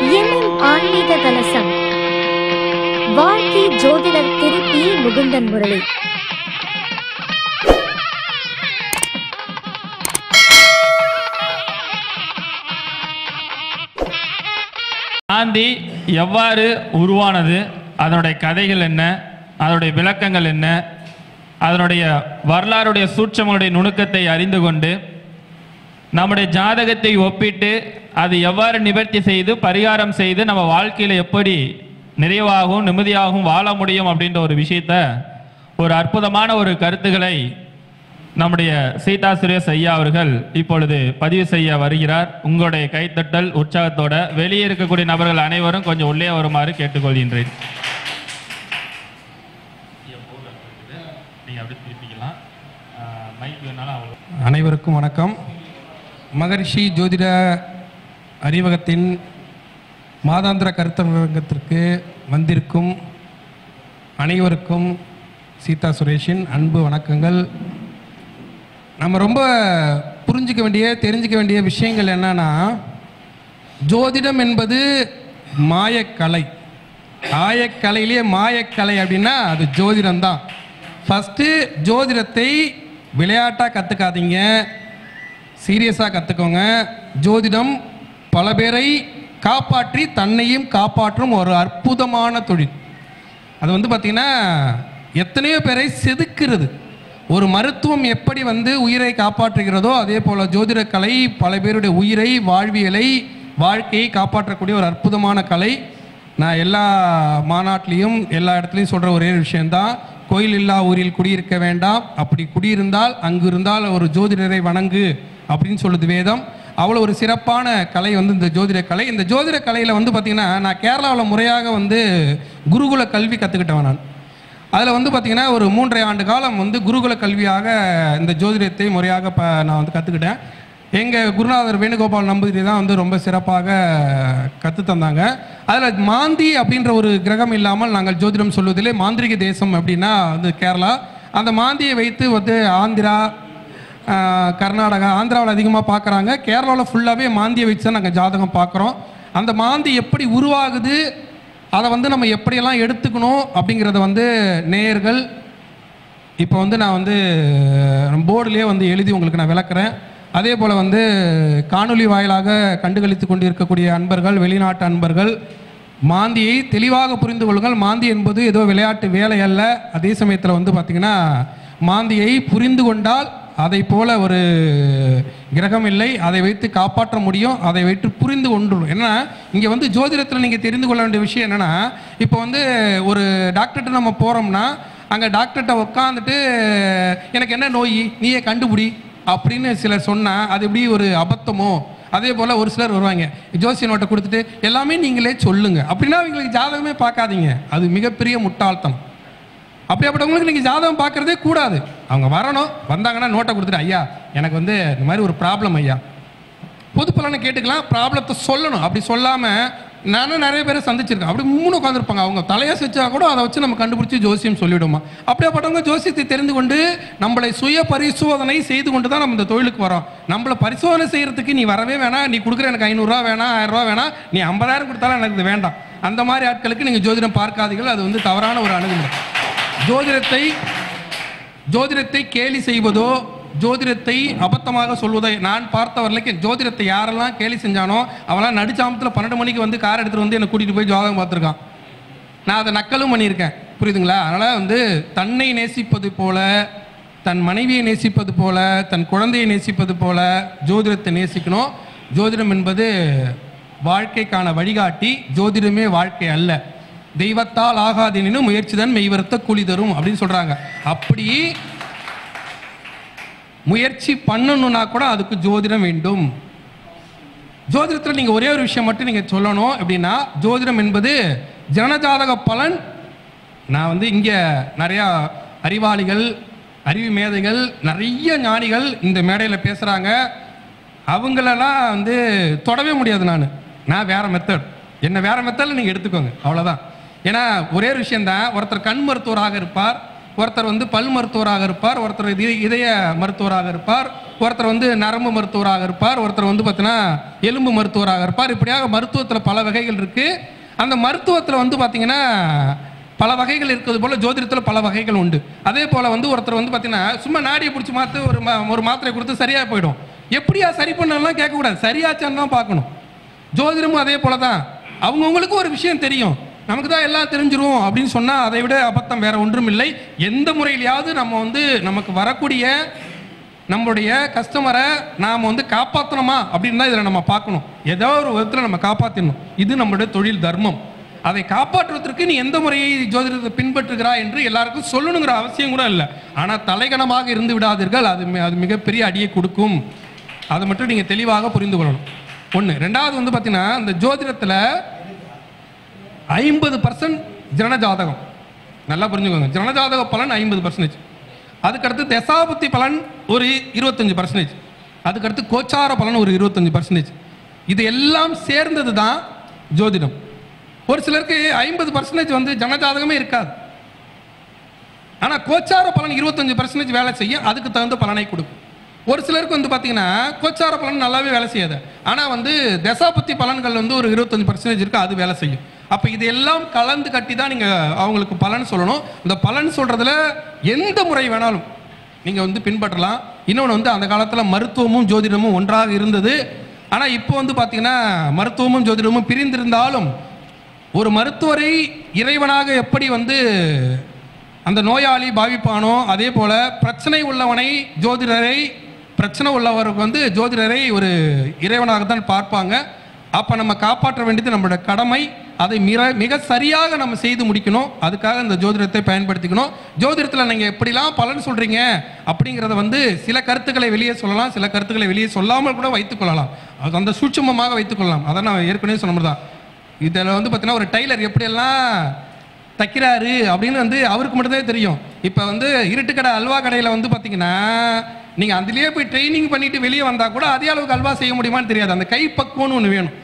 எண்ணின் ஆன்மீக கலசம். வாழ்க்கை ஜோதிடர் திரு பி. முகுந்தன் முரளி. காந்தி எவ்வாறு உருவானது, அதனுடைய கதைகள் என்ன, அதனுடைய விளக்கங்கள் என்ன, அதனுடைய வரலாறுடைய சூட்சமங்களுடைய நுணுக்கத்தை அறிந்து கொண்டு நம்முடைய ஜாதகத்தை ஒப்பிட்டு அது எவ்வாறு நிவர்த்தி செய்து பரிகாரம் செய்து நம்ம வாழ்க்கையில் எப்படி நிறைவாகவும் நிம்மதியாகவும் வாழ முடியும் அப்படின்ற ஒரு விஷயத்த ஒரு அற்புதமான ஒரு கருத்துக்களை நம்முடைய சீதா சுரேஷ் ஐயா அவர்கள் இப்பொழுது பதிவு செய்ய வருகிறார். உங்களுடைய கைத்தட்டல் உற்சாகத்தோட வெளியே இருக்கக்கூடிய நபர்கள் அனைவரும் கொஞ்சம் உள்ளே வருமாறு கேட்டுக்கொள்கின்றேன். அனைவருக்கும் வணக்கம். மகரிஷி ஜோதிட அறிவகத்தின் மாதாந்திர கருத்தரங்கத்திற்கு வந்திருக்கும் அனைவருக்கும் சீதா சுரேஷின் அன்பு வணக்கங்கள். நம்ம ரொம்ப புரிஞ்சிக்க வேண்டிய தெரிஞ்சிக்க வேண்டிய விஷயங்கள் என்னன்னா, ஜோதிடம் என்பது மாயக்கலை. ஆயக்கலையிலேயே மாயக்கலை அப்படின்னா அது ஜோதிடம்தான். ஃபஸ்ட்டு ஜோதிடத்தை விளையாட்டாக கற்றுக்காதீங்க, சீரியஸாக கற்றுக்கோங்க. ஜோதிடம் பல பேரை காப்பாற்றி தன்னையும் காப்பாற்றும் ஒரு அற்புதமான தொழில். அது பார்த்திங்கன்னா எத்தனையோ பேரை செதுக்கிறது. ஒரு மருத்துவம் எப்படி உயிரை காப்பாற்றுகிறதோ அதே போல் ஜோதிட கலை பல பேருடைய உயிரை, வாழ்வியலை, வாழ்க்கையை காப்பாற்றக்கூடிய ஒரு அற்புதமான கலை. நான் எல்லா மாநாட்டிலையும் எல்லா இடத்துலையும் சொல்கிற ஒரே விஷயந்தான், கோயில் இல்லா ஊரில் குடியிருக்க வேண்டாம், அப்படி குடியிருந்தால் அங்கு இருந்தால் ஒரு ஜோதிடரை வணங்கு அப்படின்னு சொல்லுது வேதம். அவ்வளோ ஒரு சிறப்பான கலை இந்த ஜோதிட கலை. இந்த ஜோதிட கலையில் பார்த்திங்கன்னா நான் கேரளாவில் முறையாக குருகுல கல்வி கற்றுக்கிட்டவன். நான் அதில் பார்த்திங்கன்னா ஒரு 3.5 ஆண்டு காலம் குருகுல கல்வியாக இந்த ஜோதிடத்தை முறையாக நான் கற்றுக்கிட்டேன். எங்கள் குருநாதர் வேணுகோபால் நம்பூதிரி தான் ரொம்ப சிறப்பாக கற்று தந்தாங்க. அதில் மாந்தி அப்படின்ற ஒரு கிரகம் இல்லாமல் நாங்கள் ஜோதிடம் சொல்வதிலே மாந்திரிக தேசம் அப்படின்னா கேரளா. அந்த மாந்தியை வைத்து ஆந்திரா, கர்நாடகா, ஆந்திராவில் அதிகமாக பார்க்குறாங்க. கேரளாவில் ஃபுல்லாகவே மாந்தியை வச்சு தான் நாங்கள் ஜாதகம் பார்க்குறோம். அந்த மாந்தி எப்படி உருவாகுது, அதை நம்ம எப்படியெல்லாம் எடுத்துக்கணும் அப்படிங்கிறத நேயர்கள் இப்போ நான் போர்டிலே எழுதி உங்களுக்கு நான் விளக்குறேன். அதே போல் காணொலி வாயிலாக கண்டுகளித்து கொண்டிருக்கக்கூடிய அன்பர்கள், வெளிநாட்டு அன்பர்கள், மாந்தியை தெளிவாக புரிந்து கொள்ளுங்கள். மாந்தி என்பது ஏதோ விளையாட்டு வேலை அல்ல. அதே சமயத்தில் பார்த்திங்கன்னா மாந்தியை புரிந்து கொண்டால் அதை போல ஒரு கிரகம் இல்லை. அதை வைத்து காப்பாற்ற முடியும், அதை வைத்து புரிந்து கொண்டு. ஏன்னா இங்கே ஜோதிடத்தில் நீங்கள் தெரிந்து கொள்ள வேண்டிய விஷயம் என்னென்னா, இப்போ ஒரு டாக்டர்கிட்ட நம்ம போகிறோம்னா அங்கே டாக்டர்கிட்ட உட்காந்துட்டு எனக்கு என்ன நோய் நீயே கண்டுபிடி அப்படின்னு சிலர் சொன்னால் அது எப்படி ஒரு அபத்தமோ, அதே போல் ஒரு சிலர் வருவாங்க ஜோசிய நோட்டை கொடுத்துட்டு எல்லாமே நீங்களே சொல்லுங்கள் அப்படின்னா அவங்களுக்கு ஜாதகமே பார்க்காதீங்க. அது மிகப்பெரிய முட்டாள்தனம். அப்படியாப்பட்டவங்களுக்கு நீங்கள் ஜாதகம் பார்க்குறதே கூடாது. அவங்க வரணும், வந்தாங்கன்னா நோட்டை கொடுத்துட்டு ஐயா எனக்கு இந்த மாதிரி ஒரு ப்ராப்ளம் ஐயா, பொது பலனை கேட்டுக்கலாம், ப்ராப்ளத்தை சொல்லணும். அப்படி சொல்லாமல் நானும் நிறைய பேரை சந்திச்சிருக்கேன். அப்படி 3 உட்காந்துருப்பாங்க, அவங்க தலையை வச்சா கூட அதை வச்சு நம்ம கண்டுபிடிச்சி ஜோசியம் சொல்லிவிடுமா. அப்படியாப்பட்டவங்க ஜோசியத்தை தெரிந்து கொண்டு நம்மளை சுய பரிசோதனை செய்து கொண்டு தான் நம்ம இந்த தொழிலுக்கு வரோம். நம்மளை பரிசோதனை செய்கிறதுக்கு நீ வரவே வேணாம், நீ கொடுக்குற எனக்கு 500 ரூபா வேணாம், 1000 ரூபா வேணாம், நீ 50,000 கொடுத்தாலும் எனக்கு இது வேண்டாம். அந்த மாதிரி ஆட்களுக்கு நீங்கள் ஜோதிடம் பார்க்காதீர்கள். அது தவறான ஒரு அணுகுமுறை. ஜோதிடத்தை கேலி செய்வதோ, ஜோதிடத்தை அபத்தமாக சொல்வதை நான் பார்த்த வரலைக்கு ஜோதிடத்தை யாரெல்லாம் கேலி செஞ்சானோ அவெல்லாம் நடுச்சாமத்தில் 12 மணிக்கு கார் எடுத்துகிட்டு என்னை கூட்டிகிட்டு போய் ஜாதகம் பார்த்துருக்கான். நான் அதை நக்கலும் பண்ணியிருக்கேன், புரியுதுங்களா? அதனால் தன்னை நேசிப்பது போல, தன் மனைவியை நேசிப்பது போல, தன் குழந்தையை நேசிப்பது போல ஜோதிடத்தை நேசிக்கணும். ஜோதிடம் என்பது வாழ்க்கைக்கான வழிகாட்டி, ஜோதிடமே வாழ்க்கை அல்ல. தெய்வத்தால் ஆகாதெனினும் முயற்சிதான் மெய்வருத்த கூலி தரும் அப்படின்னு சொல்கிறாங்க. அப்படி முயற்சி பண்ணணும்னா கூட அதுக்கு ஜோதிடம் வேண்டும். ஜோதிடத்தில் நீங்கள் ஒரே ஒரு விஷயம் மட்டும் நீங்கள் சொல்லணும் அப்படின்னா, ஜோதிடம் என்பது ஜனஜாதக பலன். நான் இங்கே நிறையா அறிவாளிகள், அறிவு மேதைகள், நிறைய ஞானிகள் இந்த மேடையில் பேசுகிறாங்க. அவங்களெல்லாம் தொடவே முடியாது. நான் வேறு மெத்தட், என்ன வேறு மெத்தடில் நீங்கள் எடுத்துக்கோங்க, அவ்வளோதான். ஏன்னா ஒரே ஒரு விஷயந்தான், ஒருத்தர் கண் மருத்துவராக இருப்பார், ஒருத்தர் பல் மருத்துவராக இருப்பார், ஒருத்தர் இதய மருத்துவராக இருப்பார், ஒருத்தர் வந்து நரம்பு மருத்துவராக இருப்பார், ஒருத்தர் வந்து பார்த்தீங்கன்னா எலும்பு மருத்துவராக இருப்பார். இப்படியாக மருத்துவத்தில் பல வகைகள் இருக்குது. அந்த மருத்துவத்தில் வந்து பார்த்தீங்கன்னா பல வகைகள் இருக்கிறது போல் ஜோதிடத்தில் பல வகைகள் உண்டு. அதே போல் வந்து ஒருத்தர் வந்து பார்த்தீங்கன்னா சும்மா நாடியை பிடிச்சி மாற்று ஒரு மாத்திரை கொடுத்து சரியாக போயிடும். எப்படியா சரி பண்ணலாம் கேட்கக்கூடாது, சரியாச்சான்னு தான் பார்க்கணும். ஜோதிடமும் அதே போல தான். அவங்கவுங்களுக்கு ஒரு விஷயம் தெரியும், நமக்கு தான் எல்லாம் தெரிஞ்சிரும் அப்படின்னு சொன்னால் அதை விட அபத்தம் வேற ஒன்றும் இல்லை. எந்த முறையிலையாவது நம்ம வந்து நமக்கு வரக்கூடிய நம்மளுடைய கஸ்டமரை நாம் வந்து காப்பாற்றணுமா அப்படின்னு தான் இதில் நம்ம பார்க்கணும். ஏதோ ஒரு விதத்தில் நம்ம காப்பாற்றணும். இது நம்மளுடைய தொழில் தர்மம். அதை காப்பாற்றுவதற்கு நீ எந்த முறையை ஜோதிடத்தை பின்பற்றுகிறாய் என்று எல்லாருக்கும் சொல்லணுங்கிற அவசியம் கூட இல்லை. ஆனால் தலைகணமாக இருந்து விடாதீர்கள், அது மிகப்பெரிய அடியை கொடுக்கும். அதை மட்டும் நீங்கள் தெளிவாக புரிந்து கொள்ளணும். ஒன்று. ரெண்டாவது வந்து பார்த்தீங்கன்னா இந்த ஜோதிடத்தில் 50% ஜனஜாதகம். நல்லா புரிஞ்சுக்கோங்க, ஜனஜாதக பலன் 50%. அதுக்கடுத்து தசாபுத்தி பலன் ஒரு 25%. அதுக்கடுத்து கோச்சார பலன் ஒரு 25%. இது எல்லாம் சேர்ந்தது தான் ஜோதிடம். ஒரு சிலருக்கு 50% வந்து ஜனஜாதகமே இருக்காது, ஆனால் கோச்சார பலன் 25% வேலை செய்யும், அதுக்கு தகுந்த பலனை கொடுக்கும். ஒரு சிலருக்கு வந்து பார்த்தீங்கன்னா கோச்சார பலன் நல்லாவே வேலை செய்யாது, ஆனால் வந்து தசாபுத்தி பலன்கள் வந்து ஒரு 25% இருக்குது, அது வேலை செய்யும். அப்போ இது எல்லாம் கலந்து கட்டி தான் நீங்கள் அவங்களுக்கு பலன் சொல்லணும். இந்த பலன் சொல்கிறதுல எந்த முறை வேணாலும் நீங்கள் வந்து பின்பற்றலாம். இன்னொன்று வந்து அந்த காலத்தில் மருத்துவமும் ஜோதிடமும் ஒன்றாக இருந்தது. ஆனால் இப்போ வந்து பார்த்தீங்கன்னா மருத்துவமும் ஜோதிடமும் பிரிந்திருந்தாலும் ஒரு மருத்துவரை இறைவனாக எப்படி வந்து அந்த நோயாளி பாவிப்பானோ அதே போல் பிரச்சனை உள்ளவனை ஜோதிடரை, பிரச்சனை உள்ளவருக்கு வந்து ஜோதிடரை ஒரு இறைவனாக தான் பார்ப்பாங்க. அப்போ நம்ம காப்பாற்ற வேண்டியது நம்மளோட கடமை. அதை மிக சரியாக நம்ம செய்து முடிக்கணும். அதுக்காக இந்த ஜோதிடத்தை பயன்படுத்திக்கணும். ஜோதிடத்தில் நீங்கள் எப்படிலாம் பலன் சொல்கிறீங்க அப்படிங்கிறத வந்து சில கருத்துக்களை வெளியே சொல்லலாம், சில கருத்துக்களை வெளியே சொல்லாமல் கூட வைத்துக்கொள்ளலாம். அது அந்த சூட்சமமாக வைத்துக்கொள்ளலாம். அதை நான் ஏற்கனவே சொன்னது தான். இதில் வந்து பார்த்தீங்கன்னா ஒரு டைலர் எப்படியெல்லாம் தைக்கிறாரு அப்படின்னு வந்து அவருக்கு மட்டும்தான் தெரியும். இப்போ வந்து இருட்டுக்கடை அல்வா கடையில் வந்து பார்த்தீங்கன்னா நீங்கள் அதுலேயே போய் ட்ரைனிங் பண்ணிட்டு வெளியே வந்தால் கூட அதே அளவுக்கு அல்வா செய்ய முடியுமான்னு தெரியாது. அந்த கை பக்குவம்னு ஒன்று வேணும்.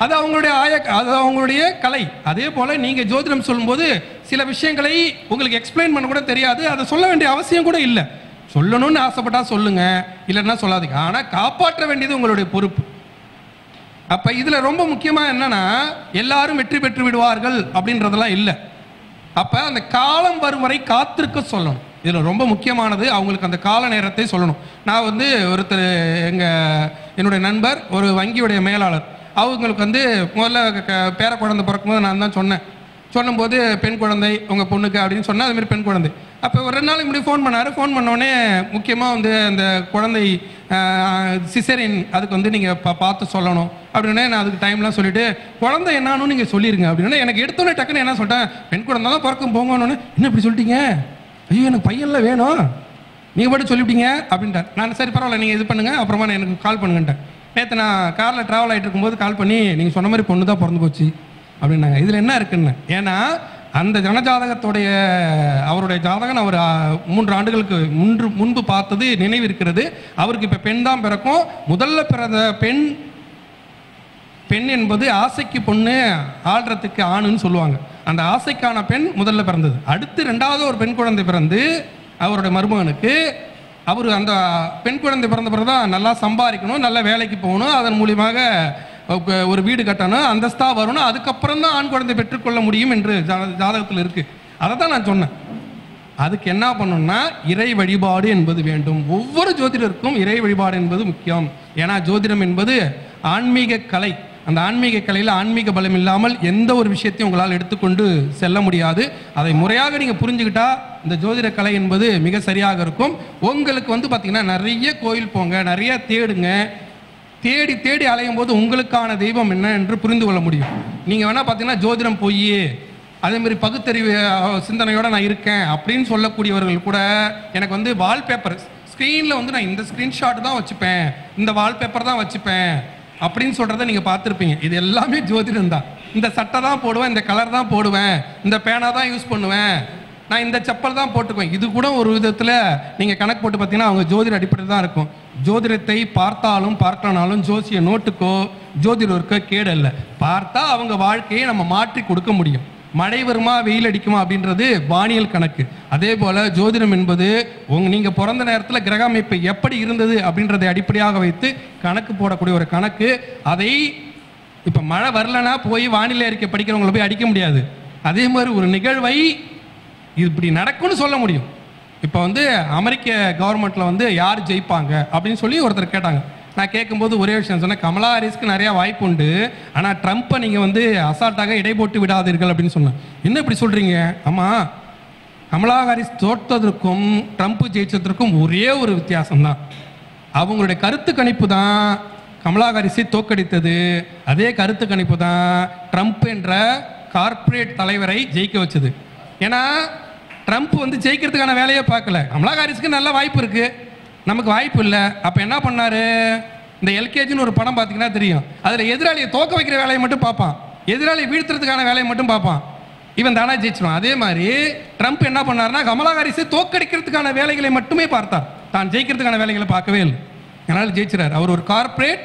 அது அவங்களுடைய அது அவங்களுடைய கலை. அதே போல் நீங்கள் ஜோதிடம் சொல்லும்போது சில விஷயங்களை உங்களுக்கு எக்ஸ்பிளைன் பண்ண கூட தெரியாது, அதை சொல்ல வேண்டிய அவசியம் கூட இல்லை. சொல்லணும்னு ஆசைப்பட்டால் சொல்லுங்கள், இல்லைன்னா சொல்லாதீங்க. ஆனால் காப்பாற்ற வேண்டியது உங்களுடைய பொறுப்பு. அப்போ இதில் ரொம்ப முக்கியமாக என்னன்னா எல்லாரும் வெற்றி பெற்று விடுவார்கள் அப்படின்றதெல்லாம் இல்லை. அப்போ அந்த காலம் வரும் வரை காத்திருக்க சொல்லணும். இதில் ரொம்ப முக்கியமானது அவங்களுக்கு அந்த கால நேரத்தை சொல்லணும். நான் வந்து ஒருத்தர் என்னுடைய நண்பர் ஒரு வங்கியுடைய மேலாளர், அவங்களுக்கு வந்து முதல்ல பேர குழந்தை பிறக்கும்போது நான் தான் சொன்னும்போது பெண் குழந்தை உங்கள் பொண்ணுக்கு அப்படின்னு சொன்னால் அதுமாரி பெண் குழந்தை. அப்போ ஒரு 2 நாளைக்கு முன்னாடி ஃபோன் பண்ணார். ஃபோன் பண்ணோடனே முக்கியமாக வந்து அந்த குழந்தை சிசரின் அதுக்கு வந்து நீங்கள் பார்த்து சொல்லணும் அப்படின்னே நான் அதுக்கு டைம்லாம் சொல்லிவிட்டு குழந்தை என்னான்னு நீங்கள் சொல்லிடுங்க அப்படின்னா எனக்கு எடுத்தோன்னே டக்குன்னு என்ன சொல்லிட்டேன், பெண் குழந்தை தான் பிறக்கும் போங்கன்னு. என்ன இப்படி சொல்லிட்டீங்க, ஐயோ எனக்கு பையன்லாம் வேணும், நீங்கள் மட்டும் சொல்லிவிட்டீங்க அப்படின்ட்டார். நான் சரி பரவாயில்ல நீங்கள் இது பண்ணுங்கள் அப்புறமா நான் எனக்கு கால் பண்ணுங்கன்ட்டேன். நேற்று நான் காரில் ட்ராவல் ஆகிட்டு இருக்கும்போது கால் பண்ணி நீங்கள் சொன்ன மாதிரி பொண்ணு தான் பிறந்து போச்சு அப்படின்னாங்க. இதில் என்ன இருக்குன்னு, ஏன்னா அந்த ஜனஜாதகத்துடைய அவருடைய ஜாதகம் அவர் 3 ஆண்டுகளுக்கு முன்பு பார்த்தது நினைவு இருக்கிறது. அவருக்கு இப்போ பெண் தான் பிறக்கும். முதல்ல பிறந்த பெண் என்பது ஆசைக்கு பொண்ணு ஆள்றதுக்கு ஆணுன்னு சொல்லுவாங்க. அந்த ஆசைக்கான பெண் முதல்ல பிறந்தது. அடுத்து 2வது ஒரு பெண் குழந்தை பிறந்து அவருடைய மருமகனுக்கு அவர் அந்த பெண் குழந்தை பிறந்த பிறகு தான் நல்லா சம்பாதிக்கணும், நல்ல வேலைக்கு போகணும், அதன் மூலியமாக ஒரு வீடு கட்டணும், அந்தஸ்தாக வரணும், அதுக்கப்புறம் தான் ஆண் குழந்தை பெற்றுக்கொள்ள முடியும் என்று ஜாதகத்தில் இருக்குது. அதை தான் நான் சொன்னேன். அதுக்கு என்ன பண்ணணும்னா இறை வழிபாடு என்பது வேண்டும். ஒவ்வொரு ஜோதிடருக்கும் இறை வழிபாடு என்பது முக்கியம். ஏன்னா ஜோதிடம் என்பது ஆன்மீக கலை. அந்த ஆன்மீக கலையில் ஆன்மீக பலம் இல்லாமல் எந்த ஒரு விஷயத்தையும் உங்களால் எடுத்துக்கொண்டு செல்ல முடியாது. அதை முறையாக நீங்கள் புரிஞ்சுக்கிட்டா இந்த ஜோதிட கலை என்பது மிக சரியாக இருக்கும். உங்களுக்கு வந்து பார்த்திங்கன்னா நிறைய கோயில் போங்க, நிறைய தேடுங்க, தேடி தேடி அலையும் போது உங்களுக்கான தெய்வம் என்ன என்று புரிந்து கொள்ள முடியும். நீங்கள் வேணால் பார்த்தீங்கன்னா ஜோதிடம் போய் அதேமாதிரி பகுத்தறிவு சிந்தனையோடு நான் இருக்கேன் அப்படின்னு சொல்லக்கூடியவர்கள் கூட எனக்கு வந்து வால்பேப்பர் ஸ்க்ரீனில் வந்து நான் இந்த ஸ்க்ரீன்ஷாட் தான் வச்சுப்பேன், இந்த வால்பேப்பர் தான் வச்சுப்பேன் அப்படின்னு சொல்கிறத நீங்கள் பார்த்துருப்பீங்க. இது எல்லாமே ஜோதிடம் தான். இந்த சட்டை தான் போடுவேன், இந்த கலர் தான் போடுவேன், இந்த பேனா தான் யூஸ் பண்ணுவேன், நான் இந்த செப்பல் தான் போட்டுக்குவேன். இது கூட ஒரு விதத்தில் நீங்கள் கணக்கு போட்டு பார்த்தீங்கன்னா அவங்க ஜோதிட அடிப்படையில் தான் இருக்கும். ஜோதிடத்தை பார்த்தாலும் பார்க்கலனாலும் ஜோசிய நோட்டுக்கோ ஜோதிடருக்கோ கேடு இல்லை. பார்த்தா அவங்க வாழ்க்கையை நம்ம மாற்றி கொடுக்க முடியும். மழை வருமா வெயில் அடிக்குமா அப்படின்றது வானியல் கணக்கு. அதே போல் ஜோதிடம் என்பது நீங்கள் பிறந்த நேரத்தில் கிரக அமைப்பு எப்படி இருந்தது அப்படின்றதை அடிப்படையாக வைத்து கணக்கு போடக்கூடிய ஒரு கணக்கு. அதை இப்போ மழை வரலன்னா போய் வானிலை அறிக்கை படிக்கிறவங்களை போய் அடிக்க முடியாது. அதே மாதிரி ஒரு நிகழ்வை இப்படி நடக்கும்னு சொல்ல முடியும். இப்போ வந்து அமெரிக்க கவர்மெண்ட்டில் யார் ஜெயிப்பாங்க அப்படின்னு சொல்லி ஒருத்தர் கேட்டாங்க. நான் கேட்கும்போது ஒரே விஷயம் சொன்னேன், கமலா ஹாரிஸ்க்கு நிறையா வாய்ப்பு உண்டு, ஆனால் ட்ரம்ப்பை நீங்கள் அசால்ட்டாக இடை போட்டு விடாதீர்கள் அப்படின்னு சொன்னேன். என்ன இப்படி சொல்கிறீங்க? ஆமாம், கமலா ஹாரிஸ் தோற்றதற்கும் ட்ரம்ப் ஜெயிச்சதற்கும் ஒரே ஒரு வித்தியாசம்தான். அவங்களுடைய கருத்து கணிப்பு தான் கமலா ஹாரிஸை தோற்கடித்தது. அதே கருத்து கணிப்பு தான் ட்ரம்ப் என்ற கார்ப்பரேட் தலைவரை ஜெயிக்க வச்சது. ஏன்னா ட்ரம்ப் ஜெயிக்கிறதுக்கான வேலையை பார்க்கல. கமலா ஹாரிஸ்க்கு நல்ல வாய்ப்பு இருக்குது, நமக்கு வாய்ப்பு இல்லை. அப்போ என்ன பண்ணார்? இந்த எல்கேஜின்னு ஒரு படம் பார்த்தீங்கன்னா தெரியும். அதில் எதிராளியை தோக்க வைக்கிற வேலையை மட்டும் பார்ப்பான், எதிராளியை வீழ்த்துறதுக்கான வேலையை மட்டும் பார்ப்பான். இவன் தானே ஜெயிச்சிடும். அதே மாதிரி ட்ரம்ப் என்ன பண்ணார்னா கமலா ஹாரிஸை தோற்கடிக்கிறதுக்கான வேலைகளை மட்டுமே பார்த்தார், தான் ஜெயிக்கிறதுக்கான வேலைகளை பார்க்கவே இல்லை. அதனால் ஜெயிச்சிடார். அவர் ஒரு கார்ப்பரேட்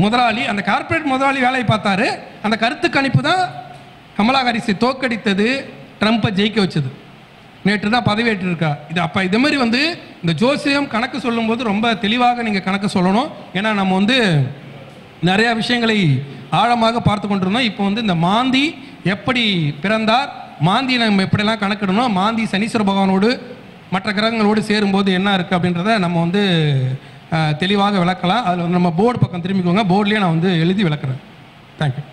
முதலாளி. அந்த கார்ப்பரேட் முதலாளி வேலையை பார்த்தாரு. அந்த கருத்து கணிப்பு தான் கமலா ஹாரிஸை தோற்கடித்தது, ட்ரம்ப்பை ஜெயிக்க வச்சது. நேற்று தான் பதவியேற்றிருக்கா. இது அப்போ இதே மாதிரி இந்த ஜோசியம் கணக்கு சொல்லும்போது ரொம்ப தெளிவாக நீங்கள் கணக்கு சொல்லணும். ஏன்னா நம்ம நிறையா விஷயங்களை ஆழமாக பார்த்து கொண்டிருந்தோம். இப்போ இந்த மாந்தி எப்படி பிறந்தார், மாந்தியை நம்ம எப்படிலாம் கணக்கிடணும், மாந்தி சனீஸ்வர பகவானோடு மற்ற கிரகங்களோடு சேரும்போது என்ன இருக்குது அப்படின்றத நம்ம தெளிவாக விளக்கலாம். அதில் நம்ம போர்டு பக்கம் திரும்பிக்கோங்க, போர்ட்லேயே நான் எழுதி விளக்குறேன். தேங்க்யூ.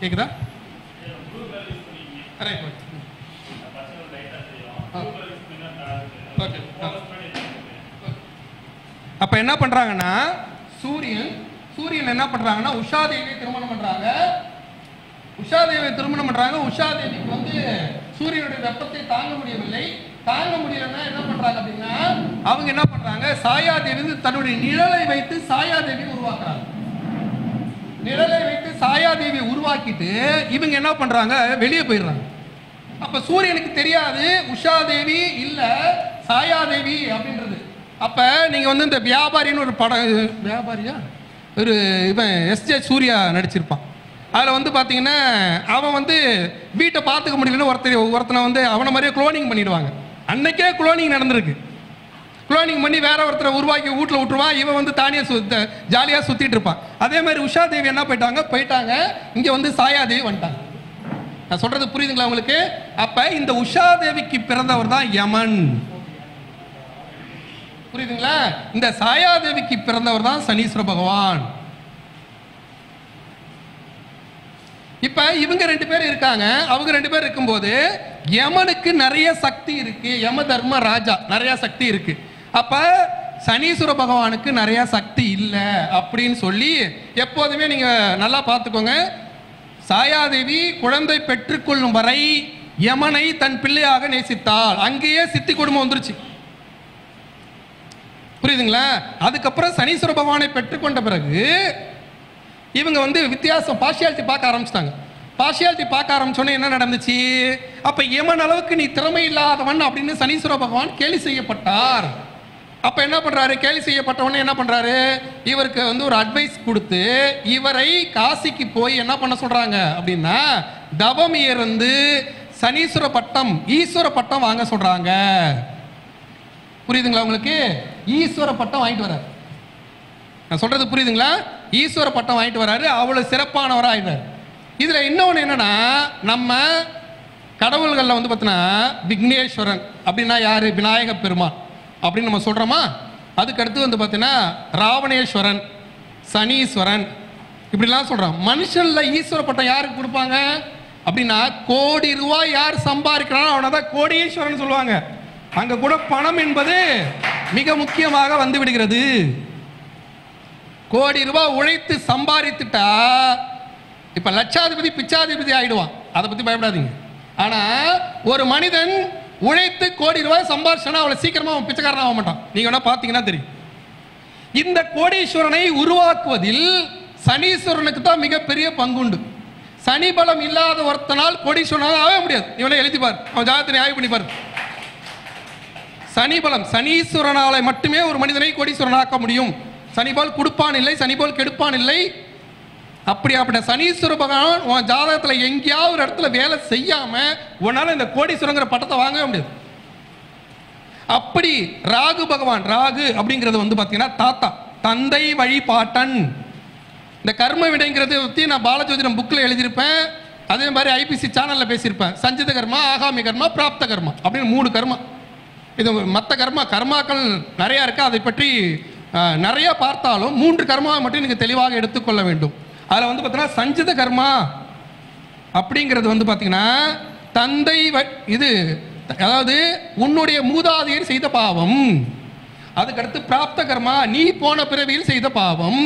கேக்குதா? அப்ப என்ன பண்றாங்கன்னா சூரியன் என்ன பண்றாங்கன்னா உஷாதேவியை திருமணம் பண்றாங்க. உஷாதேவிக்கு சூரியனுடைய வெப்பத்தை தாங்க முடியவில்லை. தாங்க முடியலன்னா என்ன பண்றாங்க அப்படின்னா அவங்க என்ன பண்றாங்க, சாயாதேவி தன்னுடைய நிழலை வைத்து சாயாதேவி உருவாக்குறாங்க. நிழலை வைத்து சாயாதேவி உருவாக்கிட்டு இவங்க என்ன பண்றாங்க, வெளியே போயிடுறாங்க. அப்ப சூரியனுக்கு தெரியாது உஷாதேவி இல்ல சாயாதேவி அப்படின்றது. அப்ப நீங்க இந்த வியாபாரின்னு ஒரு படம், வியாபாரியா ஒரு இவன் எஸ்ஜே சூர்யா நடிச்சிருப்பான். அதில் பார்த்தீங்கன்னா அவன் வீட்டை பார்த்துக்க முடியலன்னு ஒருத்தனை அவனை மாதிரியே குளோனிங் பண்ணிடுவாங்க. அன்னைக்கே குளோனிங் நடந்திருக்கு. குளோனிங் பண்ணி வேற ஒருத்தரை உருவாக்கி வீட்டில் விட்டுருவான். இவன் தானியாக ஜாலியாக சுற்றிட்டு இருப்பான். அதே மாதிரி உஷாதேவி என்ன போயிட்டாங்க இங்கே சாயாதேவி வந்துட்டாங்க. நான் சொல்றது புரியுதுங்களா உங்களுக்கு? அப்ப இந்த உஷாதேவிக்கு பிறந்தவர் தான் யமன். புரியுதுங்களா? இந்த சாயாதேவிக்கு பிறந்தவர் தான் சனீஸ்வர பகவான். இப்ப இவங்க ரெண்டு பேர் இருக்காங்க. அவங்க ரெண்டு பேர் இருக்கும்போது யமனுக்கு நிறைய சக்தி இருக்கு. யம தர்ம ராஜா நிறைய சக்தி இருக்கு. அப்ப சனீஸ்வர பகவானுக்கு நிறைய சக்தி இல்லை அப்படின்னு சொல்லி எப்போதுமே நீங்க நல்லா பார்த்துக்கோங்க. சாயாதேவி குழந்தை பெற்றுக்கொள்ளும் வரை யமனை தன் பிள்ளையாக நேசித்தாள். அங்கேயே சித்தி குடும்பம் வந்துருச்சு. புரியுதுங்களா? அதுக்கப்புறம் சனீஸ்வர பகவானை பெற்றுக்கொண்ட பிறகு இவங்க வித்தியாசம் பார்ஷியாலிட்டி பார்க்க ஆரம்பிச்சிட்டாங்க. பார்ஷியாலிட்டி பார்க்க ஆரம்பிச்சோன்னே என்ன நடந்துச்சு, அப்ப யமன் அளவுக்கு நீ திறமை இல்லாதவன் அப்படின்னு சனீஸ்வர பகவான் கேலி செய்யப்பட்டார். அப்ப என்ன பண்றாரு, கேலி செய்யப்பட்டவனே என்ன பண்றாரு, இவருக்கு ஒரு அட்வைஸ் கொடுத்து இவரை காசிக்கு போய் என்ன பண்ண சொல்றாங்க அப்படின்னா தவம் இருந்து சனீஸ்வர பட்டம், ஈஸ்வர பட்டம் வாங்க சொல்றாங்க. புரியுதுங்களா உங்களுக்கு? ஈஸ்வர பட்டம் வாங்கிட்டு வர்றாரு. நான் சொல்றது புரியுதுங்களா? ஈஸ்வர பட்டம் வாங்கிட்டு வர்றாரு, அவ்வளவு சிறப்பானவரா ஆயிடுறாரு. இதுல இன்னொன்னு என்னன்னா, நம்ம கடவுள்கள்ல வந்து பார்த்தீங்கன்னா விக்னேஸ்வரன் அப்படின்னா யாரு? விநாயக பெருமான் அப்படின்னு நம்ம சொல்றோமா? அதுக்கு அடுத்து வந்து பார்த்தீங்கன்னா ராவணேஸ்வரன், சனீஸ்வரன் இப்படிலாம் சொல்றோம். மனுஷன்ல ஈஸ்வர பட்டம் யாருக்கு கொடுப்பாங்க அப்படின்னா, கோடி ரூபாய் யார் சம்பாதிக்கிறானோ அவனை தான் கோடீஸ்வரன் சொல்லுவாங்க. அங்க கூட பணம் என்பது மிக முக்கியமாக வந்து விடுகிறது. கோடி ரூபாய் உழைத்து சம்பாதித்துட்டா இப்ப லட்சாதிபதி பிச்சாதிபதி ஆயிடுவான். அதை பத்தி பயப்படாதீங்க. ஆனா ஒரு மனிதன் உழைத்து கோடி ரூபாய் சம்பாதிச்சானா அவ்வளவு சீக்கிரமா அவன் பிச்சைக்காரன் ஆக மாட்டான். நீங்க வேணா பாத்தீங்கன்னா தெரியும். இந்த கோடீஸ்வரனை உருவாக்குவதில் சனீஸ்வரனுக்கு தான் மிகப்பெரிய பங்குண்டு. சனி பலம் இல்லாத ஒருத்தனால் கோடீஸ்வரனாக ஆக முடியாது. இவனை எழுதி பாரு, அவன் ஜாதகத்தை ஆய்வு பண்ணி பாரு. சனி பலம், சனீஸ்வரனால மட்டுமே ஒரு மனிதனை கோடீஸ்வரனாக்க முடியும். சனி போல் கொடுப்பான் இல்லை, சனி போல் கெடுப்பான் இல்லை. அப்படி சனீஸ்வர பகவான் உன் ஜாதகத்தில் எங்கேயாவது ஒரு இடத்துல வேலை செய்யாம உன்னால இந்த கோடீஸ்வரங்கிற பட்டத்தை வாங்கவே முடியாது. அப்படி ராகு பகவான், ராகு அப்படிங்கிறது வந்து பார்த்தீங்கன்னா தாத்தா, தந்தை வழிபாட்டன். இந்த கர்ம விடைங்கிறத பற்றி நான் பாலஜோதிடம் புக்கில் எழுதியிருப்பேன். அதே மாதிரி ஐபிசி சேனலில் பேசியிருப்பேன். சஞ்சித கர்மா, ஆகாமி கர்மா, பிராப்த கர்மா அப்படின்னு 3 கர்மா. இது மற்ற கர்மாக்கள் நிறையா இருக்குது. அதை பற்றி நிறைய பார்த்தாலும் 3 கர்மாவை மட்டும் நீங்கள் தெளிவாக எடுத்துக்கொள்ள வேண்டும். அதில் வந்து பார்த்தீங்கன்னா சஞ்சித கர்மா அப்படிங்கிறது வந்து பார்த்தீங்கன்னா தந்தை இது, அதாவது உன்னுடைய மூதாதையர் செய்த பாவம். அதுக்கடுத்து பிராப்த கர்மா, நீ போன பிறவியில் செய்த பாவம்.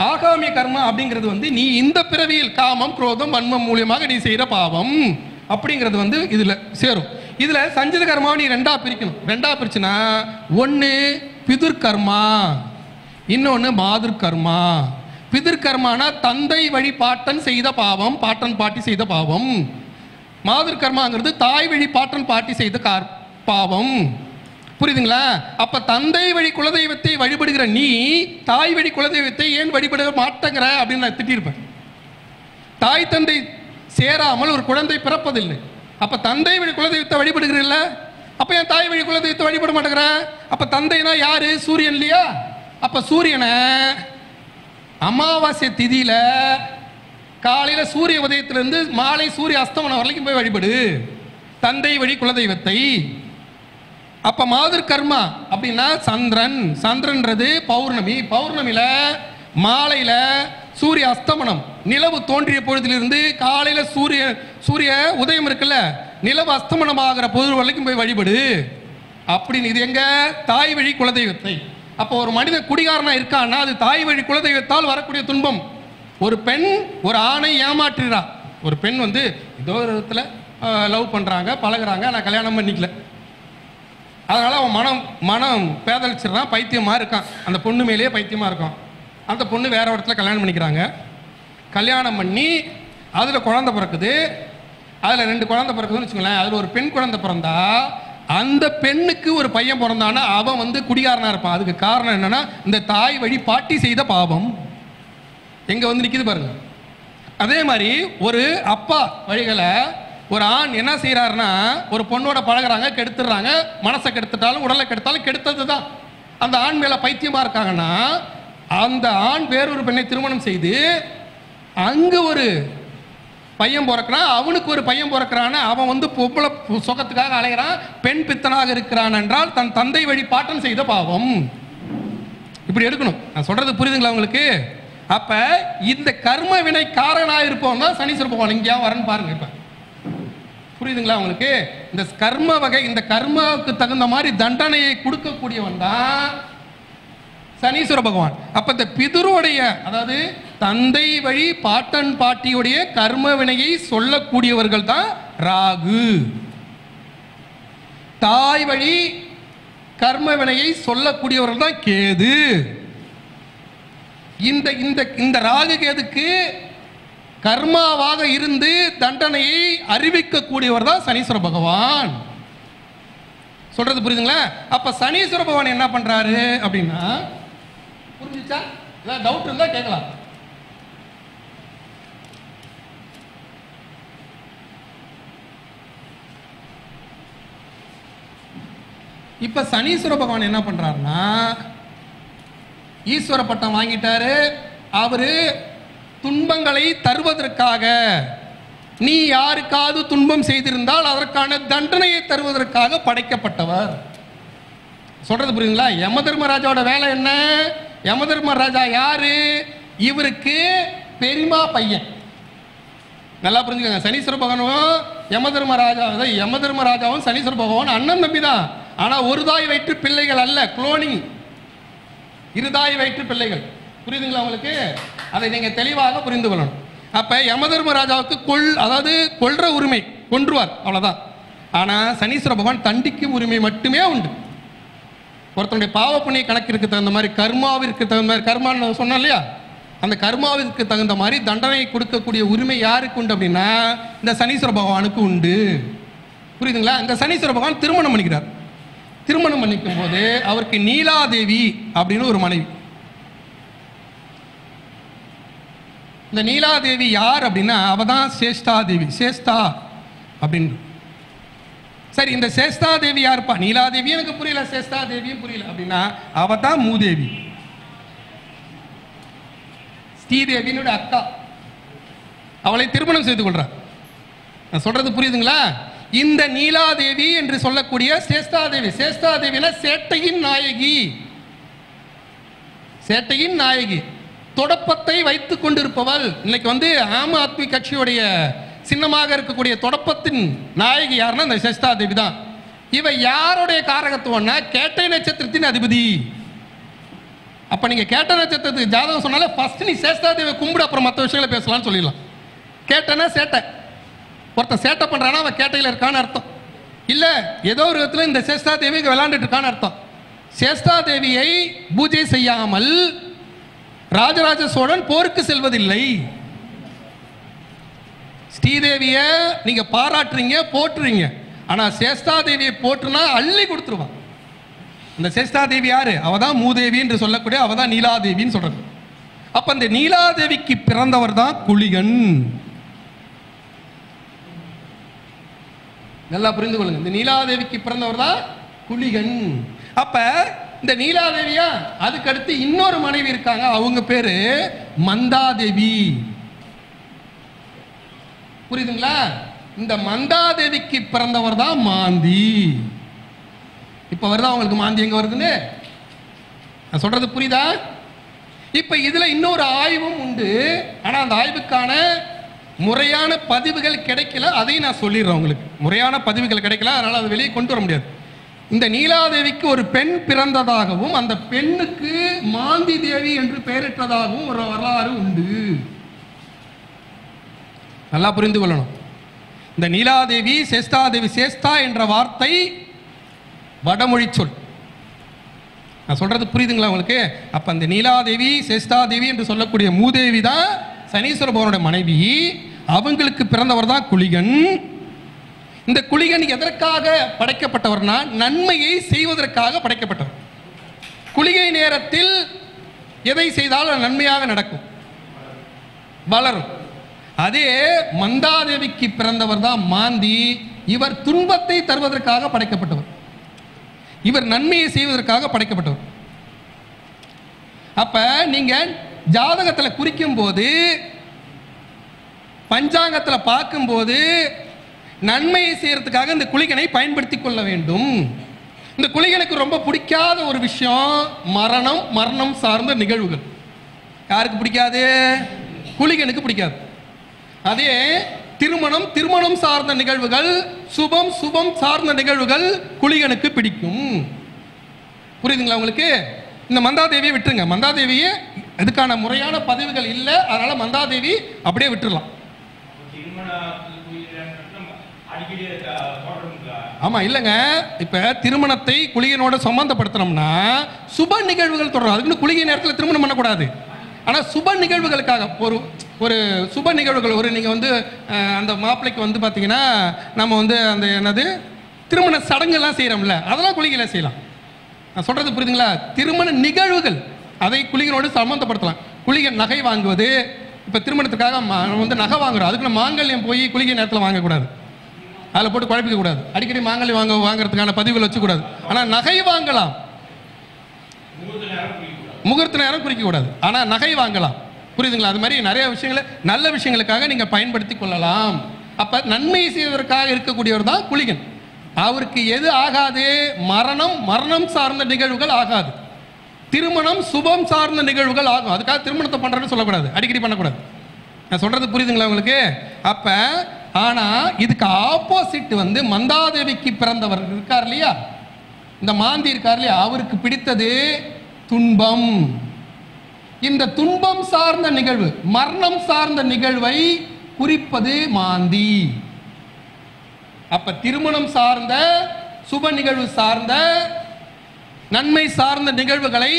ஆகாமிய கர்மா அப்படிங்கிறது வந்து நீ இந்த பிறவியில் காமம், குரோதம், வன்மம் மூலியமாக நீ செய்கிற பாவம் அப்படிங்கிறது வந்து இதில் சேரும். இதில் சஞ்சித கர்மாவை நீ 2ஆ பிரிக்கணும். 2ஆ பிரிச்சுன்னா, ஒன்று பிதுர்கர்மா, இன்னொன்று மாதிர்கர்மா. பிதிர்கர்மானா தந்தை வழி பாட்டன் செய்த பாவம், பாட்டன் பாட்டி செய்த பாவம். மாதிர்கர்மாங்கிறது தாய் வழி பாட்டன் பாட்டி செய்த பாவம். புரியுதுங்களா? அப்ப தந்தை வழி குலதெய்வத்தை வழிபடுகிற நீ தாய் வழி குலதெய்வத்தை ஏன் வழிபட மாட்டேங்கிற அப்படின்னு நான் திட்டிருப்பேன். தாய் தந்தை சேராமல் ஒரு குழந்தை பிறப்பதில்லை. அப்ப தந்தை வழி குலதெய்வத்தை வழிபடுகிறீல்ல, அப்ப ஏன் தாய் வழி குலதெய்வத்தை வழிபட மாட்டேங்கிற? அப்ப தந்தைனா யாரு? சூரியன் இல்லையா? அப்ப சூரியனை அமாவாசை திதியில காலையில சூரிய உதயத்திலிருந்து மாலை சூரிய அஸ்தமனம் வரைக்கும் போய் வழிபடு தந்தை வழி குலதெய்வத்தை. அப்ப மாதிர் கர்மா அப்படின்னா சந்திரன், சந்திரன்றது பௌர்ணமி, பௌர்ணமியில மாலையில சூரிய அஸ்தமனம், நிலவு தோன்றிய பொழுதிலிருந்து காலையில சூரிய உதயம் இருக்குல்ல, நிலவு அஸ்தமனம் ஆகிற பொழுது வரைக்கும் போய் வழிபடு அப்படின்னு. இது எங்க? தாய் வழி குலதெய்வத்தை. அப்போ ஒரு மனிதன் குடிகாரனா இருக்கான்னா அது தாய் வழி குலதெய்வத்தால் வரக்கூடிய துன்பம். ஒரு பெண் ஒரு ஆணை ஏமாற்றுறா. ஒரு பெண் வந்து ஏதோ ஒரு விதத்தில் லவ் பண்றாங்க, பழகுறாங்க, நான் கல்யாணம் பண்ணிக்கல, அதனால அவன் மனம் பேதலிச்சிடறான், பைத்தியமா இருக்கான். அந்த பொண்ணு மேலேயே பைத்தியமா இருக்கான். அந்த பொண்ணு வேற இடத்துல கல்யாணம் பண்ணிக்கிறாங்க. கல்யாணம் பண்ணி அதில் குழந்தை பிறக்குது. அதில் 2 குழந்தை பிறக்குதுன்னு வச்சுக்கோங்களேன். அதில் ஒரு பெண் குழந்தை பிறந்தா அந்த பெண்ணுக்கு ஒரு பையன் பிறந்தானா அவன் வந்து குடிகாரனா இருப்பான். அதுக்கு காரணம் என்னன்னா இந்த தாய் வழி பாட்டி செய்த பாவம் எங்க வந்து நிக்குது பாருங்க. அதே மாதிரி ஒரு அப்பா வழிகளை ஒரு ஆண் என்ன செய்யறாருன்னா, ஒரு பொண்ணோட பழகுறாங்க, கெடுத்துடுறாங்க, மனசை கெடுத்துட்டாலும் உடலை கெடுத்தாலும் கெடுத்தது தான். அந்த ஆண் மேல பைத்தியமா இருக்காங்கன்னா அந்த ஆண் வேறொரு பெண்ணை திருமணம் செய்து அங்கு ஒரு பையன் பிறக்கிறான், அவனுக்கு ஒரு பையன் பிறக்கிறான், அவன் வந்து பொம்பளை சொகத்துக்காக அலைகிறான், பெண் பித்தனாக இருக்கிறான் என்றால் தன் தந்தை வழி பாட்டன் செய்த பாவம். இப்படி எடுக்கணும். நான் சொல்றது புரியுதுங்களா உங்களுக்கு? அப்ப இந்த கர்ம வினை காரணா இருப்போம் தான் சனீஸ்வர பகவான் இங்கேயா வரன்னு பாருங்க. இப்ப புரியுதுங்களா உங்களுக்கு? இந்த கர்ம வகை, இந்த கர்மாவுக்கு தகுந்த மாதிரி தண்டனையை கொடுக்கக்கூடியவன் தான் சனீஸ்வர பகவான். அப்ப இந்த பிதுருடைய, அதாவது தந்தை வழி பாட்டன் பாட்டியுடைய கர்ம வினையை சொல்லக்கூடியவர்கள் தான் ராகு. தாய் வழி கர்ம வினையை சொல்லக்கூடியவர்கள் தான் கேது. இந்த ராகு கேதுக்கு கர்மாவாக இருந்து தண்டனையை அறிவிக்கக்கூடியவர் தான் சனீஸ்வர பகவான். சொல்றது புரியுதுங்களா? அப்ப சனீஸ்வர பகவான் என்ன பண்றாரு அப்படின்னா, புரிஞ்சுச்சா? ஏதாவது டவுட் இருந்தா கேட்கலாம். இப்ப சனீஸ்வர பகவான் என்ன பண்றாருன்னா, ஈஸ்வர பட்டம் வாங்கிட்டாரு. அவரு துன்பங்களை தருவதற்காக, நீ யாருக்காவது துன்பம் செய்திருந்தால் அதற்கான தண்டனையை தருவதற்காக படைக்கப்பட்டவர். சொல்றது புரியுதுங்களா? யமதர்மராஜாவோட வேலை என்ன? யமதர்மராஜா யாரு? இவருக்கு பெரியமா பையன். நல்லா புரிஞ்சுக்கோங்க. சனீஸ்வர பகவானும் யமதர்மராஜாவும் சனீஸ்வர பகவான் அண்ணன் தம்பி தான். ஆனா ஒரு தாய் வயிற்று பிள்ளைகள் அல்ல, குளோனிங். இருதாய் வயிற்று பிள்ளைகள். புரியுதுங்களா உங்களுக்கு? அதை நீங்க தெளிவாக புரிந்து கொள்ளணும். அப்ப யமதர்மராஜாவுக்கு அதாவது கொல்ற உரிமை, கொன்றுவார், அவ்வளவுதான். ஆனா சனீஸ்வர பகவான் தண்டிக்கும் உரிமை மட்டுமே உண்டு. ஒருத்தனுடைய பாவ புண்ணிய கணக்கிற்கு தகுந்த மாதிரி, கர்மாவிற்கு தகுந்த மாதிரி, கர்மான்னு சொன்னோம் இல்லையா, அந்த கர்மாவிற்கு தகுந்த மாதிரி தண்டனை கொடுக்கக்கூடிய உரிமை யாருக்கு உண்டு அப்படின்னா இந்த சனீஸ்வர பகவானுக்கு உண்டு. புரியுதுங்களா? இந்த சனீஸ்வர பகவான் திருமணம் பண்ணிக்கிறார். திருமணம் பண்ணிக்கும் போது அவருக்கு நீலாதேவி அப்படின்னு ஒரு மனைவி. இந்த நீலாதேவி யார் அப்படின்னா அவ தான் சேஷ்டா தேவி. சேஷ்டா அப்படின்னு. சரி, இந்த சேஷ்டா தேவி யாருப்பா? நீலாதேவி எனக்கு புரியல, சேஷ்டா தேவியும் புரியல அப்படின்னா அவ தான் மூதேவி, ஸ்ரீதேவியினுடைய அக்கா. அவளை திருமணம் செய்து கொள்றார். நான் சொல்றது புரியுதுங்களா? இந்த நீலாதேவி என்று சொல்லக்கூடிய சேஷ்டாதேவி, சேஷ்டாதேவினா சேட்டையின் நாயகி. சேட்டையின் நாயகி, தொடப்பத்தை வைத்துக் கொண்டிருப்பவள். இன்னைக்கு ஆம் ஆத்மி கட்சியுடைய சின்னமாக இருக்கக்கூடிய தொடப்பத்தின் நாயகி யாருன்னா இந்த சேஷ்டாதேவி தான். இவ யாருடைய காரகத்துவம்னா கேட்டை நட்சத்திரத்தின் அதிபதி. அப்ப நீங்க கேட்ட நட்சத்திரத்துக்கு ஜாதகம் சொன்னாலே ஃபர்ஸ்ட் நீ சேஷ்டாதேவியை கும்பிடு, அப்புறம் மற்ற விஷயங்களை பேசலாம்னு சொல்லிடலாம். கேட்டனா சேட்டை, ஒருத்தன் சேட்டை பண்றானா அவன் கேட்டையில் இருக்கான்னு அர்த்தம். இல்ல ஏதோ ஒரு விதத்துல இந்த சேஷ்டாதேவி விளையாண்டுட்டு இருக்கான்னு அர்த்தம். சேஷ்டாதேவியை பூஜை செய்யாமல் ராஜராஜ சோழன் போருக்கு செல்வதில்லை. ஸ்ரீதேவிய நீங்க பாராட்டுறீங்க, போட்டுறீங்க. ஆனா சேஷ்டாதேவியை போட்டுனா அள்ளி கொடுத்துருவான். இந்த சேஷ்டாதேவி யாரு? அவதான் மூதேவி என்று சொல்லக்கூடிய அவதான் நீலாதேவின்னு சொல்றது. அப்ப இந்த நீலாதேவிக்கு பிறந்தவர் தான் குளிகன். நல்லா புரிந்து கொள்ளுங்க. இந்த நீலாதேவிக்கு பிறந்தவர் தான் குளிகன். அப்ப இந்த நீலாதேவியா, அதுக்கு அடுத்து இன்னொரு மனைவி இருக்காங்க, அவங்க பேரு மந்தாதேவி. புரியுதுங்களா? இந்த மந்தாதேவிக்கு பிறந்தவர் தான் மாந்தி. இப்ப வருதா உங்களுக்கு மாந்தி எங்க வருதுன்னு? நான் சொல்றது புரியுதா? இப்ப இதுல இன்னொரு ஆய்வும் உண்டு. ஆனா அந்த ஆய்வுக்கான முறையான பதிவுகள் கிடைக்கல. அதையும் நான் சொல்லிடுறேன் உங்களுக்கு. முறையான பதிவுகள் கிடைக்கல, அதனால அதை வெளியே கொண்டு வர முடியாது. இந்த நீலாதேவிக்கு ஒரு பெண் பிறந்ததாகவும் அந்த பெண்ணுக்கு மாந்தி தேவி என்று பெயரிட்டதாகவும் ஒரு வரலாறு உண்டு. நல்லா புரிந்து கொள்ளணும். இந்த நீலாதேவி, சேஷ்டாதேவி, சேஷ்டா என்ற வார்த்தை வடமொழி சொல். நான் சொல்றது புரியுதுங்களா உங்களுக்கு? அப்ப அந்த நீலாதேவி, சேஷ்டாதேவி என்று சொல்லக்கூடிய மூதேவி தான் சனீஸ்வர பகவானுடைய மனைவி. அவங்களுக்கு பிறந்தவர் தான் குளிகன். இந்த குளிகன் எதற்காக படைக்கப்பட்டவர்னா நன்மையை செய்வதற்காக படைக்கப்பட்டவர். குளிகை நேரத்தில் எதை செய்தாலும் நன்மையாக நடக்கும், வளரும். அதே மந்தாதேவிக்கு பிறந்தவர் தான் மாந்தி. இவர் துன்பத்தை தருவதற்காக படைக்கப்பட்டவர், இவர் நன்மையை செய்வதற்காக படைக்கப்பட்டவர். அப்ப நீங்க ஜாதகத்தில் குறிக்கும் போது, பஞ்சாங்கத்தில் பார்க்கும் போது நன்மையை செய்யறதுக்காக இந்த குளிகனை பயன்படுத்தி கொள்ள வேண்டும். இந்த குளிகனுக்கு ரொம்ப பிடிக்காத ஒரு விஷயம் மரணம், மரணம் சார்ந்த நிகழ்வுகள். யாருக்கு பிடிக்காது? குளிகனுக்கு பிடிக்காது. அதே திருமணம், திருமணம் சார்ந்த நிகழ்வுகள், சுபம், சுபம் சார்ந்த நிகழ்வுகள் குளிகனுக்கு பிடிக்கும். புரியுதுங்களா உங்களுக்கு? இந்த மந்தாதேவியை விட்டுருங்க. மந்தாதேவியை இதுக்கான முறையான பதிவுகள் இல்லை, அதனால மந்தாதேவி அப்படியே விட்டுடலாம். ஆமா, இல்லைங்க. இப்ப திருமணத்தை குளிகனோட சம்பந்தப்படுத்தணும்னா சுப நிகழ்வுகள் தொடரும். அதுக்குன்னு குளிகை நேரத்தில் திருமணம் பண்ணக்கூடாது. ஆனா சுப நிகழ்வுகளுக்காக ஒரு சுப நிகழ்வுகள், ஒரு நீங்க அந்த மாப்பிள்ளைக்கு பாத்தீங்கன்னா நம்ம அந்த என்னது திருமண சடங்குலாம் செய்யறோம்ல, அதெல்லாம் குளிகையில செய்யலாம். நான் சொல்றது புரியுதுங்களா? திருமண நிகழ்வுகள் அதை குளிகனோடு சம்பந்தப்படுத்தலாம். குளிகை நகை வாங்குவது, இப்ப திருமணத்துக்காக நகை வாங்குறோம், அதுக்கு மாங்கல்யம் போய் குளிகை நேரத்தில் வாங்கக்கூடாது. அதில் போட்டு குழப்பிக்க கூடாது. அடிக்கடி மாங்கல்யம் வாங்குறதுக்கான பதிவுகள் வச்சுக்கூடாது. ஆனால் நகை வாங்கலாம், முகூர்த்த நேரம் குறிக்க கூடாது. ஆனால் நகை வாங்கலாம். புரியுதுங்களா? அது மாதிரி நிறைய விஷயங்களை நல்ல விஷயங்களுக்காக நீங்கள் பயன்படுத்தி கொள்ளலாம். அப்போ நன்மை செய்வதற்காக இருக்கக்கூடியவர் தான் குளிகன். அவருக்கு எது ஆகாது? மரணம் சார்ந்த நிகழ்வுகள் ஆகாது. திருமணம் சுபம் சார்ந்த நிகழ்வுகள் ஆகும். அதுக்காக திருமணத்தை பண்ணுறேன்னு சொல்லக்கூடாது, அடிக்கடி பண்ணக்கூடாது. நான் சொல்றது புரியுதுங்களா உங்களுக்கு? அப்ப ஆனா இதுக்கு ஆப்போசிட் வந்து மந்தாதேவிக்கு பிறந்தவர் இருக்கார் இல்லையா, இந்த மாந்தி இருக்கார் இல்லையா, அவருக்கு பிடித்தது துன்பம். இந்த துன்பம் சார்ந்த நிகழ்வு, மரணம் சார்ந்த நிகழ்வை குறிப்பது மாந்தி. அப்ப திருமணம் சார்ந்த, சுப நிகழ்வு சார்ந்த, நன்மை சார்ந்த நிகழ்வுகளை,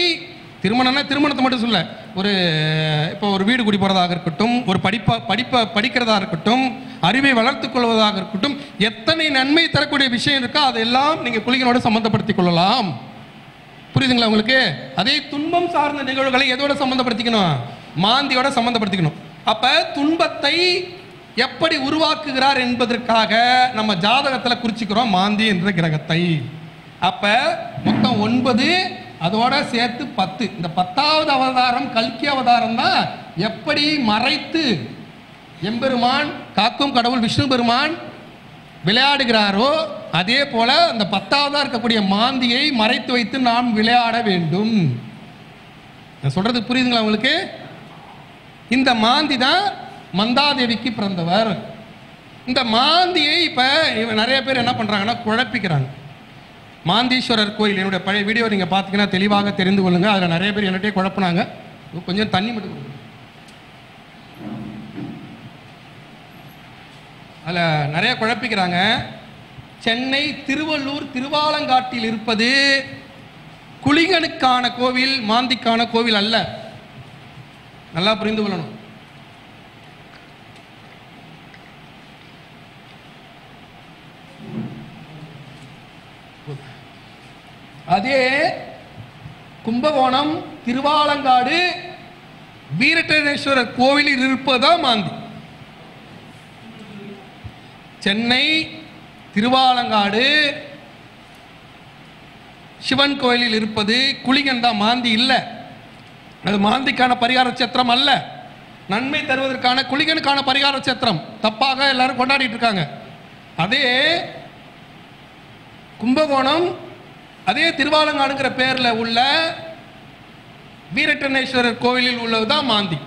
திருமணம்னா திருமணத்தை மட்டும் சொல்ல, இப்போ ஒரு வீடு குடி போறதாக இருக்கட்டும், ஒரு படிக்கிறதா இருக்கட்டும், அறிவை வளர்த்துக் கொள்வதாக இருக்கட்டும், எத்தனை நன்மை தரக்கூடிய விஷயம் இருக்கோ அதெல்லாம் நீங்க குளிகனோட சம்பந்தப்படுத்திக் கொள்ளலாம். புரியுதுங்களா உங்களுக்கு? அதே துன்பம் சார்ந்த நிகழ்வுகளை எதோட சம்பந்தப்படுத்திக்கணும்? மாந்தியோட சம்பந்தப்படுத்திக்கணும். அப்ப துன்பத்தை எப்படி உருவாக்குகிறார் என்பதற்காக நம்ம ஜாதகத்துல குறிச்சுக்கிறோம் மாந்தி என்ற கிரகத்தை. அப்ப மொத்தம் 9, அதோட சேர்த்து 10. இந்த 10வது அவதாரம் கல்கி அவதாரம் தான். எப்படி மறைத்து எம்பெருமான், காக்கும் கடவுள் விஷ்ணு பெருமான் விளையாடுகிறாரோ அதே போல அந்த 10வதா இருக்கக்கூடிய மாந்தியை மறைத்து வைத்து நாம் விளையாட வேண்டும். நான் சொல்றது புரியுதுங்களா உங்களுக்கு? இந்த மாந்தி தான் மந்தாதேவிக்கு பிறந்தவர். இந்த மாந்தியை இப்ப நிறைய பேர் என்ன பண்றாங்கன்னா குழப்பிக்கிறாங்க. மாந்தீஸ்வரர் கோயில் என்னுடைய பழைய வீடியோ நீங்க பார்த்தீங்கன்னா தெளிவாக தெரிந்து கொள்ளுங்க. அதில் நிறைய பேர் என்னட்டே குழப்பினாங்க. கொஞ்சம் தண்ணி மட்டும் கொடுங்க. அதில் நிறைய குழப்பிக்கிறாங்க. சென்னை திருவள்ளூர் திருவாலங்காட்டில் இருப்பது குளிகனுக்கான கோவில், மாந்திக்கான கோவில் அல்ல. நல்லா புரிந்து கொள்ளணும். அதே கும்பகோணம் திருவாலங்காடு வீரட்டேஸ்வரர் கோவிலில் இருப்பதா மாந்தி. சென்னை திருவாலங்காடு சிவன் கோயிலில் இருப்பது குளிகன் தான், மாந்தி இல்லை. அது மாந்திக்கான பரிகார சேத்திரம் அல்ல. நன்மை தருவதற்கான குளிகனுக்கான பரிகார சேத்திரம். தப்பாக எல்லாரும் கொண்டாடிட்டு இருக்காங்க. அதே கும்பகோணம், அதே திருவாலங்காடுங்கிற பேரில் உள்ள வீரட்டனேஸ்வரர் கோவிலில் உள்ளதுதான் மாந்தி.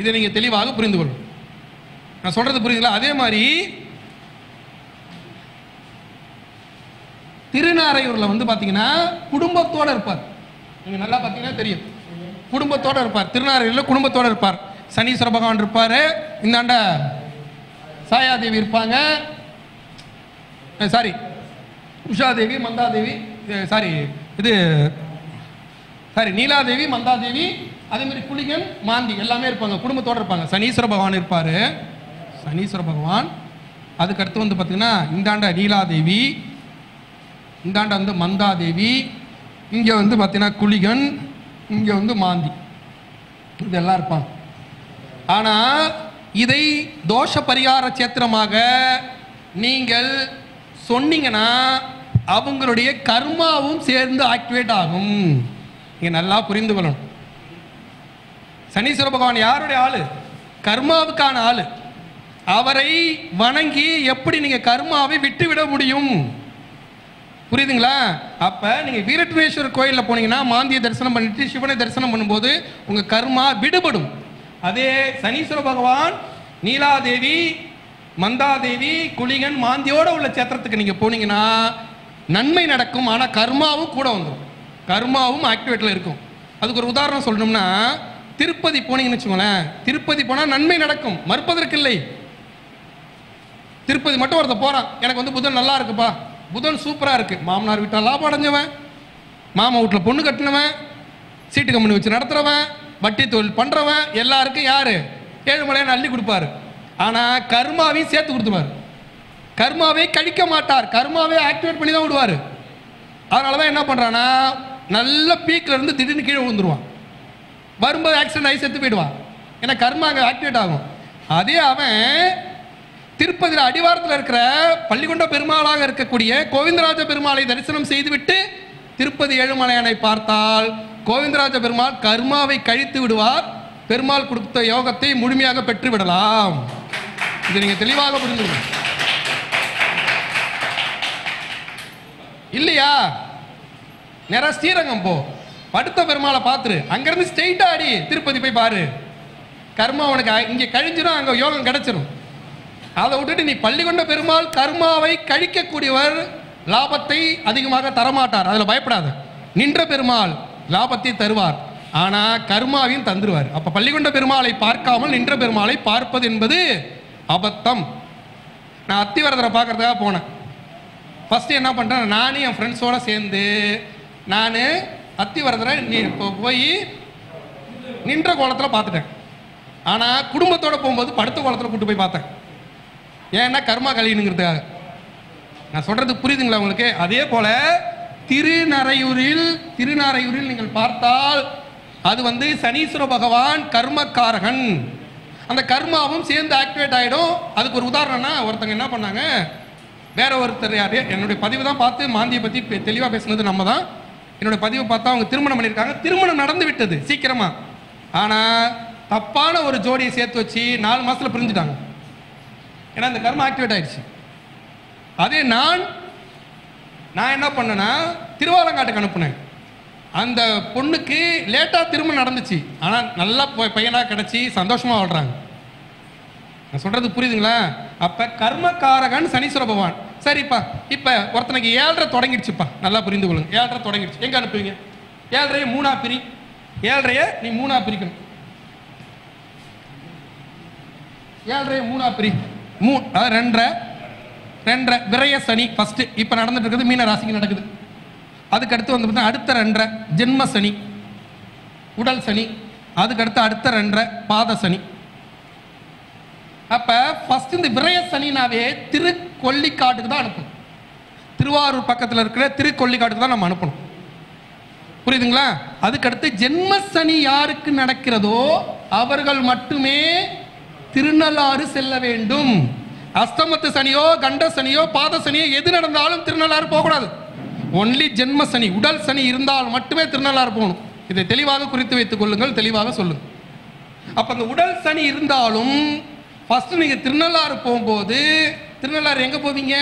இதை நீங்க தெளிவாக புரிந்து கொள்ளும். நான் சொல்றது புரியுதுங்களா? அதே மாதிரி திருநாரையூர்ல வந்து பாத்தீங்கன்னா குடும்பத்தோட இருப்பார். நீங்க நல்லா பாத்தீங்கன்னா தெரியும், குடும்பத்தோட இருப்பார். திருநாரையூர்ல குடும்பத்தோட இருப்பார். சனீஸ்வர பகவான் இருப்பாரு, இந்தாண்ட சாயாதேவி இருப்பாங்க, சாரி உஷாதேவி, மந்தாதேவி, நீலாதேவி, மந்தாதேவி, அதே மாதிரி குளிகன், மாந்தி எல்லாமே இருப்பாங்க, குடும்பத்தோட இருப்பாங்க. சனீஸ்வர பகவான் இருப்பாரு, சனீஸ்வர பகவான். அதுக்கு அடுத்து வந்து பார்த்தீங்கன்னா இந்தாண்ட நீலாதேவி, இந்தாண்ட வந்து மந்தாதேவி, இங்கே வந்து பார்த்தீங்கன்னா குளிகன், இங்கே வந்து மாந்தி, இதெல்லாம் இருப்பாங்க. ஆனால் இதை தோஷ பரிகார சேத்திரமாக நீங்கள் சொன்னீங்கன்னா அவங்களுடைய கர்மாவும் சேர்ந்து ஆக்டிவேட் ஆகும். நீங்க நல்லா புரிந்து கொள்ளணும். சனீஸ்வர பகவான் யாருடைய ஆளு? கர்மாவுக்கான ஆளு. அவரை வணங்கி எப்படி நீங்க கர்மாவை விட்டுவிட முடியும்? புரியுதுங்களா? அப்ப நீங்க வீரட்டனேஸ்வரர் கோயில்ல போனீங்கன்னா மாந்தியை தரிசனம் பண்ணிட்டு சிவனை தரிசனம் பண்ணும்போது உங்க கர்மா விடுபடும். அதே சனீஸ்வர பகவான், நீலாதேவி, மந்தாதேவி, குளிகன், மாந்தியோட உள்ள சேத்திரத்துக்கு நீங்க போனீங்கன்னா நன்மை நடக்கும். ஆனால் கர்மாவும் கூட வந்துடும், கர்மாவும் ஆக்டிவேட்டில் இருக்கும். அதுக்கு ஒரு உதாரணம் சொல்லணும்னா, திருப்பதி போனீங்கன்னு வச்சுக்கோங்களேன். திருப்பதி போனால் நன்மை நடக்கும், மறுப்பதற்கு இல்லை. திருப்பதி மட்டும் ஒருத்த போகிறான், எனக்கு வந்து புதன் நல்லா இருக்குப்பா, புதன் சூப்பராக இருக்கு, மாமனார் வீட்டில் லாபம் அடைஞ்சவன், மாமா வீட்டில் பொண்ணு கட்டினவன், சீட்டு கம்பெனி வச்சு நடத்துகிறவன், வட்டி தொழில் பண்ணுறவன், எல்லாருக்கும் யாரு ஏழுமலையான அள்ளி கொடுப்பாரு. ஆனால் கர்மாவையும் சேர்த்து கொடுத்துருவார். கர்மாவை கழிக்க மாட்டார், கர்மாவை ஆக்டிவேட் பண்ணி தான் விடுவார். அதனால தான் என்ன பண்ணுறான்னா நல்ல பீக்கில் இருந்து திடீர்னு கீழே விழுந்துருவான். வரும்போது ஆக்சிடென்ட் ஆகி செத்து போயிடுவான். ஏன்னா கர்மா அங்கே ஆக்டிவேட் ஆகும். அதே அவன் திருப்பதியில் அடிவாரத்தில் இருக்கிற பள்ளிகொண்ட பெருமாளாக இருக்கக்கூடிய கோவிந்தராஜ பெருமாளை தரிசனம் செய்துவிட்டு திருப்பதி ஏழுமலையானை பார்த்தால் கோவிந்தராஜ பெருமாள் கர்மாவை கழித்து விடுவார். பெருமாள் கொடுத்த யோகத்தை முழுமையாக பெற்று விடலாம். இது நீங்க தெளிவாக புரிஞ்சுக்கணும். இல்லையா, நேரா ஸ்ரீரங்கம் போ, படுத்த பெருமாளை பார்த்துரு, அங்கிருந்து ஸ்ட்ரெயிட்டா அடி திருப்பதி போய் பாரு. கர்மா உனக்கு இங்க கழிஞ்சிடும், அங்க யோகம் கிடைச்சிடும். அதை விட்டுட்டு நீ பள்ளிகொண்ட பெருமாள் கர்மாவை கழிக்கக்கூடியவர், லாபத்தை அதிகமாக தரமாட்டார், அதில் பயப்படாத. நின்ற பெருமாள் லாபத்தை தருவார், ஆனா கர்மாவையும் தந்துருவார். அப்ப பள்ளிகொண்ட பெருமாளை பார்க்காமல் நின்ற பெருமாளை பார்ப்பது என்பது அபத்தம். நான் அத்திவரதரை பார்க்கறதுக்காக போனேன். ஃபர்ஸ்ட் என்ன பண்றேன், நானும் என் ஃப்ரெண்ட்ஸோட சேர்ந்து நான் அத்திவரதரை போய் நின்ற கோலத்தில் பார்த்துட்டேன். ஆனா குடும்பத்தோட போகும்போது படுத்த கோலத்தில் கூட்டு போய் பார்த்தேன். ஏன்னா கர்மா கழியணுங்கிறதுக்காக. நான் சொல்றது புரியுதுங்களா உங்களுக்கு? அதே போல திருநறையூரில் நீங்கள் பார்த்தால் அது சனீஸ்வர பகவான் கர்மக்காரகன். அந்த கர்மாவும் சேர்ந்து ஆக்டிவேட் ஆகிடும். அதுக்கு ஒரு உதாரணம்னா, ஒருத்தங்க என்ன பண்ணாங்க, வேற ஒருத்தர் யாரு என்னுடைய பதிவு தான் பார்த்து மாந்தியை பற்றி தெளிவாக பேசுனது நம்ம தான். என்னுடைய பதிவை பார்த்தா அவங்க திருமணம் பண்ணியிருக்காங்க. திருமணம் நடந்து விட்டது சீக்கிரமா. ஆனால் தப்பான ஒரு ஜோடியை சேர்த்து வச்சு 4 மாசத்துல பிரிஞ்சுட்டாங்க. ஏன்னா அந்த கர்மா ஆக்டிவேட் ஆயிடுச்சு. அதே நான் என்ன பண்ணேன்னா திருவாலங்காட்டுக்கு அனுப்புனேன். அந்த பொண்ணுக்கு லேட்டா திருமணம் நடந்துச்சு, ஆனா நல்லா பையனா கிடைச்சி சந்தோஷமா வாழ்றாங்க. நான் சொல்றது புரியுதுங்களா? அப்ப கர்மக்காரகன் சனீஸ்வர பகவான். சரிப்பா, இப்ப ஒருத்தனுக்கு 7:30 தொடங்கிடுச்சுப்பா, நல்லா புரிந்து கொள்ளுங்க. 7:30 தொடங்கிடுச்சு, எங்க அனுப்புவீங்க? 7:30 3 பிரி. 7:30 நீ 3 பிரிக்கணும். 7:30 3 பிரி. 2:30 விரய சனி ஃபர்ஸ்ட் இப்ப நடந்துட்டு இருக்குது, மீன ராசிக்கு நடக்குது. அதுக்கு அடுத்து அடுத்த 2:30 ஜென்ம சனி, உடல் சனி. அதுக்கு அடுத்த 2:30 பாத சனி. அப்ப ஃபர்ஸ்ட் இந்த விரய சனினாவே திருக்கொல்லிக்காட்டுக்கு தான் அனுப்பணும். திருவாரூர் பக்கத்தில் இருக்கிற திருக்கொல்லிக்காட்டுக்கு தான் நம்ம அனுப்பணும். புரியுதுங்களா? அதுக்கடுத்து ஜென்ம சனி யாருக்கு நடக்கிறதோ அவர்கள் மட்டுமே திருநள்ளாறு செல்ல வேண்டும். அஸ்தமத்து சனியோ கண்ட சனியோ பாத சனியோ எது நடந்தாலும் திருநள்ளாறு போகக்கூடாது. ஒன்லி ஜென்ம சனி உடல் சனி இருந்தால் மட்டுமே திருநள்ளாறு போகணும். இதை தெளிவாக குறித்து வைத்துக் கொள்ளுங்கள், தெளிவாக சொல்லுங்க. அப்ப அந்த உடல் சனி இருந்தாலும் ஃபர்ஸ்ட் நீங்க திருநள்ளாறு போகும்போது, திருநள்ளாறு எங்க போவீங்க?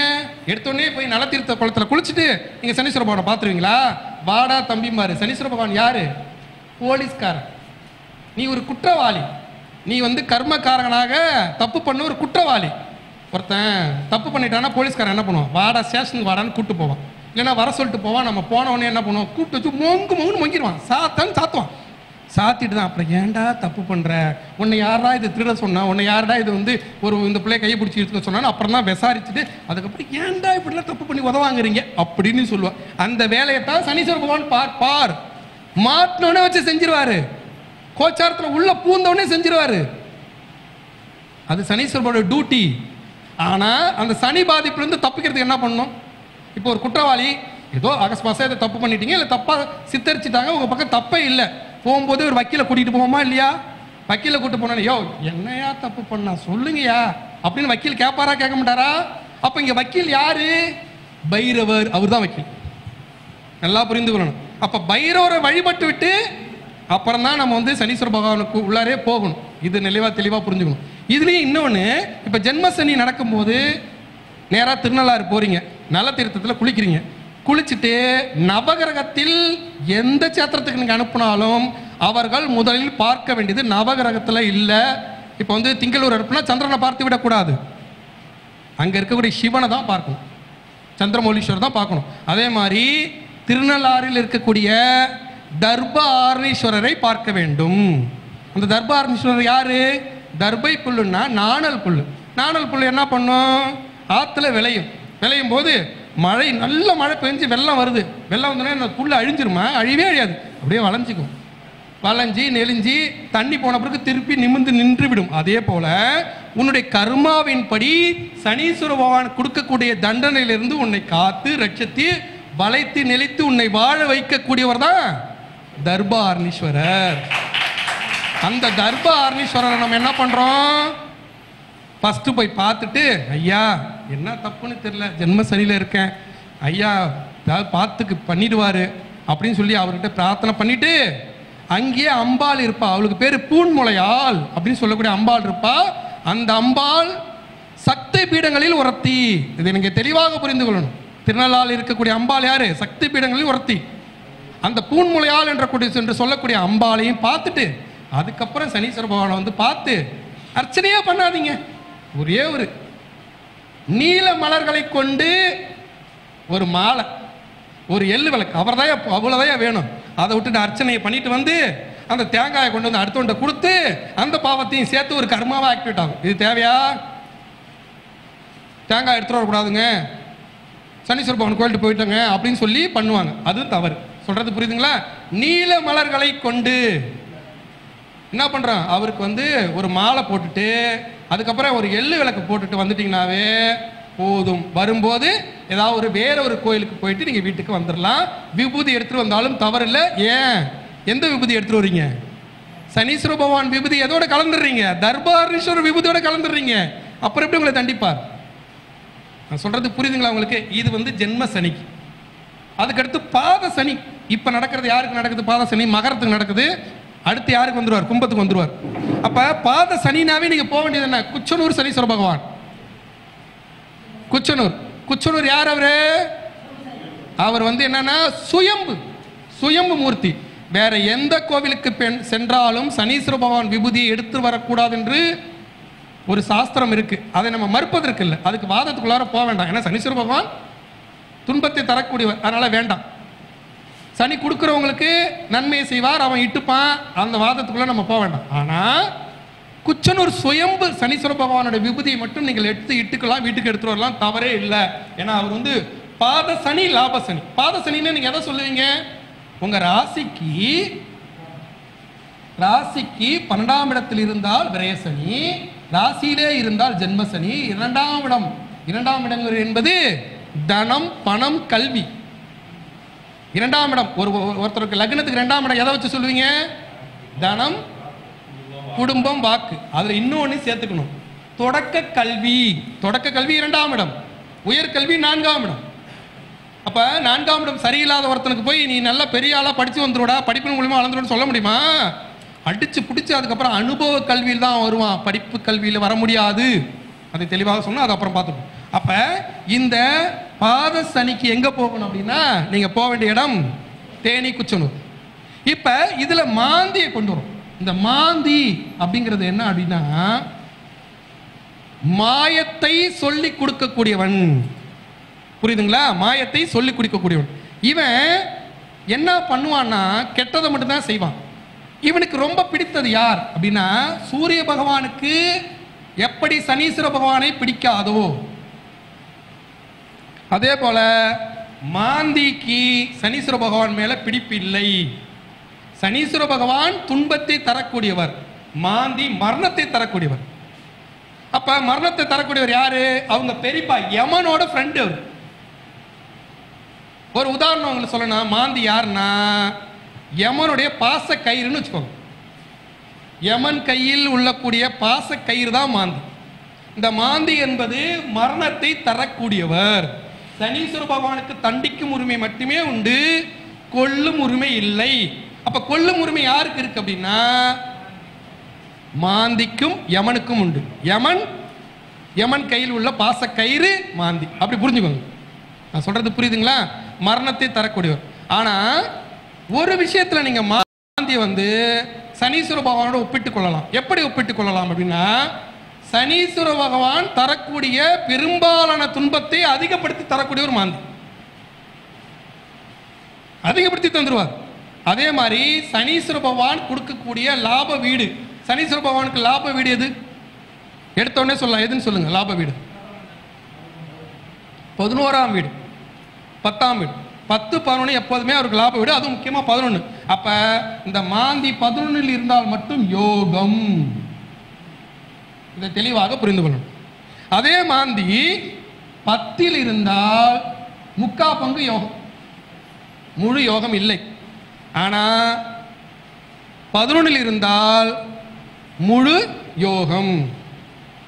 எடுத்தோடனே போய் நலத்தீர்த்த குளத்துல குளிச்சுட்டு நீங்க சனீஸ்வர பகவானை பார்த்துருவீங்களா? வாடா தம்பிமாரு, சனீஸ்வர பகவான் யாரு? போலீஸ்காரன். நீ ஒரு குற்றவாளி, நீ கர்மக்காரகனாக தப்பு பண்ண ஒரு குற்றவாளி. ஒருத்தன் தப்பு பண்ணிட்டானா போலீஸ்காரன் என்ன பண்ணுவான்? வாடா ஸ்டேஷனுக்கு வாடான்னு கூப்பிட்டு போவான். இல்லைன்னா வர சொல்லிட்டு போவான். நம்ம போனவொடனே என்ன பண்ணுவோம்? கூப்பிட்டு வச்சு மொங்குன்னு மொங்கிடுவான், சாத்துவான். சாத்திட்டு தான் அப்புறம் ஏன்டா தப்பு பண்ற, உன்னை யாரா இது திருட சொன்னா, உன்னை யாரடா இது ஒரு இந்த பிள்ளைய கையை பிடிச்சி எடுத்துக்க சொன்னா, அப்புறம் தான் விசாரிச்சுட்டு அதுக்கப்புறம் ஏன்டா இப்படிலாம் தப்பு பண்ணி உதவாங்கிறீங்க அப்படின்னு சொல்லுவான். அந்த வேலையை தான் சனீஸ்வர பகவான் பார் மாட்டினோடனே வச்சு செஞ்சிருவாரு. கோச்சாரத்தில் உள்ள பூந்தோடனே செஞ்சிருவாரு. அது சனீஸ்வரோட டியூட்டி. ஆனா அந்த சனி பாதிப்புலேருந்து தப்பிக்கிறதுக்கு என்ன பண்ணணும்? இப்போ ஒரு குற்றவாளி ஏதோ அகஸ்மாசா இதை தப்பு பண்ணிட்டீங்க, இல்லை தப்பா சித்தரிச்சுட்டாங்க, உங்க பக்கம் தப்பே இல்லை. போகும்போது ஒரு வக்கீலை கூட்டிட்டு போவோமா இல்லையா? வக்கீலை கூட்டு போனா, யோ என்னையா தப்பு பண்ணா சொல்லுங்கயா அப்படின்னு வக்கீல் கேட்பாரா கேட்க மாட்டாரா? அப்ப இங்க வக்கீல் யாரு? பைரவர். அவர் தான் வக்கீல். நல்லா புரிந்து கொள்ளணும். அப்ப பைரவரை வழிபட்டு விட்டு அப்புறம் தான் நம்ம சனீஸ்வர பகவானுக்கு உள்ளாரே போகணும். இது தெளிவா புரிஞ்சுக்கணும். இதுலயும் இன்னொன்னு, இப்ப ஜென்ம சனி நடக்கும்போது நேரா திருநள்ளாறு போறீங்க, நல தீர்த்தத்தில் குளிக்கிறீங்க. குளிச்சுட்டு நவகிரகத்தில் எந்த சேத்திரத்துக்கு நீங்க அனுப்பினாலும் அவர்கள் முதலில் பார்க்க வேண்டியது நவகிரகத்துல இல்ல. இப்ப திங்களூர் அனுப்புனா சந்திரனை பார்த்து விடக்கூடாது, அங்க இருக்கக்கூடிய சிவனை தான் பார்க்கணும், சந்திரமௌலீஸ்வரர் தான் பார்க்கணும். அதே மாதிரி திருநள்ளாறில் இருக்கக்கூடிய தர்பாரணீஸ்வரரை பார்க்க வேண்டும். அந்த தர்பாரணீஸ்வரர் யாரு? தர்பை புல்லுன்னா நாணல் புல்லு. நாணல் புல்லு என்ன பண்ணும்? ஆத்துல விளையும் போது மழை, நல்ல மழை பெஞ்சு வெள்ளம் வருது. வெள்ளம் வந்தோடனே அந்த புல்லு அழிஞ்சிருமா? அழிவே அழியாது, அப்படியே வளைஞ்சிக்கும். வளைஞ்சி நெளிஞ்சி தண்ணி போன பிறகு திருப்பி நிமிர்ந்து நின்று விடும். அதே போல உன்னுடைய கர்மாவின் படி சனீஸ்வர பகவான் கொடுக்கக்கூடிய தண்டனையிலிருந்து உன்னை காத்து ரட்சத்தி வளைத்து நெளித்து உன்னை வாழ வைக்கக்கூடியவர் தான் தர்பாரணீஸ்வரர். அந்த தர்பாரணீஸ்வரரை நம்ம என்ன பண்றோம்? ஃபஸ்ட்டு போய் பார்த்துட்டு, ஐயா என்ன தப்புன்னு தெரியல, ஜென்ம சனியில் இருக்கேன், ஐயா ஏதாவது பார்த்துக்கு பண்ணிடுவார் அப்படின்னு சொல்லி அவர்கிட்ட பிரார்த்தனை பண்ணிட்டு, அங்கேயே அம்பாள் இருப்பா. அவளுக்கு பேர் பூன்முளையாள் அப்படின்னு சொல்லக்கூடிய அம்பாள் இருப்பா. அந்த அம்பாள் சக்தி பீடங்களில் ஒருத்தி. இது எனக்கு தெளிவாக புரிந்து கொள்ளணும். திருநள்ளாறில் இருக்கக்கூடிய அம்பாள் யாரு? சக்தி பீடங்களில் ஒருத்தி. அந்த பூன்முளையாள் என்று சொல்லக்கூடிய அம்பாளையும் பார்த்துட்டு, அதுக்கப்புறம் சனீஸ்வர பகவானை வந்து பார்த்து அர்ச்சனையே பண்ணாதீங்க. ஒரே ஒரு நீல மலர்களை கொண்டு ஒரு மாலை, ஒரு எள்ளு விளக்கு, அவ்வளோதான் வேணும். அதை விட்டுட்டு அர்ச்சனையை பண்ணிட்டு வந்து அந்த தேங்காயை கொண்டு வந்து அடுத்தவன்ட்ட கொடுத்து அந்த பாவத்தையும் சேர்த்து ஒரு கர்மாவாக ஆக்டிவேட் ஆகும். இது தேவையா? தேங்காய் எடுத்துகிட்டு வரக்கூடாதுங்க, சனீஸ்வர பகவான் கோயிலுக்கு போயிட்டோங்க அப்படின்னு சொல்லி பண்ணுவாங்க. அது தவறு. சொல்றது புரியுதுங்களா? நீல மலர்களை கொண்டு என்ன பண்ணுறான், அவருக்கு வந்து ஒரு மாலை போட்டுட்டு அதுக்கப்புறம் ஒரு எள்ளு விளக்கு போட்டுட்டு வந்துட்டீங்கன்னாவே போதும். வரும்போது ஏதாவது வேற ஒரு கோயிலுக்கு போயிட்டு நீங்கள் வீட்டுக்கு வந்துடலாம். விபூதி எடுத்துகிட்டு வந்தாலும் தவறு இல்லை. ஏன்? எந்த விபூதி எடுத்துகிட்டு வரீங்க? சனீஸ்வர பகவான் விபூதி எதோட கலந்துடுறீங்க? தர்பாரீஸ்வரர் விபூதியோட கலந்துடுறீங்க. அப்புறம் எப்படி உங்களை தண்டிப்பார்? நான் சொல்றது புரியுதுங்களா உங்களுக்கு? இது வந்து ஜென்ம சனிக்கு. அதுக்கடுத்து பாத சனி. இப்போ நடக்கிறது யாருக்கு நடக்குது? பாத சனி மகரத்துக்கு நடக்குது. அடுத்து யாருக்கு வந்துருவார்? கும்பத்துக்கு வந்துருவார். அப்ப பாத சனினாவே நீங்க போக வேண்டியது என்ன? குச்சனூர் சனீஸ்வர பகவான். குச்சனூர் யார்? அவர் வந்து என்னன்னா சுயம்பு மூர்த்தி. வேற எந்த கோவிலுக்கு சென்றாலும் சனீஸ்வர பகவான் விபூதியை எடுத்து வரக்கூடாது என்று ஒரு சாஸ்திரம் இருக்கு. அதை நம்ம மறுப்பதற்கு இல்லை. அதுக்கு வாதத்துக்குள்ளார போக வேண்டாம். ஏன்னா சனீஸ்வர பகவான் துன்பத்தை தரக்கூடியவர், அதனால வேண்டாம். சனி கொடுக்குறவங்களுக்கு நன்மையை செய்வார், அவன் இட்டுப்பான், அந்த வாதத்துக்குள்ள நம்ம போக வேண்டாம். ஆனா குச்சனூர் சுயம்பு சனீஸ்வர பகவானோட விபூதியை மட்டும் நீங்கள் எடுத்து இட்டுக்கலாம், வீட்டுக்கு எடுத்துட்டு வரலாம், தவறே இல்லை. ஏன்னா அவர் வந்து பாத சனி லாப சனி. பாத சனின்னு நீங்க எதை சொல்லுவீங்க? உங்க ராசிக்கு 12ஆம் இடத்தில் இருந்தால் விரயசனி, ராசியிலே இருந்தால் ஜென்மசனி. 2ஆம் இடம் என்பது தனம், பணம், கல்வி. 2ஆம் இடம் ஒருத்தருக்கு லக்னத்துக்கு 2ஆம் இடம் எதை வச்சு சொல்லுவீங்க? தனம், குடும்பம், வாக்கு. அதுல இன்னொன்னு சேர்த்துக்கணும், தொடக்க கல்வி. 2ஆம் இடம், உயர்கல்வி 4ஆம் இடம். அப்ப 4ஆம் இடம் சரியில்லாத ஒருத்தனுக்கு போய் நீ நல்லா பெரிய ஆளா படிச்சு வந்துருடா, படிப்பின் மூலியமா வளர்ந்துடும் சொல்ல முடியுமா? அடிச்சு பிடிச்சி அதுக்கப்புறம் அனுபவ கல்வியில் தான் வருவான், படிப்பு கல்வியில் வர முடியாது. அதை தெளிவாக சொன்னா அது அப்புறம் பார்த்துக்கணும். அப்ப இந்த பாத சனிக்கு எங்க போகணும் அப்படின்னா, நீங்க போக வேண்டிய இடம் தேனி, குச்சனூர். இப்ப இதுல மாந்தியை கொண்டு வரும். இந்த மாந்தி அப்படிங்கிறது என்ன அப்படின்னா, மாயத்தை சொல்லி கொடுக்கக்கூடியவன். புரியுதுங்களா? மாயத்தை சொல்லி கொடுக்கக்கூடியவன். இவன் என்ன பண்ணுவான்னா கெட்டதை மட்டும்தான் செய்வான். இவனுக்கு ரொம்ப பிடித்தது யார் அப்படின்னா, சூரிய பகவானுக்கு எப்படி சனீஸ்வர பகவானை பிடிக்காதோ அதே போல மாந்திக்கு சனீஸ்வர பகவான் மேல பிடிப்பு இல்லை. சனீஸ்வர பகவான் துன்பத்தை தரக்கூடியவர், மாந்தி மரணத்தை தரக்கூடியவர். அப்ப மரணத்தை தரக்கூடியவர் யாரு? அவங்க பெரியப்பா யமனோட ஃப்ரெண்டு. ஒரு உதாரணம் உங்களுக்கு சொல்லணும். மாந்தி யாருன்னா யமனுடைய பாச கயிறுன்னு வச்சுக்கோங்க. யமன் கையில் உள்ளக்கூடிய பாச கயிறு தான் மாந்தி. இந்த மாந்தி என்பது மரணத்தை தரக்கூடியவர். சனீஸ்வர பகவானுக்கு தண்டிக்கும் உரிமை மட்டுமே உண்டு, கொல்லும் உரிமை இல்லை. அப்ப கொல்லும் உரிமை யாருக்கு இருக்கு அப்படின்னா, மாந்திக்கும் யமனுக்கும் உண்டு. யமன் கையில் உள்ள பாச கயிறு மாந்தி. அப்படி புரிஞ்சுக்கோங்க. நான் சொல்றது புரியுதுங்களா? மரணத்தை தரக்கூடியவர். ஆனா ஒரு விஷயத்துல நீங்க மாந்தியை வந்து சனீஸ்வர பகவானோட ஒப்பிட்டுக் கொள்ளலாம். எப்படி ஒப்பிட்டுக் கொள்ளலாம் அப்படின்னா, சனீஸ்வர பகவான் தரக்கூடிய பெரும்பாலான துன்பத்தை அதிகப்படுத்தி தரக்கூடிய ஒரு மாந்தி, அதிகப்படுத்தி தந்துருவார். அதே மாதிரி சனீஸ்வர பகவான் கொடுக்கக்கூடிய லாப வீடு. சனீஸ்வர பகவானுக்கு லாப வீடு எது? எடுத்தோடனே சொல்லலாம், எதுன்னு சொல்லுங்க. லாப வீடு 11ஆம் வீடு, 10ஆம் வீடு. 10, 11 எப்போதுமே அவருக்கு லாப வீடு, அதுவும் முக்கியமா 11. அப்ப இந்த மாந்தி 11 இருந்தால் மட்டும் யோகம். இதை தெளிவாக புரிந்து கொள்ளணும். அதே மாந்தி 10 இருந்தால் 3/4 பங்கு யோகம், முழு யோகம் இல்லை. ஆனா 11 இருந்தால் முழு யோகம்.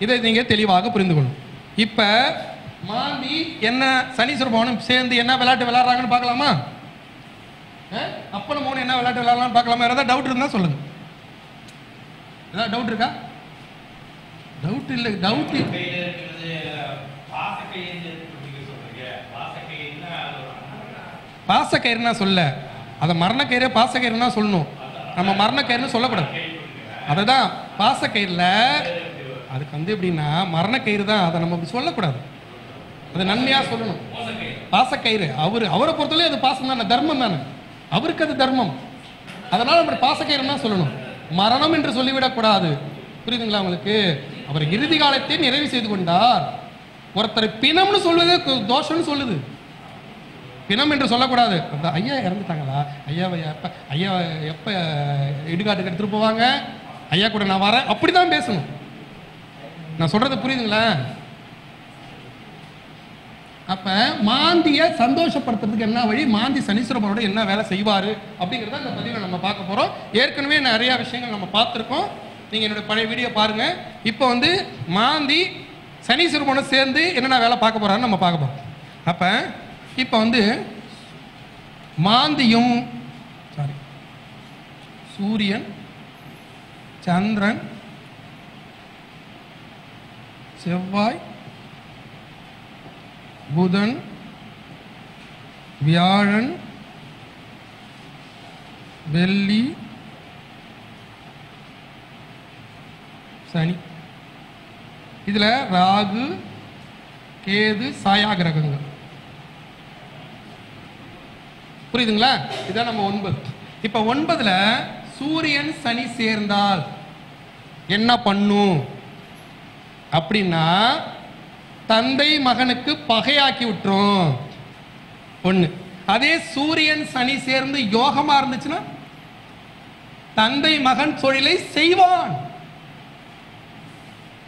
இதை நீங்க தெளிவாக புரிந்து கொள்ளும். இப்ப மாந்தி என்ன சனீஸ்வர பகவானும் சேர்ந்து என்ன விளையாட்டு விளையாடுறாங்கன்னு பார்க்கலாமா? அப்பனும் மோனும் என்ன விளையாட்டு விளையாடலாம்னு பார்க்கலாமா? ஏதாவது டவுட் இருந்தா சொல்லுங்க. ஏதாவது டவுட் இருக்கா? டவுட் இல்லை. டவுட் பாசக்கயிறுனா சொல்ல, அதை மரணக்கயிறு பாசக்கயிறுனா சொல்லணும். நம்ம மரணக்கயிறுன்னு சொல்லக்கூடாது. அதுதான் பாசக்கயிறுல அதுக்கு வந்து எப்படின்னா மரணக்கயிறு தான், அதை நம்ம அப்படி சொல்லக்கூடாது. அது நன்மையா சொல்லணும். பாசக்கயிறு அவரை பொறுத்தவரை அது பாசம் தானே, தர்மம் தானே, அவருக்கு அது தர்மம். அதனால நம்ம பாசக்கயிறுனா சொல்லணும், மரணம் என்று சொல்லிவிடக்கூடாது. புரியுதுங்களா உங்களுக்கு? அவர் இறுதி காலத்தை நிறைவு செய்து கொண்டார். ஒருத்தர் பிணம்னு சொல்வது தோஷம்னு சொல்லுது, பிணம் என்று சொல்லக்கூடாது. ஐயா இறந்துட்டாங்களா, ஐயா எப்ப இடுகாட்டுக்கு எடுத்துட்டு போவாங்க, ஐயா கூட நான் வரேன், அப்படிதான் பேசணும். நான் சொல்றது புரியுதுங்களா? அப்ப மாந்திய சந்தோஷப்படுத்துறதுக்கு என்ன வழி, மாந்தி சனீஸ்வரனோட என்ன வேலை செய்வாரு அப்படிங்கிறத இந்த பதிவில் நம்ம பார்க்க போறோம். ஏற்கனவே நிறைய விஷயங்கள் நம்ம பார்த்துருக்கோம். நீங்க என்னோட பழைய வீடியோ பாருங்க. இப்போ வந்து மாந்தி சனீஸ்வரனோட சேர்ந்து என்னென்ன வேலை பார்க்க போறாருன்னு நம்ம பார்க்க போறோம். அப்ப இப்போ வந்து மாந்தியும் சூரியன், சந்திரன், செவ்வாய், புதன், வியாழன், வெள்ளி, சனி, இதுல ராகு, கேது, சாயா கிரகங்கள். புரியுதுங்களா? இதான் நம்ம 9. இப்ப 9ல சூரியன் சனி சேர்ந்தால் என்ன பண்ணும் அப்படின்னா, தந்தை மகனுக்கு பகையாக்கி விட்டுரும் ஒண்ணு. அதே சூரியன் சனி சேர்ந்து யோகமா இருந்துச்சுன்னா தந்தை மகன் தொழிலை செய்வான்,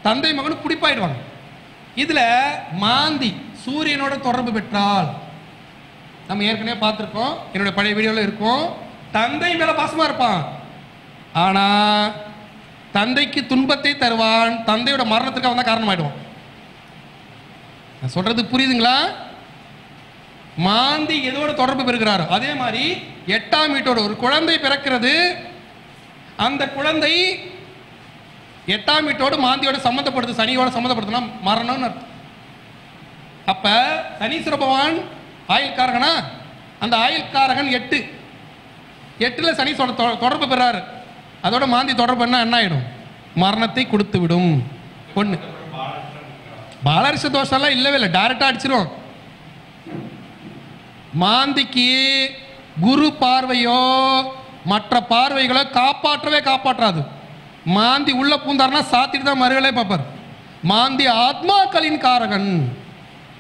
தந்தை மகனுக்கு பிடிப்பாயிடுவாங்க. இதுல மாந்தி சூரியனோட தொடர்பு பெற்றால், நம்ம ஏற்கனவே பார்த்திருக்கோம், என்னோட பழைய வீடியோல இருக்கும், தந்தை மேல பாசமா இருப்பான், ஆனா தந்தைக்கு துன்பத்தை தருவான், தந்தையோட மரணத்துக்கு அவன் தான் காரணமாயிடுவான். நான் சொல்றது புரியுதுங்களா? மாந்தி எதோட தொடர்பு பெறுகிறார். அதே மாதிரி 8ஆம் வீட்டோட ஒரு குழந்தை பிறக்கிறது, அந்த குழந்தை 8ஆம் வீட்டோடு மாந்தியோட சம்பந்தப்படுது, சனியோட சம்பந்தப்படுதுன்னா மரணம்னு அர்த்தம். அப்ப சனீஸ்வர பகவான் ஆயுள்காரகனா, அந்த ஆயுள்காரகன் 8ல சனீஸ்வர தொடர்பு பெறாரு, அதோட மாந்தி தொடர்பு என்ன ஆயிடும், மரணத்தை கொடுத்து விடும். ஒண்ணு. பாலரிஷ தோஷம் எல்லாம் இல்லவே இல்லை, டைரக்டா அடிச்சிரும். மாந்திக்கு குரு பார்வையோ மற்ற பார்வைகளோ காப்பாற்றவே காப்பாற்றாது. மாந்தி உள்ள பூந்தார்னா சாத்திட்டு தான் மறுகளே பார்ப்பார். மாந்தி ஆத்மாக்களின் காரகன்.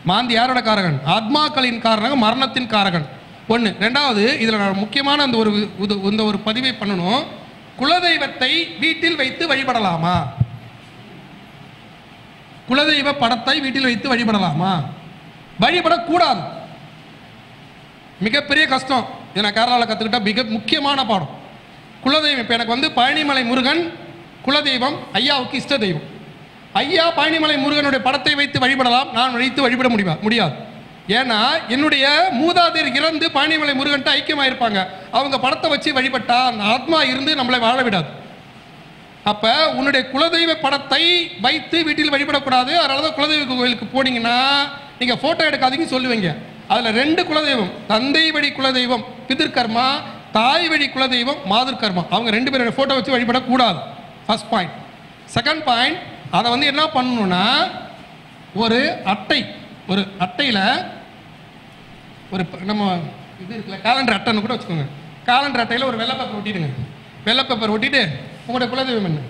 மாந்தி யாரோட காரகன்? ஆத்மாக்களின் காரகன், மரணத்தின் காரகன். ஒன்று. ரெண்டாவது, இதில் நான் முக்கியமான இந்த ஒரு பதிவை பண்ணணும். குலதெய்வத்தை வீட்டில் வைத்து வழிபடலாமா? குலதெய்வ படத்தை வீட்டில் வைத்து வழிபடலாமா? வழிபடக்கூடாது. மிகப்பெரிய கஷ்டம். இதை நான் கேரளாவில் கற்றுக்கிட்ட மிக முக்கியமான பாடம். குலதெய்வம் இப்போ எனக்கு வந்து பழனிமலை முருகன் குலதெய்வம், ஐயாவுக்கு இஷ்ட தெய்வம். ஐயா பழனிமலை முருகனுடைய படத்தை வைத்து வழிபடலாம், நான் வைத்து வழிபட முடியாது. ஏன்னா என்னுடைய மூதாதையர் இறந்து பழனிமலை முருகன்ட்ட ஐக்கியமாயிருப்பாங்க, அவங்க படத்தை வச்சு வழிபட்டா அந்த ஆத்மா இருந்து நம்மளை வாழ விடாது. அப்ப உன்னுடைய குலதெய்வ படத்தை வைத்து வீட்டில் வழிபடக்கூடாது. அதனாலதான் குலதெய்வ கோயிலுக்கு போனீங்கன்னா நீங்க போட்டோ எடுக்காதீங்க சொல்லுவீங்க. அதுல 2 குலதெய்வம், தந்தை வழி குலதெய்வம் பிதிர்கர்மா, தாய் வழி குலதெய்வம் மாதிர்கர்மா, அவங்க 2 பேரோட போட்டோ வச்சு வழிபடக்கூடாது. First point. செகண்ட் பாயிண்ட், அதை வந்து என்ன பண்ணணும்னா, ஒரு அட்டையில் ஒரு நம்ம இது இருக்குல்ல கேலண்டர் அட்டைன்னு கூட வச்சுக்கோங்க. கேலண்டர் அட்டையில் ஒரு வெள்ளை பேப்பர் ஒட்டிடுங்க. வெள்ளை பேப்பர் ஒட்டிட்டு உங்களுடைய குலதெய்வம் என்ன?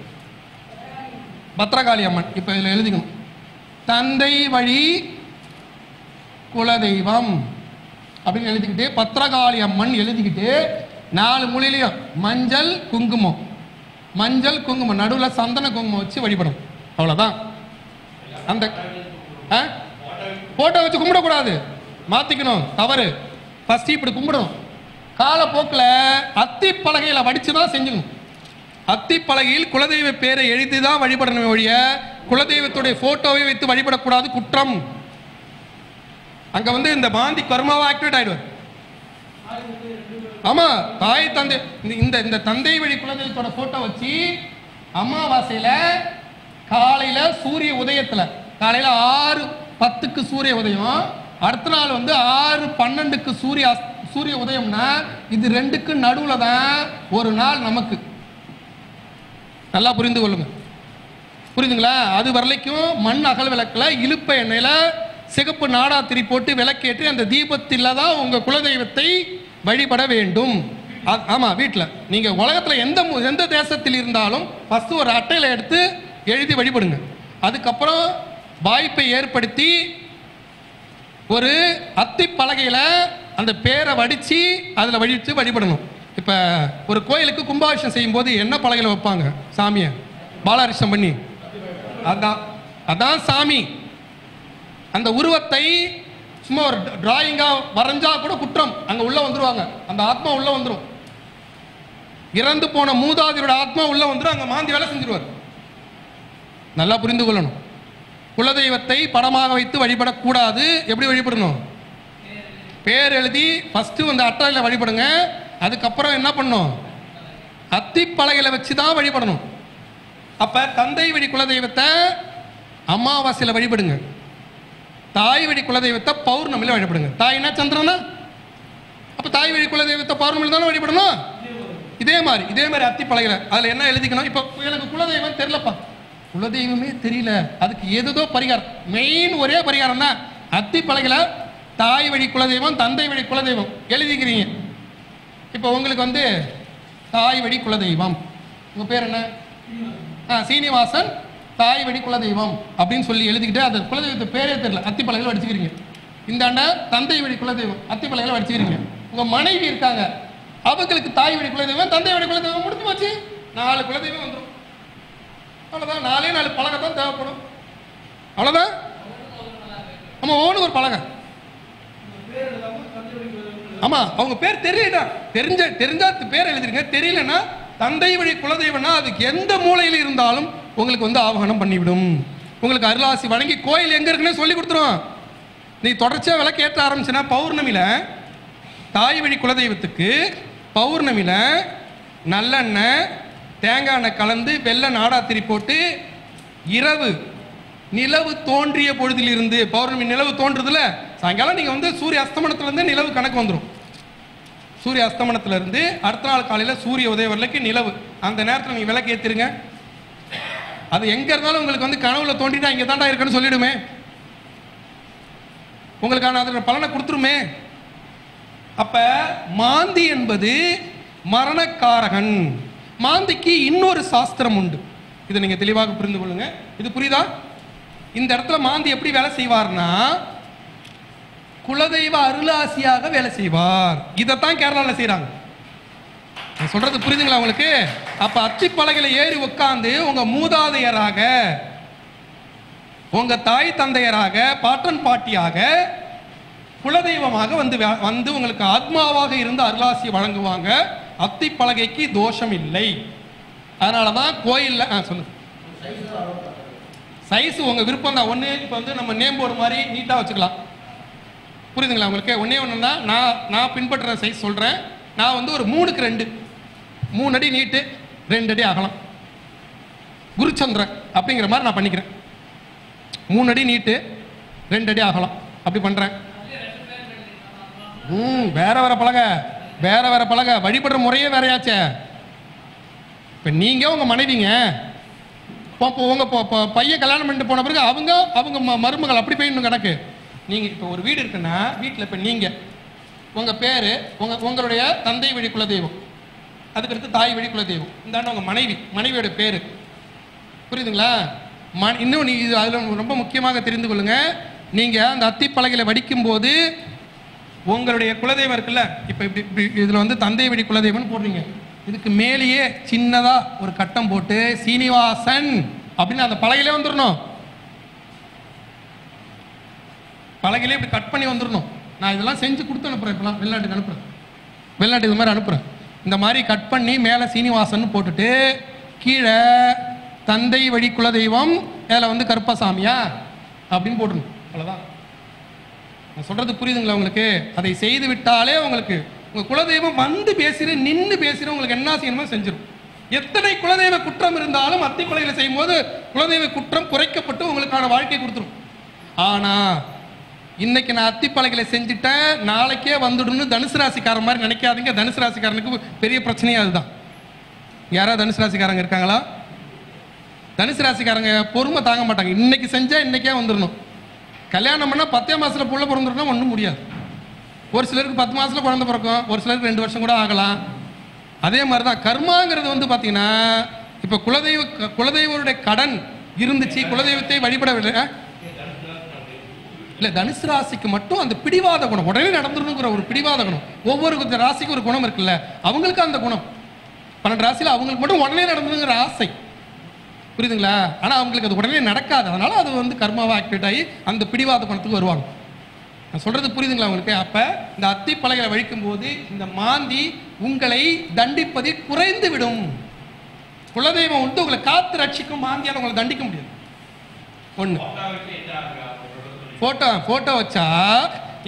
பத்ரகாளி அம்மன். இப்போ இதில் எழுதிக்கணும், தந்தை வழி குலதெய்வம் அப்படின்னு எழுதிக்கிட்டு பத்ரகாளி அம்மன் எழுதிக்கிட்டு 4 மூலையிலையும் மஞ்சள் குங்குமம் நடுவில் சந்தன குங்குமம் வச்சு வழிபடும். அவ்வளோதான். அந்த போட்டோ வச்சு கும்பிடக்கூடாது, மாற்றிக்கணும், தவறு. ஃபர்ஸ்ட் இப்படி கும்பிடணும். காலப்போக்கில் அத்தி பலகையில் வடித்து தான் செஞ்சுக்கணும். அத்திப்பலகையில் குலதெய்வ பேரை எழுதிதான் வழிபடணும் ஒழிய குலதெய்வத்துடைய போட்டோவை வைத்து வழிபடக்கூடாது, குற்றம். அங்க வந்து இந்த மாந்தி கர்மாவா ஆக்டிவேட் ஆயிடுவார். ஆமா, தாய் தந்தை இந்த தந்தை வழி குலதெய்வத்தோட போட்டோ வச்சு அமாவாசையில காலையில சூரிய உதயத்துல காலையில 6:10க்கு சூரிய உதயம், அடுத்த நாள் வந்து 6:12க்கு சூரிய உதயம்னா இது ரெண்டுக்கு நடுவுல தான் ஒரு நாள் நமக்கு. நல்லா புரிந்து கொள்ளுங்க, புரியுதுங்களா? அது வரலைக்கும் மண் அகல் விளக்குல இழுப்ப எண்ணெயில சிகப்பு நாடாத்திரி போட்டு விளக்கேற்றி அந்த தீபத்தில் தான் உங்க குலதெய்வத்தை வழிபட வேண்டும். ஆமா, வீட்டில் நீங்க உலகத்துல எந்த தேசத்தில் இருந்தாலும் ஃபர்ஸ்ட் ஒரு அட்டையில எடுத்து எழுதி வழிபடுங்க. அதுக்கப்புறம் வாய்ப்பை ஏற்படுத்தி ஒரு அத்தி பலகையில அந்த பேரை வடிச்சு அதுல வழிபடணும். இப்ப ஒரு கோயிலுக்கு கும்பாபிஷேகம் செய்யும் போது என்ன பலகையில வைப்பாங்க சாமியை? பாலாரிஷம் பண்ணி, அதான் சாமி. அந்த உருவத்தை சும்மா ஒரு டிராயிங்கா வரைஞ்சா கூட குற்றம். அங்க உள்ள வந்துருவாங்க, அந்த ஆத்மா உள்ள வந்துடும். இறந்து போன மூதாதையரோட ஆத்மா உள்ள வந்துடும். அங்க மாந்தி வேலை செஞ்சிருவார். நல்லா புரிந்து கொள்ளணும். குலதெய்வத்தை படமாக வைத்து வழிபடக்கூடாது. எப்படி வழிபடணும்? பேர் எழுதி ஃபர்ஸ்ட் வந்து அட்டையில வழிபடுங்க. அதுக்கப்புறம் என்ன பண்ணணும்? அத்தி பலகையில வச்சு தான் வழிபடணும். அப்ப தந்தை வழி குலதெய்வத்தை அமாவாசையில வழிபடுங்க. தாய் வழி குலதெய்வத்தை பௌர்ணமியில வழிபடுங்க. தாய்னா சந்திரனா, அப்ப தாய் வழி குலதெய்வத்தை பௌர்ணமியில தானே வழிபடணும். இதே மாதிரி அத்தி பலகையில அதுல என்ன எழுதிக்கணும்? இப்போ எனக்கு குலதெய்வம் தெரியலப்பா, குலதெய்வமே தெரியல, அதுக்கு ஏதோ பரிகாரம், மெயின் ஒரே பரிகாரம் தான். அத்தி பலகையில தாய் வழி குலதெய்வம் தந்தை வழி குலதெய்வம் எழுதிக்கிறீங்க. இப்போ உங்களுக்கு வந்து தாய் வழி குலதெய்வம், உங்க பேர் என்ன? சீனிவாசன், தாய் வழி குலதெய்வம் அப்படின்னு சொல்லி எழுதிக்கிட்டு அந்த குலதெய்வத்தை பேரே தெரியல, அத்தி பலகையில வடிச்சுக்கிறீங்க. இந்தாண்ட தந்தை வழி குலதெய்வம் அத்தி பலகையில வடிச்சுக்கிறீங்க. உங்க மனைவி இருக்காங்க, அவங்களுக்கு தாய் வழி குலதெய்வம் தந்தை வழி குலதெய்வம் முடிஞ்சு போச்சு. 4 குலதெய்வம் வந்துடும். அவ்வளோதான். 4 பலகை தான் தேவைப்படும். அவ்வளோதான். நம்ம ஓனு ஒரு பலகை. ஆமா, அவங்க பேர் தெரியல, தெரிஞ்சா பேர் எழுதிருங்க. தெரியலன்னா தந்தை வழி குலதெய்வம்னா அதுக்கு எந்த மூலையில் இருந்தாலும் உங்களுக்கு வந்து ஆவாகனம் பண்ணிவிடும். உங்களுக்கு அருளாசி வழங்கி கோயில் எங்க இருக்குன்னு சொல்லி கொடுத்துரும். நீ தொடர்ச்சியா விளக்கு ஏற்ற ஆரம்பிச்சுன்னா பௌர்ணமியில தாய் வழி குலதெய்வத்துக்கு பௌர்ணமியில நல்லெண்ணெய் தேங்காய் எண்ணெய் கலந்து வெள்ளை நாடாத்திரி போட்டு இரவு நிலவு தோன்றிய பொழுதிலிருந்து, பௌர்ணமி நிலவு தோன்றுதுல சாயங்காலம் நீங்க வந்து சூரிய அஸ்தமனத்துல இருந்து நிலவு கணக்கு வந்துடும். சூரிய அஸ்தமனத்துல இருந்து அடுத்த நாள் காலையில சூரிய உதயம் வரலைக்கு நிலவு, அந்த நேரத்தில் நீங்க விளக்கு ஏத்திருங்க. அது எங்க இருந்தாலும் உங்களுக்கு வந்து கனவுல தோண்டிட்டா இங்க தாண்டா இருக்குன்னு சொல்லிடுமே, உங்களுக்கான அதோட பலனை கொடுத்துருமே. அப்ப மாந்தி என்பது மரணக்காரகன். மாந்திக்கு இன்னொரு சாஸ்திரம் உண்டு, இதை நீங்க தெளிவாக புரிந்து கொள்ளுங்க. இது புரியுதா? இந்த இடத்துல மாந்தி எப்படி வேலை செய்வார்னா குலதெய்வ அருளாசியாக வேலை செய்வார். இதைத்தான் கேரளால செய்யறாங்க. சொல்றது புரியுதுங்களா உங்களுக்கு? அப்ப அத்தி பலகையில ஏறி உட்கார்ந்து உங்க மூதாதையராக, உங்க தாய் தந்தையராக, பாட்டன் பாட்டியாக, குலதெய்வமாக வந்து உங்களுக்கு ஆத்மாவாக இருந்து அருளாசி வழங்குவாங்க. அத்தி பலகைக்கு தோஷம் இல்லை. அதனாலதான் கோயில்ல சொல்லுங்க, சைஸ் உங்க விருப்பம் தான். ஒண்ணு இப்ப வந்து நம்ம நேம் போர்டு மாதிரி நீட்டா வச்சுக்கலாம். புரியுதுங்களா உங்களுக்கு? ஒண்ணுன்னா நான் பின்பற்ற சைஸ் சொல்றேன். நான் வந்து ஒரு 3க்கு 2, 3 அடி நீட்டு 2 அடி அகலம், குருச்சந்திரன் அப்படிங்கிற மாதிரி நான் பண்ணிக்கிறேன். 3 அடி நீட்டு 2 அடி அகலம் அப்படி பண்றேன். வேற வேற பலகை வழிபடுற முறையே வேறையாச்சே. இப்ப நீங்க உங்க மனைவிங்க உங்க பையன் கல்யாணம் பண்ணிட்டு போன பிறகு அவங்க மருமகள் அப்படி போயிடணும் கணக்கு. நீங்க இப்ப ஒரு வீடு இருக்குன்னா வீட்டுல இப்ப நீங்க உங்க பேரு உங்களுடைய தந்தை வழி குலதெய்வம், அதுக்கடுத்து தாய் வழி குலதெய்வம், இந்தாண்ட உங்க மனைவியோட பேரு. புரியுதுங்களா? இன்னும் நீங்க அதுல ரொம்ப முக்கியமாக தெரிந்து கொள்ளுங்க. நீங்க அந்த அத்தி பலகையில வடிக்கும் போது உங்களுடைய குலதெய்வம் இருக்குல்ல, இப்ப இப்படி இதுல வந்து தந்தை வழி குலதெய்வம் போடுறீங்க, இதுக்கு மேலேயே சின்னதா ஒரு கட்டம் போட்டு சீனிவாசன் அப்படின்னு அந்த பலகையிலே வந்துடணும். பலகையிலே இப்படி கட் பண்ணி வந்துடணும். நான் இதெல்லாம் செஞ்சு கொடுத்து அனுப்புறேன். இப்பெல்லாம் வெளிநாட்டுக்கு இது மாதிரி அனுப்புறேன். இந்த மாதிரி கட் பண்ணி மேலே சீனிவாசன் போட்டுட்டு கீழே தந்தை வழி குலதெய்வம், அதில் வந்து கருப்பசாமியா அப்படின்னு போட்டுருணும். அவ்வளோதான். நான் சொல்கிறது புரியுதுங்களா உங்களுக்கு? அதை செய்து விட்டாலே உங்களுக்கு உங்கள் குலதெய்வம் வந்து பேசுகிற நின்று பேசுகிற உங்களுக்கு என்ன செய்யணுமோ செஞ்சிடும். எத்தனை குலதெய்வ குற்றம் இருந்தாலும் அத்தி கொலைகளை செய்யும் போது குலதெய்வ குற்றம் குறைக்கப்பட்டு உங்களுக்கான வாழ்க்கை கொடுத்துரும். ஆனால் இன்னைக்கு நான் அத்திப்பலைகளை செஞ்சுட்டேன் நாளைக்கே வந்துடுன்னு தனுசு ராசிக்காரன் மாதிரி நினைக்காதீங்க. தனுசு ராசிக்காரனுக்கு பெரிய பிரச்சனையே அதுதான். யாராவது தனுசு ராசிக்காரங்க இருக்காங்களா? தனுசு ராசிக்காரங்க பொறுமை தாங்க மாட்டாங்க. இன்னைக்கு செஞ்சால் இன்னைக்கே வந்துடணும். கல்யாணம் பண்ணால் 10 மாதத்தில் புள்ள பிறந்துருன்னா ஒன்றும் முடியாது. ஒரு சிலருக்கு 10 மாதத்தில் குழந்தை பிறக்கும், ஒரு சிலருக்கு 2 வருஷம் கூட ஆகலாம். அதே மாதிரி தான் கர்மாங்கிறது வந்து பார்த்தீங்கன்னா, இப்போ குலதெய்வருடைய கடன் இருந்துச்சு, குலதெய்வத்தை வழிபடவில்லை இல்லை. தனுசு ராசிக்கு மட்டும் அந்த பிடிவாத குணம், உடனே நடந்துடணுங்கிற ஒரு பிடிவாத குணம். ஒவ்வொரு ராசிக்கும் ஒரு குணம் இருக்குல்ல, அவங்களுக்கு அந்த குணம். 12 ராசியில் அவங்களுக்கு மட்டும் உடனே நடந்துங்கிற ஆசை, புரியுதுங்களா? ஆனால் அவங்களுக்கு அது உடனே நடக்காது. அதனால அது வந்து கர்மாவை ஆக்டிவேட் ஆகி அந்த பிடிவாத குணத்துக்கு வருவாங்க. நான் சொல்றது புரியுதுங்களா உங்களுக்கு? அப்ப இந்த அத்தி பலைகளை வழிக்கும் போது இந்த மாந்தி உங்களை தண்டிப்பதில் குறைந்து விடும். குலதெய்வம் வந்து உங்களை காத்து ரட்சிக்கும், மாந்தியால் உங்களை தண்டிக்க முடியாது. ஒண்ணு போட்டோ வச்சா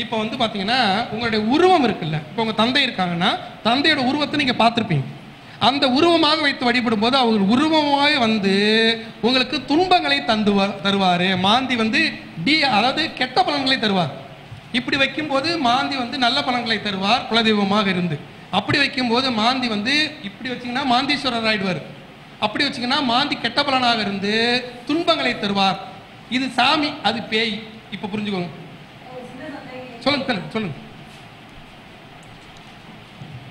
இப்போ வந்து பாத்தீங்கன்னா உங்களுடைய உருவம் இருக்குல்ல, இப்போ உங்க தந்தை இருக்காங்கன்னா தந்தையோட உருவத்தை நீங்க பார்த்துருப்பீங்க. அந்த உருவமாக வைத்து வழிபடும் போது அவர் உருவமாக வந்து உங்களுக்கு துன்பங்களை தருவாரு. மாந்தி வந்து அதாவது கெட்ட பலன்களை தருவார். இப்படி வைக்கும்போது மாந்தி வந்து நல்ல பலன்களை தருவார் குலதெய்வமாக இருந்து. அப்படி வைக்கும்போது மாந்தி வந்து இப்படி வச்சிங்கன்னா மாந்தீஸ்வரர் ஆயிடுவார். அப்படி வச்சிங்கன்னா மாந்தி கெட்ட பலனாக இருந்து துன்பங்களை தருவார். இது சாமி, அது பேய். இப்போ புரிஞ்சுக்கோங்க. சொல்லுங்க.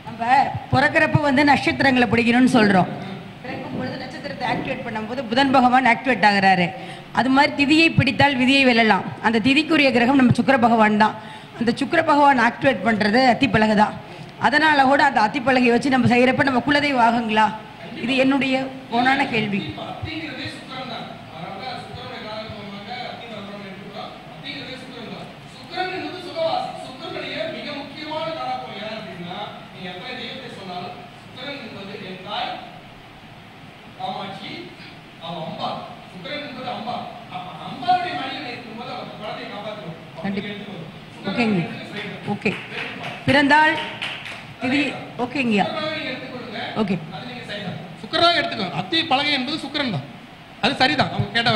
நம்ம பிறக்கிறப்ப வந்து நட்சத்திரங்களை பிடிக்கணும்னு சொல்கிறோம். பிறக்கும் பொழுது நட்சத்திரத்தை ஆக்டிவேட் பண்ணும்போது புதன் பகவான் ஆக்டிவேட் ஆகிறாரு. அது மாதிரி திதியை பிடித்தால் விதியை வெல்லலாம். அந்த திதிக்குரிய கிரகம் நம்ம சுக்கிர பகவான் தான். அந்த சுக்கிர பகவான் ஆக்டிவேட் பண்ணுறது அத்திப்பலகை தான். அதனால கூட அந்த அத்திப்பலகையை வச்சு நம்ம செய்கிறப்ப நம்ம குலதெய்வம் ஆகுங்களா? இது என்னுடைய போனான கேள்வி. ஓகே, பிறந்தால் திதி ஓகேங்கய்யா. ஓகே, சுக்கிரன் எடுத்துக்கோங்க. அத்தி பலகை என்பது சுக்கிரன் தான். அது சரிதான்.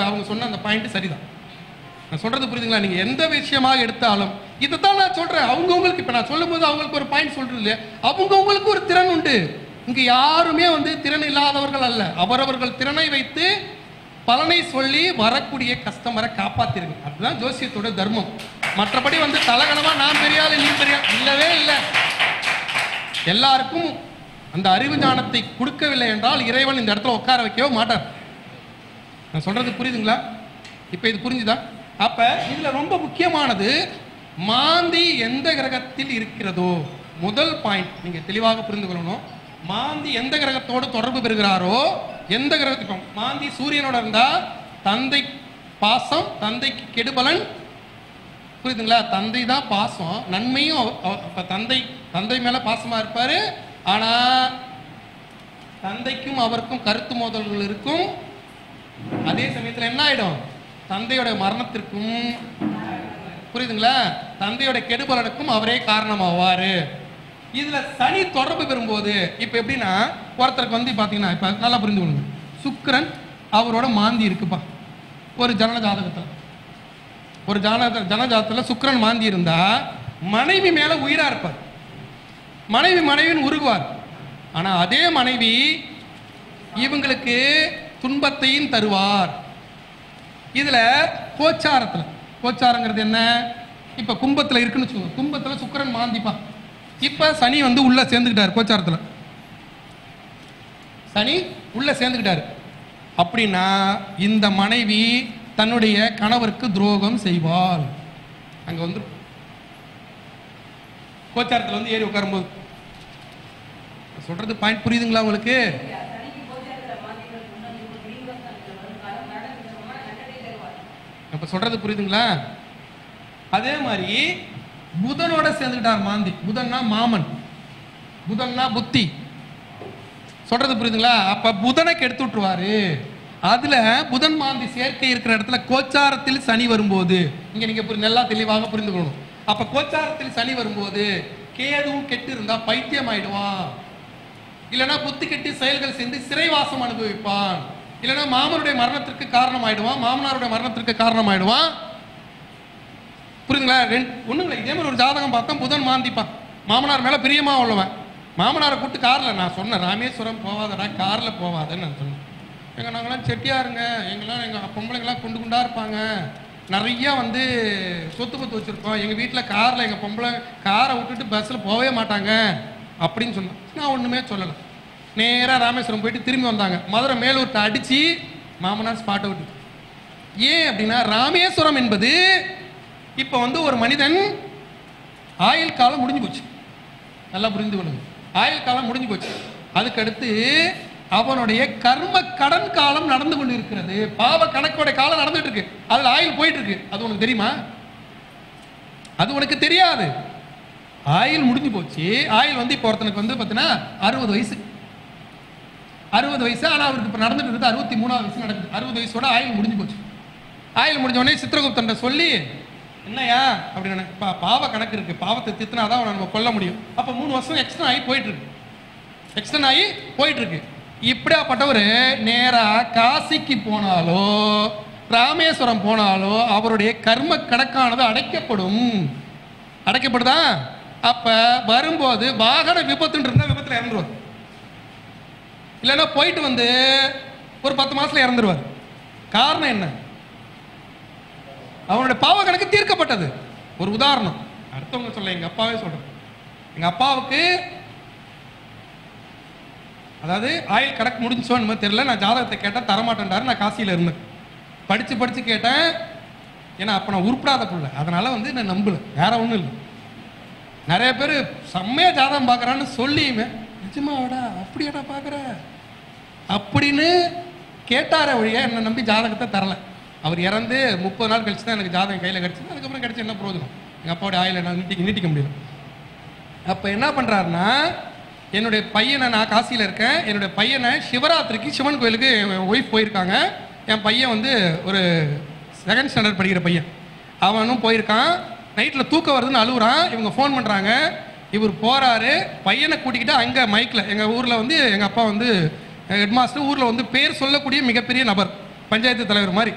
அவங்க சொன்ன அந்த பாயிண்ட் சரிதான். நான் சொல்றது புரியுதுங்களா? நீங்க எந்த விஷயமாக எடுத்தாலும் இதைத்தான் நான் சொல்றேன். அவங்கவுங்களுக்கு இப்ப நான் சொல்லும் போது அவங்களுக்கு ஒரு பாயிண்ட் சொல்றது இல்லையா, அவங்கவுங்களுக்கு ஒரு திறன் உண்டு. இங்க யாருமே வந்து திறன் இல்லாதவர்கள் அல்ல. அவரவர்கள் திறனை வைத்து பலனை சொல்லி வரக்கூடிய கஸ்டமரை காப்பாத்திருங்க. அதுதான் ஜோசியத்தோட தர்மம். மற்றபடி வந்து தலகணமா நான் பெரியாள் நீ பெரியாள் இல்லவே இல்லை. எல்லாருக்கும் அந்த அறிவு ஞானத்தை கொடுக்கவில்லை என்றால் இறைவன் இந்த இடத்துல உட்கார வைக்கவே மாட்டார். நான் சொல்றது புரியுதுங்களா? இப்ப இது புரிஞ்சுதா? அப்ப இதுல ரொம்ப முக்கியமானது மாந்தி எந்த கிரகத்தில் இருக்கிறதோ முதல் பாயிண்ட் நீங்க தெளிவாக புரிந்து கொள்ளணும். மாந்தி எந்த கிரகத்தோடு தொடர்பு பெறுகிறாரோ, எந்த கிரகத்துக்கும் மாந்தி சூரியனோட இருந்தா தந்தை பாசம், தந்தைக்கு கெடுபலன், புரியுதுங்களா? தந்தை தான் பாசம், நன்மையும். தந்தை மேல பாசமா இருப்பாரு. ஆனா தந்தைக்கும் அவருக்கும் கருத்து மோதல்கள் இருக்கும். அதே சமயத்தில் என்ன ஆயிடும்? தந்தையோட மரணத்திற்கும், புரியுதுங்களா, தந்தையோட கெடுபலனுக்கும் அவரே காரணமாவாரு. இதுல சனி தொடர்பு பெறும்போது இப்ப எப்படின்னா, ஒருத்தருக்கு வந்து பாத்தீங்கன்னா, இப்ப நல்லா புரிந்து கொள்ளுங்க. சுக்கிரன் அவரோட மாந்தி இருக்குப்பா. ஒரு ஜனஜாதகத்துல சுக்கிரன் மாந்தி இருந்தா மனைவி மேல உயிரா இருப்பார். மனைவின்னு உருகுவார். ஆனா அதே மனைவி இவங்களுக்கு துன்பத்தையும் தருவார். இதுல கோச்சாரங்கிறது என்ன? இப்ப கும்பத்துல இருக்குன்னு வச்சுக்கோங்க. கும்பத்துல சுக்கிரன் மாந்திப்பா. இப்ப சனி வந்து உள்ள சேர்ந்துக்கிட்டாரு. கோச்சாரத்துல சனி உள்ள சேர்ந்துக்கிட்டாரு அப்படின்னா இந்த மனைவி தன்னுடைய கணவருக்கு துரோகம் செய்வாள். அங்க வந்து கோச்சாரத்துல வந்து ஏறி உட்காரும்போது சொல்றது பாயிண்ட் புரியுதுங்களா உங்களுக்கு? அப்ப சொல்றது புரியுதுங்களா? அதே மாதிரி புதனோட சேர்ந்துக்கிட்டார் மாந்தி. புதன்னா மாமன், புதன்னா புத்தி. சொல்றது புரியுதுங்களா? அப்ப புதனை கெடுத்து விட்டுருவாரு. அதுல புதன் மாந்தி சேர்க்கை இருக்கிற இடத்துல கோச்சாரத்தில் சனி வரும்போது, இங்க நீங்க நல்லா தெளிவாக புரிந்துக்கணும். அப்ப கோச்சாரத்தில் சனி வரும்போது கேதுவும் கெட்டு இருந்தா பைத்தியம் ஆயிடுவான், இல்லைன்னா புத்தி கெட்டு செயல்கள் செஞ்சு சிறைவாசம் அனுபவிப்பான், இல்லைன்னா மாமனுடைய மரணத்திற்கு காரணம் ஆயிடுவான், மாமனாருடைய மரணத்திற்கு காரணம் ஆயிடுவான். புரியுதுங்களா? ஒண்ணுங்களா, இதே மாதிரி ஒரு ஜாதகம் பார்த்தா புதன் மாந்திப்பான், மாமனார் மேல பிரியமா உள்ளவன், மாமனாரை கூப்பிட்டு கார்ல, நான் சொன்னேன் ராமேஸ்வரம் போவாதடா, கார்ல போவாதன்னு நான் சொன்னேன். நாங்களாம் செட்டியாருங்க, எங்கள் பொம்பளைங்களாம் குண்டு குண்டா இருப்பாங்க, நிறைய சொத்து பத்து வச்சுருக்கோம், எங்கள் வீட்டில் காரில் எங்கள் பொம்பளை காரை விட்டுட்டு பஸ்ஸில் போகவே மாட்டாங்க அப்படின்னு சொன்னேன். நான் ஒன்றுமே சொல்லலை. நேராக ராமேஸ்வரம் போயிட்டு திரும்பி வந்தாங்க. மதுரை மேலூர்கிட்ட அடித்து மாமனார் ஸ்பாட்டை விட்டு. ஏன் அப்படின்னா ராமேஸ்வரம் என்பது இப்போ ஒரு மனிதன் ஆயுள் காலம் முடிஞ்சு போச்சு. நல்லா புரிந்து கொள்ளுங்க, ஆயுள் காலம் முடிஞ்சு போச்சு. அதுக்கடுத்து அவனுடைய கர்ம கடன் காலம் நடந்து கொண்டு இருக்கிறது. பாவ கணக்கோட காலம் நடந்துட்டு இருக்கு, அதுல ஆயுள் போயிட்டு இருக்கு. அது உனக்கு தெரியுமா? அது உனக்கு தெரியாது. ஆயுள் முடிஞ்சு போச்சு. ஆயுள் இப்போ ஒருத்தனுக்கு பார்த்தீங்கன்னா 60 வயசு, 60 வயசு. ஆனால் அவருக்கு இப்போ நடந்துட்டு இருக்குது 63ஆவது வயசு நடக்குது. 60 வயசோட ஆயுள் முடிஞ்சு போச்சு. ஆயுள் முடிஞ்ச உடனே சித்திரகுப்தன் சொல்லி, என்னையா அப்படின்னு, பாவ கணக்கு இருக்கு, பாவத்தை தித்தினா தான் அவனை நம்ம கொல்ல முடியும். அப்போ 3 வருஷம் எக்ஸ்டன் ஆகி போயிட்டு இருக்கு, எக்ஸ்டன் ஆகி போயிட்டு இருக்கு. இப்படியாப்பட்டவர் நேரா காசிக்கு போனாலோ ராமேஸ்வரம் போனாலோ அவருடைய கர்ம கணக்கானது அடைக்கப்படும். அடைக்கப்படுதா? அப்ப வரும்போது வாகன விபத்துன்னு இருந்தா விபத்துல இறந்துருவார், இல்லைன்னா போயிட்டு ஒரு 10 மாசத்துல இறந்துருவார். காரணம் என்ன? அவனுடைய பாவ கணக்கு தீர்க்கப்பட்டது. ஒரு உதாரணம், அடுத்தவங்க சொல்ல, எங்க அப்பாவே சொல்றேன். எங்க அப்பாவுக்கு அதாவது ஆயுள் கணக்கு முடிஞ்சோன்னு தெரியல, நான் ஜாதகத்தை கேட்டேன், தரமாட்டேன்டாரு. நான் காசியில் இருந்தேன், படிச்சு கேட்டேன். ஏன்னா அப்போ நான் உருப்படாத பிள்ளை, அதனால நான் நம்பல, வேற ஒன்றும் இல்லை. நிறைய பேர் செம்மையா ஜாதகம் பார்க்குறான்னு சொல்லியுமே, நிஜமாவாடா அப்படியாடா பார்க்குற அப்படின்னு கேட்டார வழியா என்னை நம்பி ஜாதகத்தை தரல. அவர் இறந்து 30 நாள் கழிச்சு தான் எனக்கு ஜாதகம் கையில் கிடச்சிது. அதுக்கப்புறம் கிடைச்சி என்ன பிரயோஜனம்? எங்கள் அப்பாவுடைய ஆயுளை நான் நீட்டிக்க முடியல. அப்போ என்ன பண்ணுறாருன்னா, என்னுடைய பையனை, நான் காசியில் இருக்கேன், என்னுடைய பையனை சிவராத்திரிக்கு சிவன் கோயிலுக்கு என் ஒய்ஃப் போயிருக்காங்க. என் பையன் ஒரு 2nd ஸ்டாண்டர்ட் படிக்கிற பையன், அவனும் போயிருக்கான். நைட்டில் தூக்கம் வருதுன்னு அழுகுறான். இவங்க ஃபோன் பண்ணுறாங்க, இவர் போகிறாரு. பையனை கூட்டிக்கிட்டு அங்கே மைக்கில், எங்கள் ஊரில் எங்கள் அப்பா ஹெட் மாஸ்டர், ஊரில் பேர் சொல்லக்கூடிய மிகப்பெரிய நபர், பஞ்சாயத்து தலைவர் மாதிரி.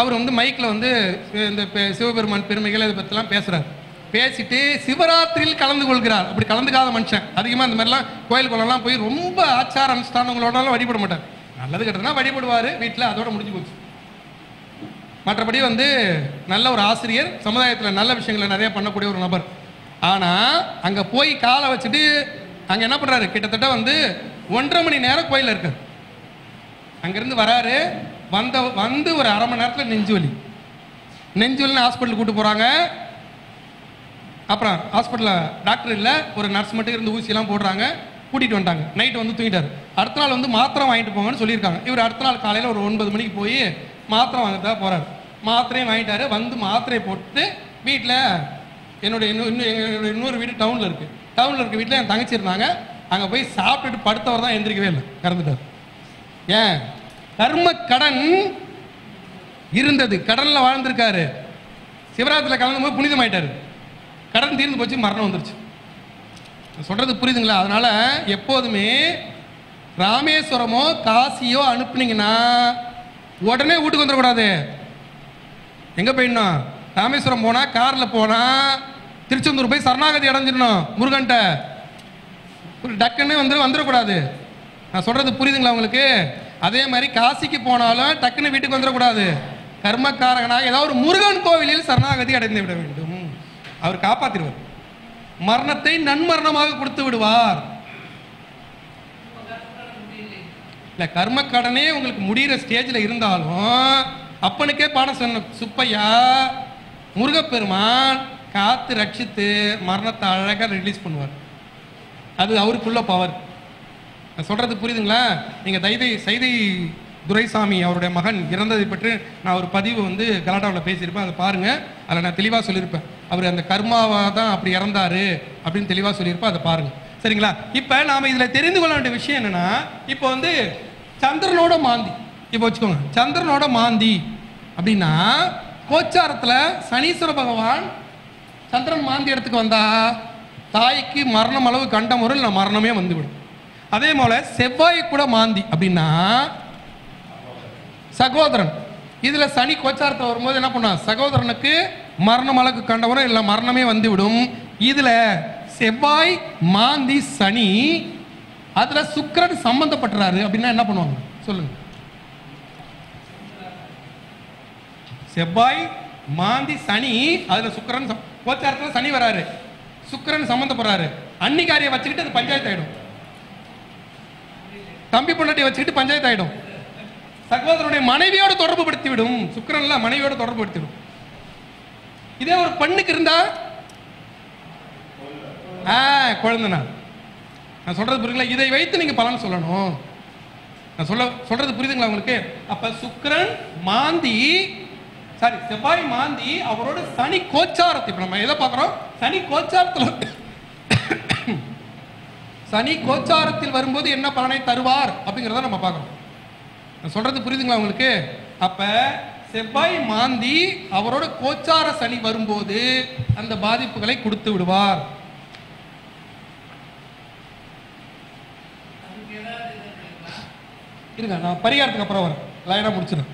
அவர் மைக்கில் இந்த சிவபெருமான் பெருமைகள் இதை பற்றிலாம் பேசுகிறார். பேசிட்டு சிவராத்திரியில் கலந்து கொள்கிறார். அப்படி கலந்துக்காத மனுஷன் அதிகமாக இந்த மாதிரிலாம் கோயில் குளம்லாம் போய் ரொம்ப ஆச்சார அனுஷ்டானங்களோடலாம் வழிபட மாட்டார். நல்லது கெட்டதுனா வழிபடுவார் வீட்டில், அதோட முடிஞ்சு போச்சு. மற்றபடி நல்ல ஒரு ஆசிரியர், சமுதாயத்தில் நல்ல விஷயங்களை நிறைய பண்ணக்கூடிய ஒரு நபர். ஆனால் அங்கே போய் காலை வச்சுட்டு அங்கே என்ன பண்ணுறாரு, கிட்டத்தட்ட 1.5 மணி நேரம் கோயிலில் இருக்கார். அங்கேருந்து வராரு, ஒரு அரை மணி நேரத்தில் நெஞ்சு வலின்னு ஹாஸ்பிட்டலுக்கு கூப்பிட்டு போகிறாங்க. அப்புறம் ஹாஸ்பிட்டலில் டாக்டர் இல்லை, ஒரு நர்ஸ் மட்டும் இருந்து ஊசியெல்லாம் போடுறாங்க. கூட்டிகிட்டு வந்துட்டாங்க. நைட்டு தூங்கிட்டார். அடுத்த நாள் மாத்திரை வாங்கிட்டு போங்கன்னு சொல்லியிருக்காங்க. இவர் அடுத்த நாள் காலையில் ஒரு 9 மணிக்கு போய் மாத்திரை வாங்கிட்டு தான் போகிறார். மாத்திரையும் வாங்கிட்டாரு. மாத்திரையை போட்டு வீட்டில் என்னுடைய இன்னொரு வீடு டவுனில் இருக்குது. டவுனில் இருக்க வீட்டில் என் தங்கச்சி இருந்தாங்க. அங்கே போய் சாப்பிட்டுட்டு படுத்தவர் தான் எந்திரிக்கவே இல்லை, இறந்துட்டார். ஏன்? கர்ம கடன் இருந்தது, கடனில் வாழ்ந்திருக்காரு. சிவராத்திரியில் கலந்து போய் புனிதமாயிட்டாரு. கடன் தீர்ந்து போச்சு, மரணம் வந்துருச்சு. சொல்றது புரியுதுங்களா? அதனால எப்போதுமே ராமேஸ்வரமோ காசியோ அனுப்புனீங்கன்னா உடனே வீட்டுக்கு வந்துடக்கூடாது. எங்க போயிடணும்? ராமேஸ்வரம் போனா, கார்ல போனா திருச்செந்தூர் போய் சரணாகதி அடைஞ்சிடணும் முருகன்ட்ட. டக்குன்னு வந்துடக்கூடாது. நான் சொல்றது புரியுதுங்களா உங்களுக்கு? அதே மாதிரி காசிக்கு போனாலும் டக்குன்னு வீட்டுக்கு வந்துடக்கூடாது. கர்மக்காரகனாக ஏதாவது ஒரு முருகன் கோவிலில் சரணாகதி அடைந்து விட வேண்டும். அவர் காப்பாத்திடுவார், மரணத்தை நன்மரணமாக கொடுத்து விடுவார். இல்ல கர்மக்கடனே உங்களுக்கு முடிகிற ஸ்டேஜ்ல இருந்தாலும் அப்பனுக்கே பாடம் சொன்ன சுப்பையா, முருகப்பெருமான் காத்து ரட்சித்து மரணத்தை அழகா ரிலீஸ் பண்ணுவார். அது அவருக்குள்ள பவர். நான் சொல்றது புரியுதுங்களா? நீங்க சைதை துரைசாமி அவருடைய மகன் இறந்ததை பற்றி நான் ஒரு பதிவு கலாட்டாவில் பேசியிருப்பேன், அதை பாருங்க. அதில் நான் தெளிவாக சொல்லியிருப்பேன். அவர் அந்த கர்மாவாக தான் அப்படி இறந்தாரு அப்படின்னு தெளிவாக சொல்லியிருப்பேன், அதை பாருங்க. சரிங்களா? இப்போ நாம இதுல தெரிந்து கொள்ள வேண்டிய விஷயம் என்னன்னா, இப்போ வந்து சந்திரனோட மாந்தி, இப்போ வச்சுக்கோங்க, சந்திரனோட மாந்தி அப்படின்னா கோச்சாரத்துல சனீஸ்வர பகவான் சந்திரன் மாந்தி இடத்துக்கு வந்தா தாய்க்கு மரணம் அளவு கண்ட முறையில் மரணமே வந்துவிடும். அதே போல செவ்வாய் கூட மாந்தி அப்படின்னா சகோதரன், இதுல சனி கோச்சாரத்தை வரும்போது என்ன பண்ணா, சகோதரனுக்கு மரணம் அளவுக்கு கண்ட முறை இல்லை மரணமே வந்துவிடும். இதுல செவ்வாய் மாந்தி சனி, அதுல சுக்கிரன் சம்பந்தப்பட்டுறாரு அப்படின்னா என்ன பண்ணுவாங்க சொல்லுங்க? செவ்வாய் மாந்தி சனி, அதுல சுக்கிரன் கோச்சாரத்துல சனி வராரு, சுக்கிரன் சம்பந்தப்படுறாரு, அன்னிக்காரியை வச்சுக்கிட்டு அது பஞ்சாயத்து ஆயிடும், தம்பி பொண்டாட்டியை வச்சுக்கிட்டு பஞ்சாயத்து ஆயிடும், சகோதரனுடைய மனைவியோடு தொடர்பு படுத்தி விடும், சுக்கிரன்ல மனைவியோடு தொடர்பு படுத்திவிடும். இதே ஒரு பெண்ணுக்கு இருந்தா குழந்தைனா, நான் சொல்றது புரியுங்களா? இதை வைத்து நீங்க பலன் சொல்லணும். நான் சொல்றது புரியுதுங்களா உங்களுக்கு? அப்ப சுக்கிரன் மாந்தி, சாரி செவ்வாய் மாந்தி, அவரோட சனி கோச்சாரத்தை, இப்ப நம்ம எதை பார்க்கிறோம்? சனி கோச்சாரத்தில் சனி கோச்சாரத்தில் வரும்போது என்ன பலனை தருவார் அப்படிங்கிறத நம்ம பார்க்கிறோம். நான் சொல்றது புரியுதுங்களா உங்களுக்கு? அப்ப செவ்வாய் மாந்தி அவரோட கோச்சார சனி வரும்போது அந்த பாதிப்புகளை கொடுத்து விடுவார். இருங்க, நான் பரிகாரத்துக்கு அப்புறம் வரேன், லைனா முடிச்சிடும்.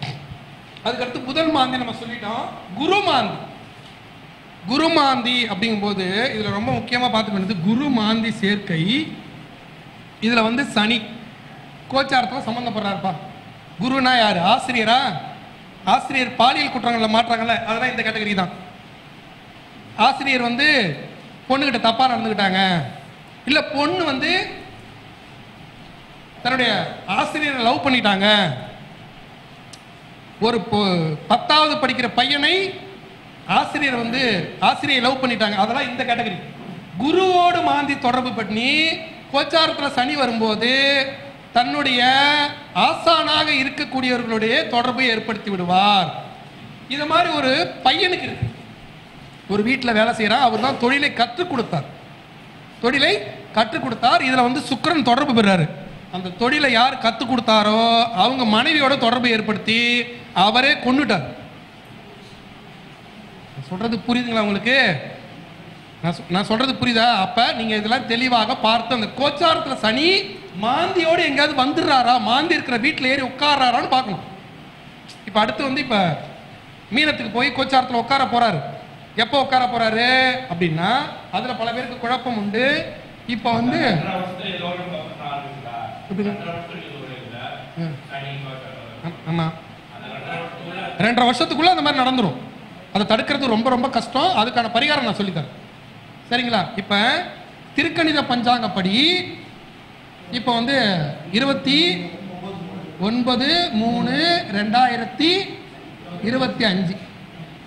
அதுக்கடுத்து புதன் மாந்தி நம்ம சொல்லிட்டோம். குரு மாந்தி, குரு மாந்தி அப்படிங்கும்போது இதுல ரொம்ப முக்கியமா பார்த்துக்க வேண்டியது குரு மாந்தி சேர்க்கை. இதுல வந்து சனி கோச்சாரத்தில் சம்பந்தப்படுறாருப்பா. குருனா யாரு? ஆசிரியரா? ஆசிரியர் பாலியல் குற்றங்களில் மாற்றாங்கல்ல, அதெல்லாம் இந்த கேட்டகரி தான். ஆசிரியர் வந்து பொண்ணுகிட்ட தப்பா நடந்துக்கிட்டாங்க, இல்ல பொண்ணு வந்து தன்னுடைய ஆசிரியரை லவ் பண்ணிட்டாங்க, ஒரு 10வது படிக்கிற பையனை ஆசிரியர் வந்து ஆசிரியை லவ் பண்ணிட்டாங்க, அதெல்லாம் இந்த கேட்டகரி. குருவோடு மாந்தி தொடர்பு பண்ணி கோச்சாரத்தில் சனி வரும்போது தன்னுடைய ஆசானாக இருக்கக்கூடியவர்களுடைய தொடர்பை ஏற்படுத்தி விடுவார். இது மாதிரி ஒரு பையனுக்கு இருக்கு, ஒரு வீட்டில் வேலை செய்யறான், அவர் தான் தொழிலை கற்றுக் கொடுத்தார், தொழிலை கற்றுக் கொடுத்தார். இதுல வந்து சுக்கிரன் தொடர்பு பெறாரு. அந்த தொழிலை யார் கற்றுக் கொடுத்தாரோ அவங்க மனைவியோட தொடர்பை ஏற்படுத்தி அவரே கொன்னுட்டார். சொல்றது புரியுதுங்களா உங்களுக்கு? நான் சொல்றது புரியுதா? அப்ப நீங்க இதெல்லாம் தெளிவாக பார்த்து அந்த கோச்சாரத்துல சனி மாந்தியோடு எங்கேயாவது வந்துடுறாரா, மாந்தி இருக்கிற வீட்டில் ஏறி உட்கார்றாரான்னு பார்க்கணும். இப்ப அடுத்து வந்து இப்ப மீனத்துக்கு போய் கோச்சாரத்தில் உட்கார போறாரு. எப்போ உட்கார போறாரு அப்படின்னா அதுல பல பேருக்கு குழப்பம் உண்டு. இப்ப வந்து 2.5 வருஷத்துக்குள்ள அந்த மாதிரி நடந்துரும். அதை தடுக்கிறது ரொம்ப ரொம்ப கஷ்டம். அதுக்கான பரிகாரம் நான் சொல்லித்தரேன், சரிங்களா? இப்ப திருக்கணித பஞ்சாங்கப்படி இப்ப வந்து 29/3/2025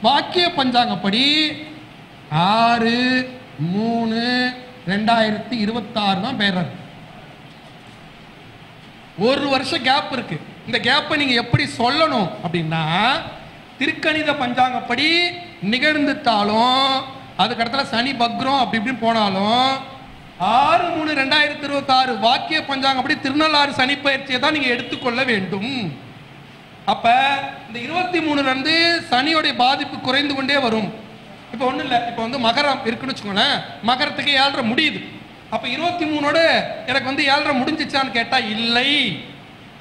வாக்கிய பஞ்சாங்கப்படி 6/3/2026 தான் பெயர்றாரு. ஒரு வருஷம் கேப் இருக்கு. இந்த கேப்பை நீங்க எப்படி சொல்லணும் அப்படின்னா, திருக்கணித பஞ்சாங்கப்படி நிகழ்ந்துட்டாலும் அதுக்கடுத்துல சனி பக்ரம் அப்படி இப்படின்னு போனாலும் 6/3/2026 வாக்கிய பஞ்சாங்கப்படி திருநள்ளாறு சனி பயிற்சியை தான் நீங்க எடுத்துக்கொள்ள வேண்டும். அப்ப இந்த 23 இருந்து சனியோடைய பாதிப்பு குறைந்து கொண்டே வரும். இப்ப ஒண்ணு இல்ல, இப்ப வந்து மகரம் இருக்குன்னு வச்சுக்கோங்களேன், மகரத்துக்கு 7.5 முடியுது. அப்ப 23ஓட எனக்கு வந்து 7.5 முடிஞ்சிச்சான்னு கேட்டா இல்லை.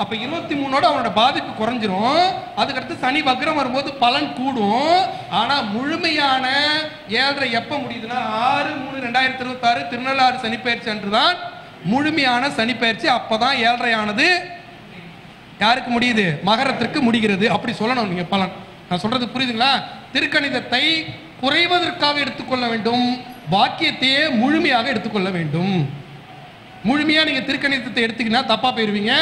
அப்ப 23ஓட அவனோட பாதிப்பு குறைஞ்சிரும். அதுக்கடுத்து சனி வக்ரம் வரும்போது பலன் கூடும். ஆனா முழுமையான 7.5 எப்ப முடியுதுன்னா 6/3/2026 திருநள்ளாறு சனி பயிற்சி அன்றுதான் முழுமையான சனி பயிற்சி. அப்பதான் 7.5 ஆனது யாருக்கு முடியுது? மகரத்திற்கு முடிகிறது. அப்படி சொல்லணும் நீங்க பலன். நான் சொல்றது புரியுதுங்களா? திருக்கணிதத்தை குறைவதற்காக எடுத்துக்கொள்ள வேண்டும், வாக்கியத்தையே முழுமையாக எடுத்துக்கொள்ள வேண்டும். முழுமையா நீங்க திருக்கணிதத்தை எடுத்துக்கினா தப்பா போயிருவீங்க.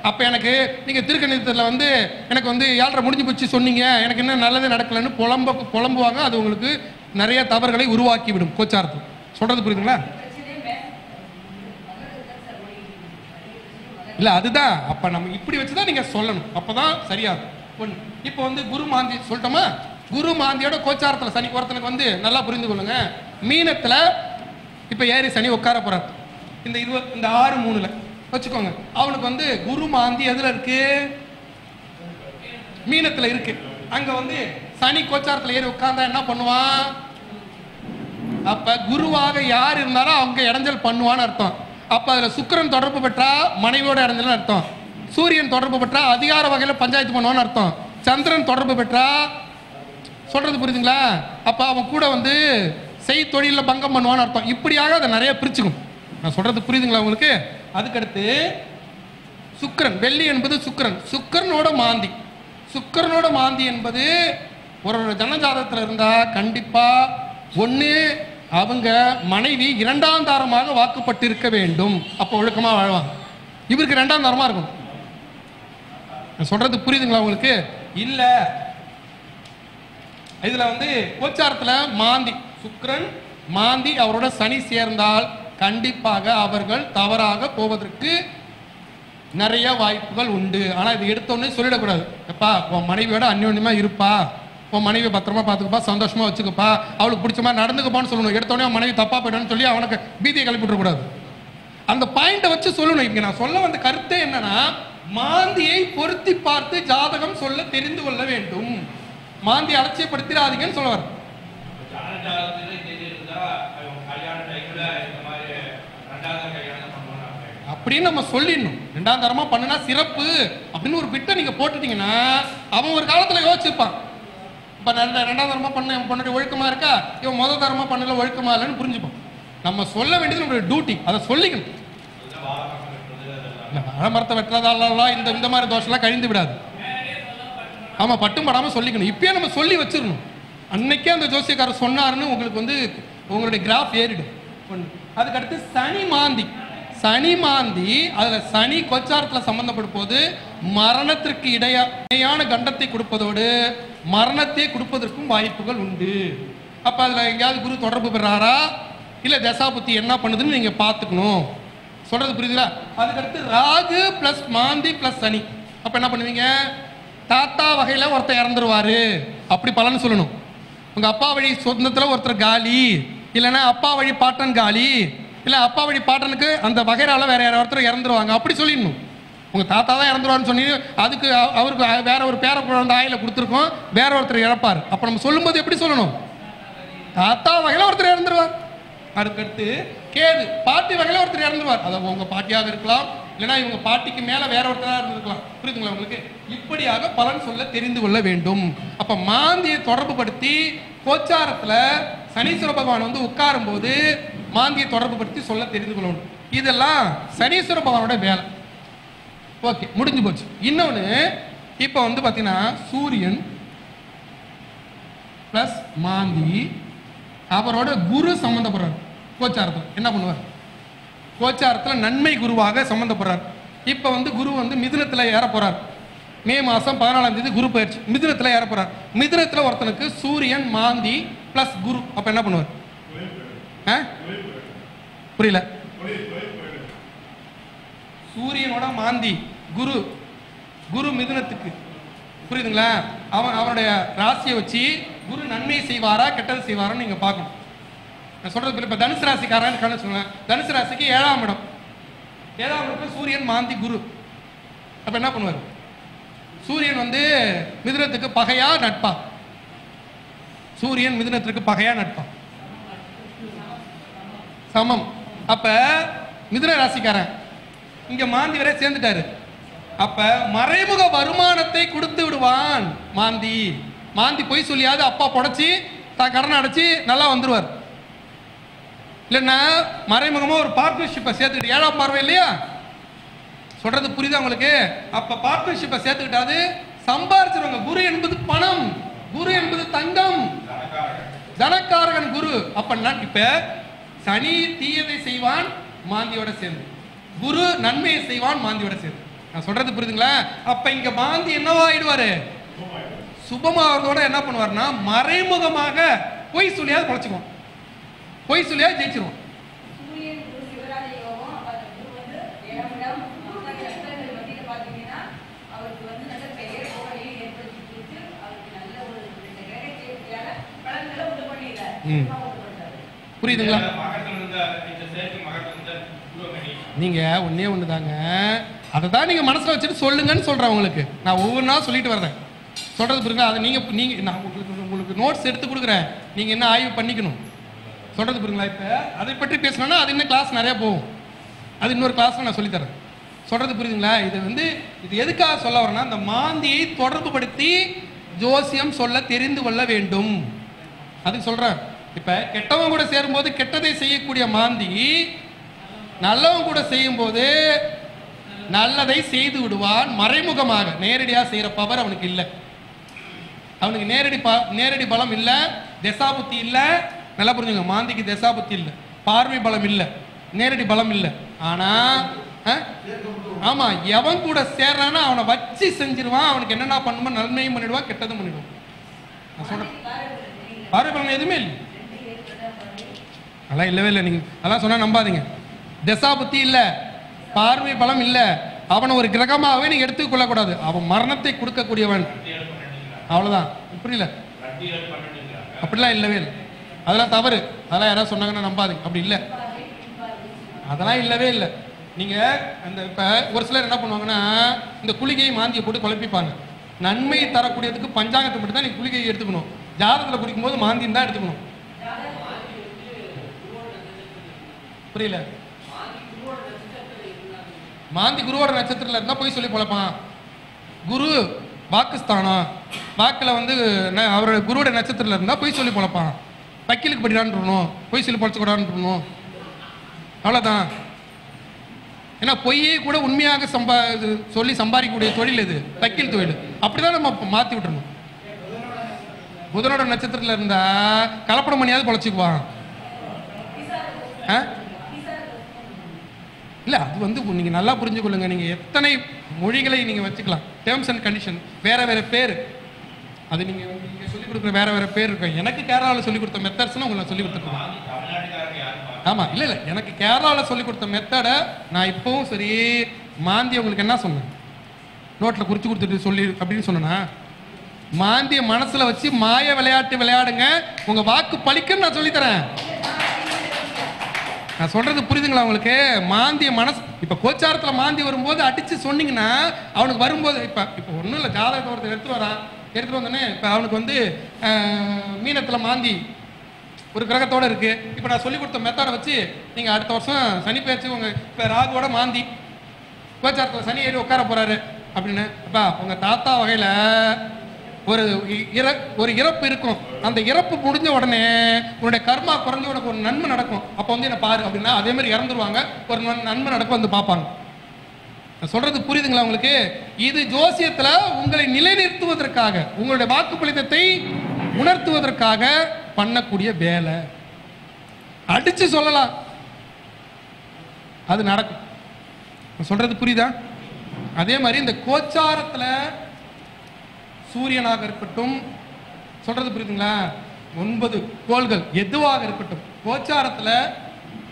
அப்ப எனக்கு நீங்க திருக்கணிதத்துல வந்து எனக்கு வந்து 7.5 முடிஞ்சு போச்சு சொன்னீங்க, எனக்கு என்ன நல்லதே நடக்கலன்னு புலம்புவாங்க. அது உங்களுக்கு நிறைய தவறுகளை உருவாக்கி விடும் கோச்சாரத்தில். சொல்றது புரியுதுங்களா? இல்ல அதுதான். அப்ப நம்ம இப்படி வச்சுதான் நீங்க சொல்லணும், அப்பதான் சரியாகும். இப்போ வந்து குரு மாந்தி சொல்லிட்டோமா? குரு மாந்தியோட கோச்சாரத்துல சனி ஒருத்தனுக்கு வந்து நல்லா புரிந்து கொள்ளுங்க. மீனத்துல இப்ப ஏறி சனி உட்கார போறாரு. இந்த 6-3ல வச்சுக்கோங்க. அவனுக்கு வந்து குரு மாந்தி எதுல இருக்கு? மீனத்துல இருக்கு. அங்க வந்து சனி கோச்சாரத்துல ஏறி உட்கார்ந்தா என்ன பண்ணுவான்? அப்ப குருவாக யார் இருந்தாலும் அவங்க இடைஞ்சல் பண்ணுவான்னு அர்த்தம். அப்ப அதுல சுக்கிரன் தொடர்பு பெற்றா மனைவியோட இடைஞ்சல் அர்த்தம். சூரியன் தொடர்பு பெற்றா அதிகார வகையில பஞ்சாயத்து பண்ணுவான்னு அர்த்தம். சந்திரன் தொடர்பு பெற்றா, சொல்றது புரியுதுங்களா? அப்ப அவன் கூட வந்து செய்தொழில பங்கம் பண்ணுவான்னு அர்த்தம். இப்படியாக அதை நிறைய பிரிச்சுக்கும். நான் சொல்றது புரியுதுங்களா உங்களுக்கு? அதுக்கடுத்து சுக்கிரன், வெள்ளி என்பது சுக்கிரன், சுக்கிரனோட மாந்தி. சுக்கிரனோட மாந்தி என்பது ஒரு ஜனஜாதகத்தில் இருந்தா கண்டிப்பா ஒண்ணு அவங்க மனைவி 2ஆம் தாரமாக வாக்குப்பட்டிருக்க வேண்டும். அப்போ ஒழுக்கமா வாழ்வாங்க. இவருக்கு 2ஆம் தாரமா இருக்கும். சொல்றது புரியுதுங்களா உங்களுக்கு? இல்ல இதுல வந்து கோச்சாரத்துல மாந்தி, சுக்கிரன் மாந்தி அவரோட சனி சேர்ந்தால் கண்டிப்பாக அவர்கள் தவறாக போவதற்கு நிறைய வாய்ப்புகள் உண்டு. ஆனா இது எடுத்தோடனே சொல்லிடக்கூடாது. எப்பா உன் மனைவியோட அந்யோன்யமா இருப்பா, உன் மனைவி பத்திரமா பார்த்துக்கப்பா, சந்தோஷமா வச்சுக்கப்பா, அவளுக்கு பிடிச்ச மாதிரி நடந்துக்கப்பான்னு சொல்லணும். எடுத்தோடனே அவன் மனைவி தப்பா போயிட்டான்னு சொல்லி அவனுக்கு பீதியை கிளப்பி விட்டுறக்கூடாது. அந்த பாயிண்டை வச்சு சொல்லணும். இங்க நான் சொல்ல வந்த கருத்து என்னன்னா, மாந்தியை பொருத்தி பார்த்து ஜாதகம் சொல்ல தெரிந்து கொள்ள வேண்டும். மாந்தி அலட்சியப்படுத்திடாதீங்கன்னு சொல்லுவார். அப்படின்னு நம்ம சொல்லிடணும். 2ஆம் தரமா பண்ணுனா சிறப்பு அப்படின்னு ஒரு பிட்டை நீங்க போட்டுட்டீங்கன்னா அவன் ஒரு காலத்துல யோசிச்சிருப்பான். இப்ப 2ஆம் தரமா பண்ண என் பொண்ணு ஒழுக்கமா இருக்கா, இவன் முதல் தரமா பண்ணல ஒழுக்கமா இல்லைன்னு புரிஞ்சுப்போம். நம்ம சொல்ல வேண்டியது நம்மளுடைய டியூட்டி, அதை சொல்லிக்கணும். மரத்தை வெட்டுறதாலாம் இந்த மாதிரி தோஷம்லாம் கழிந்து விடாது. ஆமா, பட்டும் படாம சொல்லிக்கணும். இப்பயே நம்ம சொல்லி வச்சிடணும். அன்னைக்கே அந்த ஜோசியக்காரர் சொன்னாருன்னு உங்களுக்கு வந்து உங்களுடைய கிராஃப் ஏறிடும். அதுக்கடுத்து சனி மாந்தி. சனி மாந்தி அதுல சனி கோச்சாரத்தில் சம்பந்தப்படும் போது மரணத்திற்கு இடையான கண்டத்தை கொடுப்பதோடு மரணத்தை கொடுப்பதற்கும் வாய்ப்புகள் உண்டு. அப்ப அதுல எங்கேயாவது குரு தொடர்பு பெறாரா இல்ல தசாபுத்தி என்ன பண்ணுதுன்னு நீங்க பாத்துக்கணும். சொல்றது புரியுதுங்களா? அதுக்கடுத்து ராகு பிளஸ் மாந்தி பிளஸ் சனி. அப்ப என்ன பண்ணுவீங்க? தாத்தா வகையில ஒருத்தர் இறந்துருவாரு அப்படி பலன்னு சொல்லணும். உங்க அப்பா வழி சொந்தத்துல ஒருத்தர் காலி, இல்லைன்னா அப்பா வழி பாட்டன் காலி, இல்ல அப்பா வழி பாட்டனுக்கு அந்த வகைரால வேற ஒருத்தர் இறந்துருவாங்க அப்படி சொல்லிடணும். உங்க தாத்தா தான் இறந்துருவான்னு சொன்னீங்க, அதுக்கு அவருக்கு வேற ஒரு பேர குழந்தை ஆயில கொடுத்துருக்கோம், வேற ஒருத்தர் இறப்பார். அப்ப நம்ம சொல்லும்போது எப்படி சொல்லணும்? தாத்தா வகையில ஒருத்தர் இறந்துருவார். அதுக்கடுத்து கேது பாட்டி வகையில ஒருத்தர் இறந்துருவார். அதை உங்க பாட்டியாக இருக்கலாம், இல்லைன்னா இவங்க பாட்டிக்கு மேல வேற ஒருத்தராக இருந்திருக்கலாம். புரியுதுங்களா உங்களுக்கு? இப்படியாக பலன் சொல்ல தெரிந்து கொள்ள வேண்டும். அப்ப மாந்தியை தொடர்பு படுத்தி கோச்சாரத்துல சனீஸ்வர பகவான் வந்து உட்காரும் போது மாந்தியை தொடர்பு படுத்தி சொல்ல தெரிந்து கொள்ளணும். இதெல்லாம் சனீஸ்வர பகவானோட வேலை. ஓகே, முடிஞ்சு போச்சு. இன்னொன்னு, இப்ப வந்து பாத்தீங்கன்னா சூரியன் பிளஸ் மாந்தி அவரோட குரு சம்பந்தப்படுறார். கோச்சாரத்தில் என்ன பண்ணுவார்? கோச்சாரத்தில் நன்மை குருவாக சம்பந்தப்படுறார். இப்ப வந்து குரு வந்து மிதுனத்துல ஏற போறார். மே மாசம் 14ஆம் தேதி குரு பயிற்சி மிதுனத்துல ஏற போறார். மிதுனத்துல ஒருத்தனுக்கு சூரியன் மாந்தி பிளஸ் குரு. அப்ப என்ன பண்ணுவார்? புரியல? சூரியனோட மாந்தி குரு, குரு மிதுனத்துக்கு, புரியுதுங்களா? அவனுடைய ராசியை வச்சு குரு நன்மை செய்வாரா கெட்டது செய்வாரான்னு நீங்க பார்க்கணும். நான் சொல்றது இப்ப தனுசு ராசிக்காரன் சொல்லுவேன். தனுசு ராசிக்கு 7ஆம் இடம், 7ஆம் இடத்துல சூரியன் மாந்தி குரு. அப்ப என்ன பண்ணுவார்? சூரியன் வந்து மிதுனத்துக்கு பகையா நட்பா? சூரியன் மிதுனத்திற்கு பகையா நட்பா? சமம். அப்ப மிதுன ராசிக்காரன் இங்க மாந்தி வரை சேர்ந்துட்டாரு. அப்ப மறைமுக வருமானத்தை கொடுத்து விடுவான் மாந்தி. மாந்தி போய் சொல்லியாவது அப்பா புடைச்சி தான் கடனை அடைச்சி நல்லா வந்துருவார். இல்லைன்னா மறைமுகமா ஒரு பார்ட்னர்ஷிப்பை சேர்த்துக்கிட்டு, 7ஆம் பார்வை இல்லையா? சொல்றது புரியுதா உங்களுக்கு? அப்ப பார்ட்னர்ஷிப்பை சேர்த்துக்கிட்டாது சம்பாரிச்சிருவாங்க. குரு என்பது பணம், குரு என்பது தங்கம், தனக்காரகன் குரு. அப்ப இப்ப சனி தீயதை செய்வான் மாந்தியோட சேர்ந்து, குரு நன்மையை செய்வான் மாந்தியோட சேர்ந்து. நான் சொல்றது புரியுதுங்களா? அப்ப இங்க மாந்தி என்னவா ஆயிடுவாரு? சுபமாவதோட என்ன பண்ணுவார்னா மறைமுகமாக பொய் சொல்லியாவது பொழைச்சுக்குவோம், பொய் சொல்லியாவது ஜெயிச்சிருவோம். புரியுதுங்களா? நீங்க ஒன்னே ஒண்ணுதாங்க, அதை தான் நீங்க மனசுல வச்சுட்டு சொல்லுங்கன்னு சொல்றேன் உங்களுக்கு. நான் ஒவ்வொன்றா சொல்லிட்டு வர்றேன். சொல்றது புரியுங்களா? அதை நீங்க நான் உங்களுக்கு நோட்ஸ் எடுத்து கொடுக்குறேன், நீங்க என்ன ஆய்வு பண்ணிக்கணும். சொல்றது புரியுங்களா? இப்ப அதை பற்றி பேசணும்னா அது இன்னும் கிளாஸ் நிறைய போகும், அது இன்னொரு கிளாஸ்ல நான் சொல்லித்தரேன். சொல்றது புரியுதுங்களா? இது எதுக்காக சொல்ல வரேன்னா, இந்த மாந்தியை தொடர்பு படுத்தி ஜோசியம் சொல்ல தெரிந்து கொள்ள வேண்டும், அதுக்கு சொல்றேன். இப்ப கெட்டவங்க கூட சேரும்போது கெட்டதை செய்யக்கூடிய மாந்தி நல்லவங்க கூட செய்யும் போது நல்லதை செய்து விடுவான். மறைமுகமாக, நேரடியாக செய்யற பவர் அவனுக்கு இல்லை. அவனுக்கு நேரடி பலம் இல்லை, தசாபுத்தி இல்லை. நல்லா புரிஞ்சுங்க, மாந்திக்கு தசாபுத்தி இல்லை, பார்வை பலம் இல்லை, நேரடி பலம் இல்லை. ஆனா ஆமா, எவன் கூட சேர்றானா அவனை வச்சு செஞ்சிருவான். அவனுக்கு என்னென்ன பண்ணுமோ நன்மையும் பண்ணிடுவான், கெட்டதும் பண்ணிடுவான். நான் சொல்றேன், பார்வை பலம் எதுவுமே இல்லை, அதெல்லாம் இல்லவே இல்லை. நீங்க அதெல்லாம் சொன்னா நம்பாதீங்க. தசாபுத்தி இல்லை, பார்வை பலம் இல்லை, அவனை ஒரு கிரகமாகவே நீங்க எடுத்துக் கொள்ளக்கூடாது. அவன் மரணத்தை கொடுக்கக்கூடியவன், அவ்வளவுதான். புரியல? அப்படிலாம் இல்லவே இல்லை, அதெல்லாம் தவறு. அதெல்லாம் யாராவது சொன்னாங்கன்னா நம்பாதீங்க, அப்படி இல்லை, அதெல்லாம் இல்லவே இல்லை. நீங்க அந்த இப்ப ஒரு சிலர் என்ன பண்ணுவாங்கன்னா, இந்த குளிகையை மாந்தியை போட்டு குழப்பிப்பாங்க. நன்மை தரக்கூடியதுக்கு பஞ்சாங்கத்தை மட்டும் தான் நீங்க குளிகையை எடுத்துக்கணும். ஜாதகத்தில் குடிக்கும் போது மாந்தியம் தான் எடுத்துக்கணும். புரியல? மாந்தி குருவோட நட்சத்திரத்தில் இருந்தா போய் சொல்லி பழப்பான். குரு வாக்குஸ்தானம், வாக்கில் அவரோட குருவோட நட்சத்திரத்தில் இருந்தா போய் சொல்லி பழப்பான். வக்கீலுக்கு படிடான்னு இருக்கணும், போய் சொல்லி பழச்சக்கூடாதுன்னு இருக்கணும், அவ்வளோதான். ஏன்னா பொய்யே கூட உண்மையாக சொல்லி சம்பாதிக்கக்கூடிய தொழில் இது, வக்கீல் தொழில். அப்படிதான் நம்ம மாற்றி விட்டுறணும். புதனோட நட்சத்திரத்தில் இருந்தா கலப்படம் பண்ணியாவது பழச்சிக்குவான். இல்லை, அது நீங்கள் நல்லா புரிஞ்சுக்கொள்ளுங்க. நீங்கள் எத்தனை மொழிகளை நீங்கள் வச்சுக்கலாம், டேர்ம்ஸ் அண்ட் கண்டிஷன் வேற வேற பேர். அது நீங்கள் சொல்லிக் கொடுக்குற வேற வேற பேர் இருக்கும். எனக்கு கேரளாவில் சொல்லிக் கொடுத்த மெத்தட்ஸ்னு உங்களுக்கு சொல்லிக் கொடுத்துருக்கோம். ஆமாம், இல்லை எனக்கு கேரளாவில் சொல்லிக் கொடுத்த மெத்தடை நான் இப்போவும் சரி, மாந்தி உங்களுக்கு என்ன சொன்னேன், நோட்டில் குறித்து கொடுத்துட்டு சொல்லி அப்படின்னு சொன்னேன்னா, மாந்திய மனசில் வச்சு மாய விளையாட்டு விளையாடுங்க, உங்கள் வாக்கு பலிக்குன்னு நான் சொல்லித்தரேன். நான் சொல்றது புரியுதுங்களா உங்களுக்கு? மாந்திய மனசு இப்ப கோச்சாரத்துல மாந்தி வரும்போது அடிச்சு சொன்னீங்கன்னா அவனுக்கு வரும்போது இப்ப ஒன்றும் இல்லை, ஜாதகத்தை ஒருத்தர் எடுத்துட்டு வந்தோடனே இப்ப அவனுக்கு மீனத்துல மாந்தி ஒரு கிரகத்தோட இருக்கு. இப்ப நான் சொல்லி கொடுத்த மெத்தடை வச்சு நீங்க அடுத்த வருஷம் சனி பேச்சு உங்க இப்ப ராகுவோட மாந்தி கோச்சாரத்துல சனி ஏறி உட்கார போறாரு அப்படின்னு, அப்பா உங்க தாத்தா வகையில ஒரு இறப்பு இருக்கும். அந்த இறப்பு முடிஞ்ச உடனே உன்னுடைய கர்மா குறைஞ்ச உனக்கு ஒரு நன்மை நடக்கும். அப்போ என்ன பாரு அப்படின்னா அதே மாதிரி இறந்துருவாங்க, ஒரு நன்மை நடக்கும், பார்ப்பாங்க. சொல்றது புரியுதுங்களா உங்களுக்கு? இது ஜோசியத்துல உங்களை நிலைநிறுத்துவதற்காக, உங்களுடைய வாக்கு பலிதத்தை உணர்த்துவதற்காக பண்ணக்கூடிய வேலை. அடிச்சு சொல்லலாம், அது நடக்கும். சொல்றது புரியுதா? அதே மாதிரி இந்த கோச்சாரத்துல சூரியனாக இருக்கட்டும், சொல்றது புரியுதுங்களா, 9 கோள்கள் எதுவாக இருக்கட்டும், கோச்சாரத்தில்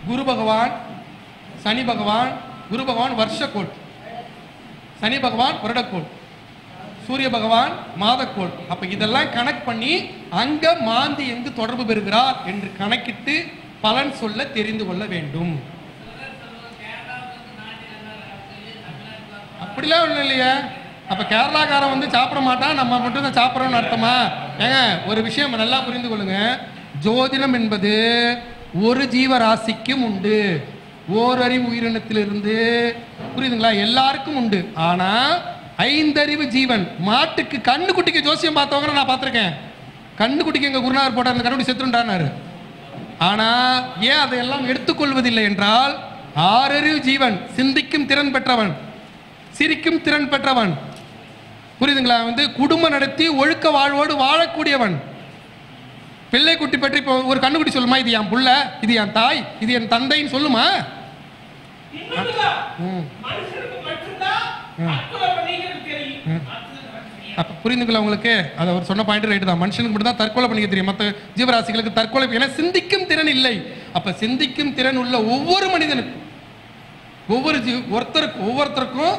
குரு பகவான், சனி பகவான், குரு பகவான் வருஷக்கோள், சனி பகவான் வருடக்கோள், சூரிய பகவான் மாதக்கோள். அப்ப இதெல்லாம் கணக்கு பண்ணி அங்க மாந்தி எங்கு தொடர்பு பெறுகிறார் என்று கணக்கிட்டு பலன் சொல்ல தெரிந்து கொள்ள வேண்டும். அப்படிலாம் ஒன்றும் இல்லையா? அப்ப கேரளாக்காரன் சாப்பிட மாட்டான், நம்ம மட்டும் தான் சாப்பிட்றோம்னு அர்த்தமா? ஏங்க ஒரு விஷயம் நல்லா புரிந்து கொள்ளுங்க, ஜோதிடம் என்பது ஒரு ஜீவராசிக்கும் உண்டு, ஓரறிவு உயிரினத்திலிருந்து, புரியுதுங்களா, எல்லாருக்கும் உண்டு. ஆனா 5 அறிவு ஜீவன். மாட்டுக்கு கண்ணுக்குட்டிக்கு ஜோசியம் பார்த்தவங்க நான் பார்த்துருக்கேன். கண்ணுக்குட்டிக்கு எங்க குருநாதர் போட்டார், அந்த கண்ணுக்குட்டி செத்துட்டாரு. ஆனா ஏன் அதையெல்லாம் எடுத்துக்கொள்வதில்லை என்றால், 6 அறிவு ஜீவன், சிந்திக்கும் திறன் பெற்றவன், சிரிக்கும் திறன் பெற்றவன், புரியுதுங்களா, குடும்பம் நடத்தி ஒழுக்க வாழ்வோடு வாழக்கூடியவன். பிள்ளை குட்டி பற்றி இப்போ ஒரு கண்ணுக்குட்டி சொல்லுமா, இது என் புள்ள, இது என் தாய், இது என் தந்தைன்னு சொல்லுமா? அப்ப புரிந்துங்களா உங்களுக்கு? அது அவர் சொன்ன பாயிண்ட் ரைட்டு தான். மனுஷனுக்கு மட்டும் தான் தற்கொலை பண்ணிக்க தெரியும், மற்ற ஜீவராசிகளுக்கு தற்கொலை, ஏன்னா சிந்திக்கும் திறன் இல்லை. அப்ப சிந்திக்கும் திறன் உள்ள ஒவ்வொரு மனிதனுக்கும், ஒவ்வொருத்தருக்கும்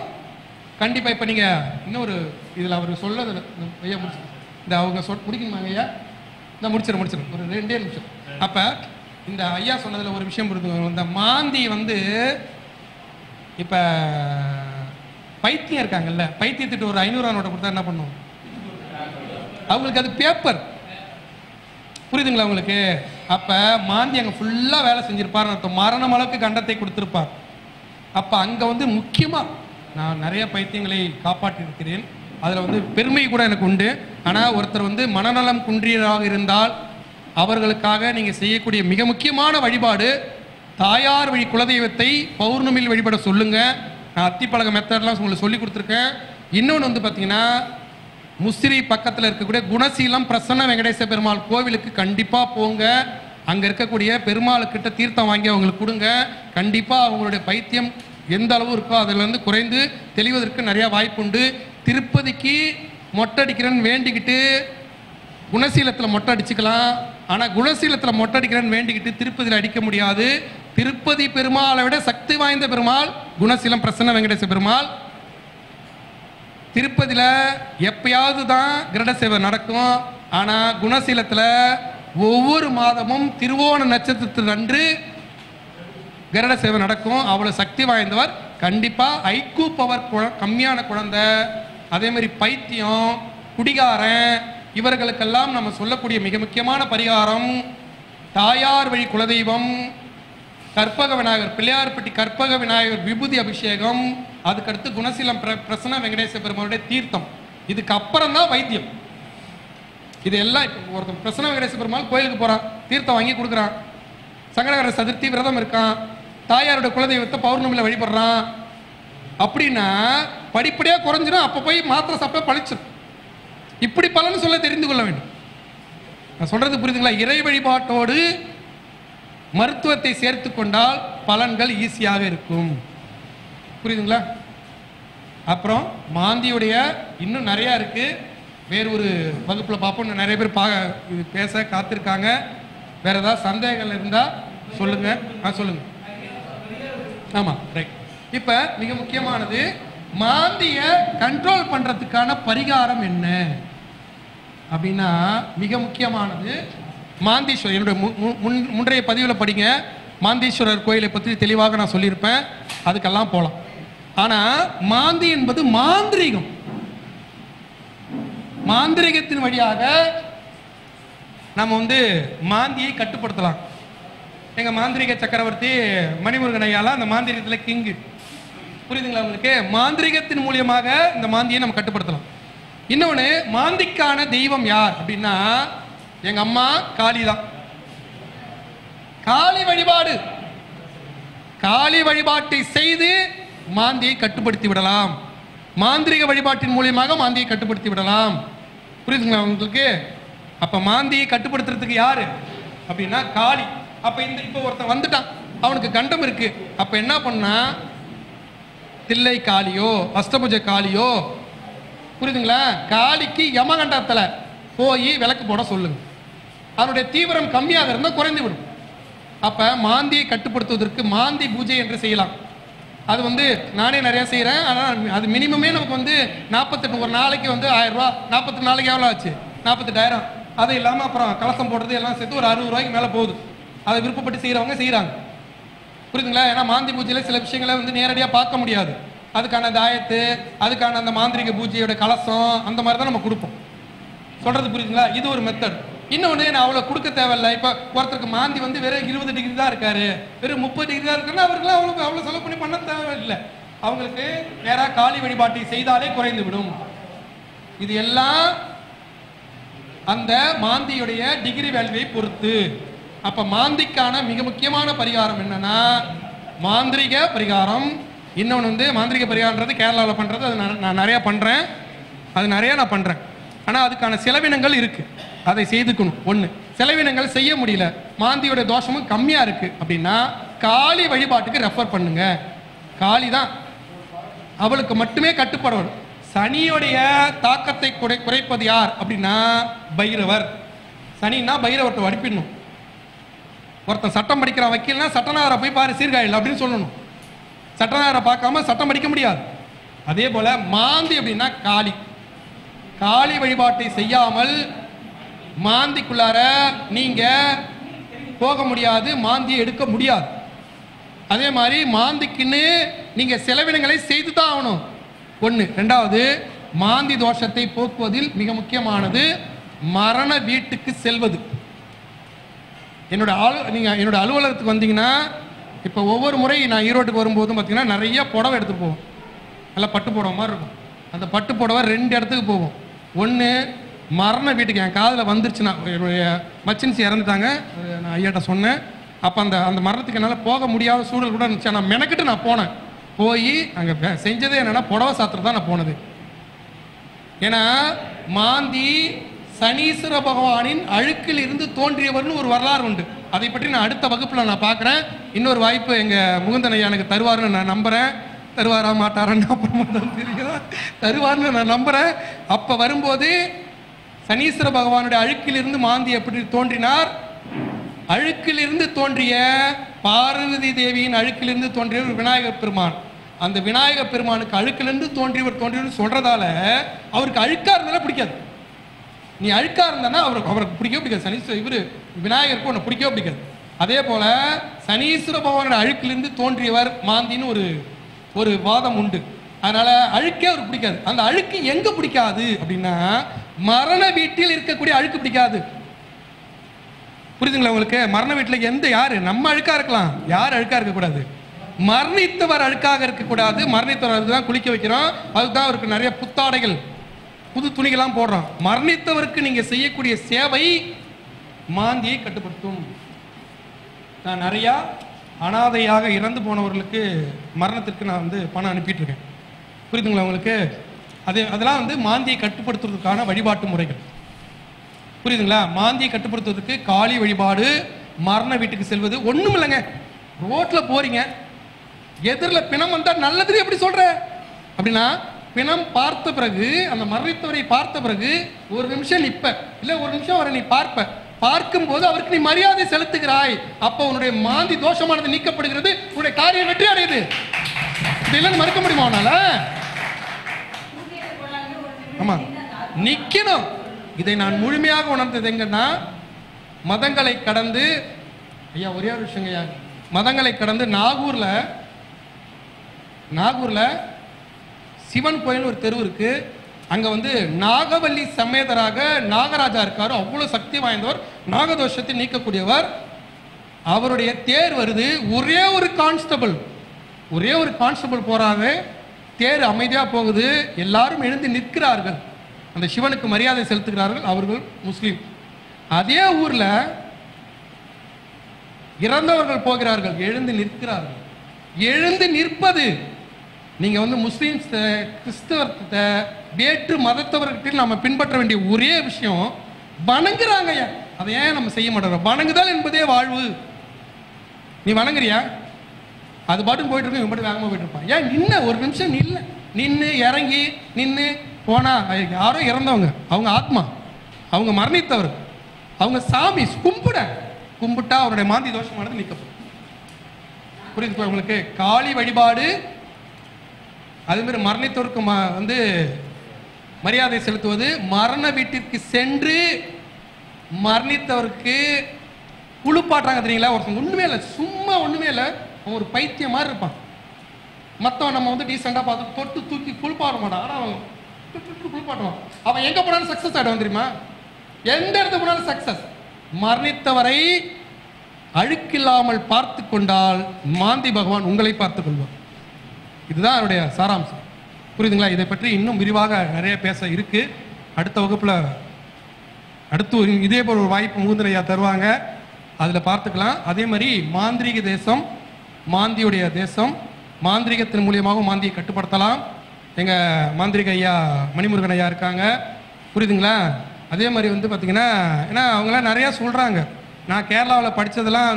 கண்டிப்பா. இப்ப நீங்க இன்னொரு இதுல அவர் சொல்லது ஐயா முடிச்சு இந்த அவங்க முடிக்கணுமாங்க ஐயா? நான் முடிச்சிடும் ஒரு 2 நிமிஷம். அப்ப இந்த ஐயா சொன்னதில் ஒரு விஷயம் புரிஞ்சுக்கோங்க. இந்த மாந்தி வந்து இப்போ பைத்தியம் இருக்காங்கல்ல, பைத்தியத்திட்டு ஒரு 500 நோட்டை கொடுத்தா என்ன பண்ணும்? அவங்களுக்கு அது பேப்பர். புரியுதுங்களா உங்களுக்கு? அப்போ மாந்தி அங்கே ஃபுல்லாக வேலை செஞ்சிருப்பார் அர்த்தம். மரணம் அளவுக்கு கண்டத்தை கொடுத்துருப்பார். அப்போ அங்கே வந்து முக்கியமாக நான் நிறைய பைத்தியங்களை காப்பாற்றியிருக்கிறேன். அதில் வந்து பெருமை கூட எனக்கு உண்டு. ஆனால் ஒருத்தர் வந்து மனநலம் குன்றியராக இருந்தால் அவர்களுக்காக நீங்கள் செய்யக்கூடிய மிக முக்கியமான வழிபாடு தாயார் வழி குலதெய்வத்தை பௌர்ணமியில் வழிபட சொல்லுங்கள். நான் அத்திப்பழக மெத்தட்லாம் உங்களுக்கு சொல்லி கொடுத்துருக்கேன். இன்னொன்று வந்து பார்த்தீங்கன்னா முசிறி பக்கத்தில் இருக்கக்கூடிய குணசீலம் பிரசன்ன வெங்கடேச பெருமாள் கோவிலுக்கு கண்டிப்பாக போங்க. அங்கே இருக்கக்கூடிய பெருமாளுக்கிட்ட தீர்த்தம் வாங்கி அவங்களுக்கு கொடுங்க. கண்டிப்பாக அவங்களுடைய பைத்தியம் எந்த அளவு இருக்கோ அதிலிருந்து குறைந்து தெளிவதற்கு நிறையா வாய்ப்புண்டு. திருப்பதிக்கு மொட்டை அடிக்கிறேன்னு வேண்டிக்கிட்டு குணசீலத்தில் மொட்டை அடிச்சுக்கலாம். ஆனால் குணசீலத்தில் மொட்டை அடிக்கிறேன்னு வேண்டிக்கிட்டு திருப்பதியில் அடிக்க முடியாது. திருப்பதி பெருமாளை விட சக்தி வாய்ந்த பெருமாள் குணசீலம் பிரசன்ன வெங்கடேச பெருமாள். திருப்பதியில் எப்பயாவது தான் கிரட சேவை நடக்கும். ஆனால் குணசீலத்தில் ஒவ்வொரு மாதமும் திருவோண நட்சத்திரத்தில் அன்று கருட சேவை நடக்கும். அவ்வளோ சக்தி வாய்ந்தவர். கண்டிப்பாக ஐக்கூ பவர் கம்மியான குழந்தை, அதே மாதிரி பைத்தியம், குடிகாரன், இவர்களுக்கெல்லாம் நம்ம சொல்லக்கூடிய மிக முக்கியமான பரிகாரம் தாயார் வழி குலதெய்வம், கற்பக விநாயகர், பிள்ளையார்பட்டி கற்பக விநாயகர் விபூதி அபிஷேகம், அதுக்கடுத்து குணசீலம் பிரசன்ன வெங்கடேச பெருமாளுடைய தீர்த்தம். இதுக்கு அப்புறம் தான் வைத்தியம். இது எல்லாம் இப்போ ஒருத்தன் பிரசன்ன வெங்கடேச பெருமாள் கோயிலுக்கு போகிறான், தீர்த்தம் வாங்கி கொடுக்குறான், சங்கடகர சதுர்த்தி விரதம் இருக்கான், தாயாரோட குலதெய்வத்தை பௌர்ணமியில் வழிபடுறான் அப்படின்னா படிப்படியாக குறைஞ்சிடும். அப்போ போய் மாத்திரை சாப்பிட பழிச்சிடும். இப்படி பலன்னு சொல்ல தெரிந்து கொள்ள வேண்டும். நான் சொல்றது புரியுதுங்களா? இறை வழிபாட்டோடு மருத்துவத்தை சேர்த்து கொண்டால் பலன்கள் ஈஸியாக இருக்கும். புரியுதுங்களா? அப்புறம் மாந்தியுடைய இன்னும் நிறையா இருக்கு. வேறு ஒரு வகுப்பில் பார்ப்போம். நிறைய பேர் பேச காத்திருக்காங்க. வேற ஏதாவது சந்தேகங்கள் இருந்தால் சொல்லுங்க. சொல்லுங்க. ஆமாம், ரைட். இப்போ மிக முக்கியமானது மாந்தியை கண்ட்ரோல் பண்ணுறதுக்கான பரிகாரம் என்ன அப்படின்னா, மிக முக்கியமானது மாந்தீஸ்வரர். என்னுடைய முன்றைய பதிவில் படிங்க. மாந்தீஸ்வரர் கோயிலை பற்றி தெளிவாக நான் சொல்லியிருப்பேன். அதுக்கெல்லாம் போகலாம். ஆனால் மாந்தி என்பது மாந்திரீகம். மாந்திரீகத்தின் வழியாக நம்ம வந்து மாந்தியை கட்டுப்படுத்தலாம். எங்கள் மாந்திரிக சக்கரவர்த்தி மணிமுருகன் ஐயாலாம் அந்த மாந்திரிகத்தில் கிங்கு. புரியுதுங்களா உங்களுக்கு? மாந்திரிகத்தின் மூலியமாக இந்த மாந்தியை நம்ம கட்டுப்படுத்தலாம். இன்னொன்று, மாந்திக்கான தெய்வம் யார் அப்படின்னா எங்கள் அம்மா காளி தான். காளி வழிபாடு, காளி வழிபாட்டை செய்து மாந்தியை கட்டுப்படுத்தி விடலாம். மாந்திரிக வழிபாட்டின் மூலியமாக மாந்தியை கட்டுப்படுத்தி விடலாம். புரியுதுங்களா உங்களுக்கு? அப்போ மாந்தியை கட்டுப்படுத்துறதுக்கு யாரு அப்படின்னா காளி. அப்போ இப்போ ஒருத்தன் வந்துட்டான், அவனுக்கு கண்டம் இருக்கு. அப்போ என்ன பண்ணா, தில்லை காளியோ அஷ்டபுஜ காளியோ, புரியுதுங்களா, காளிக்கு யமகண்டத்தில் போய் விளக்கு போட சொல்லுங்க. அதனுடைய தீவிரம் கம்மியாக இருந்தால் குறைந்து விடும். அப்போ மாந்தியை கட்டுப்படுத்துவதற்கு மாந்தி பூஜை என்று செய்யலாம். அது வந்து நானே நிறையா செய்கிறேன். ஆனால் அது மினிமமே நமக்கு வந்து 48 ஒரு நாளைக்கு வந்து 1000 ரூபா. 48 நாளைக்கு எவ்வளோ ஆச்சு? 48,000. அது இல்லாமல் அப்புறம் கலசம் போடுறது எல்லாம் சேர்த்து ஒரு 60 ரூபாய்க்கு மேலே போகுது. அதை விருப்பப்பட்டு செய்கிறவங்க செய்கிறாங்க. புரியுதுங்களா? ஏன்னா மாந்தி பூஜையில் சில விஷயங்களை வந்து நேரடியாக பார்க்க முடியாது. அதுக்கான தாயத்து, அதுக்கான அந்த மாந்திரிக பூஜையோட கலசம், அந்த மாதிரி தான் நம்ம கொடுப்போம். சொல்கிறது புரியுதுங்களா? இது ஒரு மெத்தட். இன்னொன்று, நான் அவ்வளோ கொடுக்க தேவையில்லை. இப்போ ஒருத்தருக்கு மாந்தி வந்து வெறும் 20 டிகிரி தான் இருக்காரு, வெறும் 30 டிகிரி தான் இருக்குன்னா அவருக்குலாம் அவ்வளோ செலவு பண்ணி பண்ண தேவையில்லை. அவங்களுக்கு வேற காளி வழிபாட்டை செய்தாலே குறைந்து விடும். இது எல்லாம் அந்த மாந்தியுடைய டிகிரி வேல்யூவை பொறுத்து. அப்போ மாந்திக்கான மிக முக்கியமான பரிகாரம் என்னன்னா மாந்திரிக பரிகாரம். இன்னொன்று வந்து மாந்திரிக பரிகாரன்றது கேரளாவில் பண்ணுறது. அது நான் நிறையா பண்ணுறேன். அது நிறையா நான் பண்ணுறேன். ஆனால் அதுக்கான செலவினங்கள் இருக்குது, அதை செய்துக்கணும். ஒன்று, செலவினங்கள் செய்ய முடியல, மாந்தியோட தோஷமும் கம்மியாக இருக்குது அப்படின்னா காளி வழிபாட்டுக்கு ரெஃபர் பண்ணுங்க. காளி தான், அவளுக்கு மட்டுமே கட்டுப்படணும். சனியோடைய தாக்கத்தை குறைப்பது யார் அப்படின்னா பைரவர். சனின்னா பைரவர்கிட்ட வடிப்பிடணும். ஒருத்தன் சட்டம் படிக்கிற வக்கீல்னா சட்டநாதரை போய் பாரு சீர்காழியில் அப்படின்னு சொல்லணும். சட்டநாதரை பார்க்காம சட்டம் படிக்க முடியாது. அதே போல மாந்தி அப்படின்னா காளி. காளி வழிபாட்டை செய்யாமல் மாந்திக்குள்ளார நீங்க போக முடியாது, மாந்தியை எடுக்க முடியாது. அதே மாதிரி மாந்திக்குன்னு நீங்க செலவினங்களை செய்து தான் ஆகணும். ஒன்று. ரெண்டாவது, மாந்தி தோஷத்தை போக்குவதில் மிக முக்கியமானது மரண வீட்டுக்கு செல்வது. என்னோட அலுவலகத்துக்கு வந்தீங்கன்னா, இப்போ ஒவ்வொரு முறை நான் ஈரோட்டுக்கு வரும்போதும் பார்த்தீங்கன்னா நிறைய புடவை எடுத்துகிட்டு போவோம். நல்லா பட்டு புடவை மாதிரி இருக்கும். அந்த பட்டு புடவை 2 இடத்துக்கு போவோம். ஒன்று, மரண வீட்டுக்கு. என் காதில் வந்துருச்சுன்னா, என்னுடைய மச்சின்சி இறந்துட்டாங்க, நான் ஐயாட்ட சொன்னேன். அப்போ அந்த மரணத்துக்கு என்னால் போக முடியாத சூழல் கூட இருந்துச்சு. நான் மெனக்கிட்டு நான் போனேன். போய் அங்கே செஞ்சதே என்னென்னா புடவை சாத்திரம் தான் நான் போனது. ஏன்னா மாந்தி சனீஸ்வர பகவானின் அழுக்கில் இருந்து தோன்றியவர்னு ஒரு வரலாறு உண்டு. அதை பற்றி நான் அடுத்த வகுப்பில் நான் பார்க்குறேன். இன்னொரு வாய்ப்பு எங்கள் முகுந்தன் ஐயா எனக்கு தருவாருன்னு நான் நம்புகிறேன். தருவாரா மாட்டாரான்னு அப்புறமா தான் தெரியும். தருவார்னு நான் நம்புகிறேன். அப்போ வரும்போது சனீஸ்வர பகவானுடைய அழுக்கிலிருந்து மாந்தி எப்படி தோன்றினார், அழுக்கிலிருந்து தோன்றிய பார்வதி தேவியின் அழுக்கிலிருந்து தோன்றியவர் விநாயகர் பெருமான். அந்த விநாயகர் பெருமானுக்கு அழுக்கிலிருந்து தோன்றியவர் சொல்றதால அவருக்கு அழுக்கா இருந்தாலும் பிடிக்காது. நீ அழுக்கா இருந்தானா அவருக்கு பிடிக்கவே பிடிக்காது. சனீஸ்வர இவர் விநாயகருக்கு உன்னை பிடிக்கவே பிடிக்காது. அதே போல சனீஸ்வர பகவானுடைய அழுக்கிலிருந்து தோன்றியவர் மாந்தின்னு ஒரு வாதம் உண்டு. அதனால அழுக்கே அவருக்கு பிடிக்காது. அந்த அழுக்கு எங்க பிடிக்காது அப்படின்னா, மரண வீட்டில் இருக்கக்கூடிய அழுக்கு பிடிக்காது. புரியுதுங்களா உங்களுக்கு? மரண வீட்டில் யாரு நம்ம அழுக்கா இருக்கலாம், யார் அழுக்கா இருக்கக்கூடாது, மரணித்தவர் அழுக்காக இருக்கக்கூடாது. மரணித்தவர் தான் குளிக்க வைக்கிறோம், அதுதான் அவருக்கு நிறைய புத்தாடைகள் புது துணிகள்லாம் போடுறோம். மரணித்தவருக்கு நீங்க செய்யக்கூடிய சேவை மாந்தியை கட்டுப்படுத்தும். நான் நிறையா அனாதையாக இறந்து போனவர்களுக்கு மரணத்திற்கு நான் பணம் அனுப்பிட்டு இருக்கேன். புரியுதுங்களா உங்களுக்கு? அதெல்லாம் மாந்தியை கட்டுப்படுத்துவதற்கான வழிபாட்டு முறைகள். புரியுதுங்களா? மாந்தியை கட்டுப்படுத்துவதற்கு காளி வழிபாடு, மரண வீட்டுக்கு செல்வது. ஒண்ணும் இல்லைங்க. ரோட்ல போறீங்க, எதிரில் பிணம் வந்தா நல்லது எப்படி சொல்ற அப்படின்னா, பிணம் பார்த்த பிறகு, அந்த மரணித்தவரை பார்த்த பிறகு ஒரு நிமிஷம் நிற்ப, இல்ல ஒரு நிமிஷம் அவரை நீ பார்க்கும் போது அவருக்கு நீ மரியாதை செலுத்துகிறாய். அப்ப உன்னுடைய மாந்தி தோஷமானது நீக்கப்படுகிறது, உன்னுடைய காரியம் வெற்றி அடையுது. இதெல்லாம் மறுக்க முடியுமா உன்னால? ஆமா, நிக்கணும். இதை நான் முழுமையாக உணர்ந்தது எங்கன்னா, மதங்களை கடந்து, ஐயா ஒரே ஒரு விஷயம் ஐயா, மதங்களை கடந்து நாகூர்ல சிவன் கோயில் ஒரு தெரு இருக்கு. அங்க நாகவல்லி சமேதராக நாகராஜா இருக்காரு. அவ்வளவு சக்தி வாய்ந்தவர், நாகதோஷத்தை நீக்கக்கூடியவர். அவருடைய தேர் வருது. ஒரே ஒரு கான்ஸ்டபிள் போறாரு. தேர் அமைதியா போகுது. எல்லாரும் எழுந்து நிற்கிறார்கள், அந்த சிவனுக்கு மரியாதை செலுத்துகிறார்கள். அவர்கள் முஸ்லீம். அதே ஊர்ல இறந்தவர்கள் போகிறார்கள், எழுந்து நிற்கிறார்கள். எழுந்து நிற்பது, நீங்க முஸ்லீம் கிறிஸ்தவத்தை வேற்று மதத்தவர்கிட்ட நம்ம பின்பற்ற வேண்டிய ஒரே விஷயம் வணங்குறாங்க. அதை ஏன் நம்ம செய்ய மாட்டோம்? வணங்குதல் என்பதே வாழ்வு. நீ வணங்குறியா? அது பாட்டு போயிட்டு இருக்கு, இவன் பாட்டு வேகமா போயிட்டு இருப்பான். ஏன் நின்ன ஒரு நிமிஷம் நின்று இறங்கி நின்று போனா, யாரோ இறந்தவங்க, அவங்க ஆத்மா, அவங்க மரணித்தவர், அவங்க சாமி கும்பிட்டா அவருடைய மாந்தி தோஷமானது நீக்கப்படும். புரியுது உங்களுக்கு? காளி வழிபாடு, அது மாதிரி மரணித்தவருக்கு மரியாதை செலுத்துவது, மரண வீட்டிற்கு சென்று மரணித்தவருக்கு குளிப்பாட்டுறாங்க தெரியுங்களா? ஒருத்தன் ஒண்ணுமே இல்லை, சும்மா ஒண்ணுமே இல்லை, அவன் ஒரு பைத்தியம் மாதிரி இருப்பான். மற்றவன் நம்ம டீசெண்டா பார்த்து தொட்டு தூக்கி குளிப்பாட மாட்டான். ஆனால் அவன் குளிப்பாட்டுவான். அவன் எங்க போனாலும் சக்சஸ் ஆயிடுவான் தெரியுமா? எந்த இடத்துக்கு போனாலும் சக்சஸ். மரணித்தவரை அழுக்கில்லாமல் பார்த்து கொண்டால் மாந்தி பகவான் உங்களை பார்த்துக் கொள்வார். இதுதான் அவருடைய சாராம்சம். புரியுதுங்களா? இதை பற்றி இன்னும் விரிவாக நிறைய பேச இருக்கு. அடுத்த வகுப்புல அடுத்து இதே போல் ஒரு வாய்ப்பு முகுந்தரையா தருவாங்க, அதில் பார்த்துக்கலாம். அதே மாதிரி மாந்திரீக தேசம், மாந்தியுடைய தேசம், மாந்திரிகத்தின் மூலியமாக மாந்தியை கட்டுப்படுத்தலாம். எங்கள் மாந்திரிக ஐயா மணிமுருகன் ஐயா இருக்காங்க. புரியுதுங்களா? அதே மாதிரி பார்த்தீங்கன்னா, ஏன்னா அவங்களாம் நிறையா சொல்கிறாங்க. நான் கேரளாவில் படித்ததெல்லாம்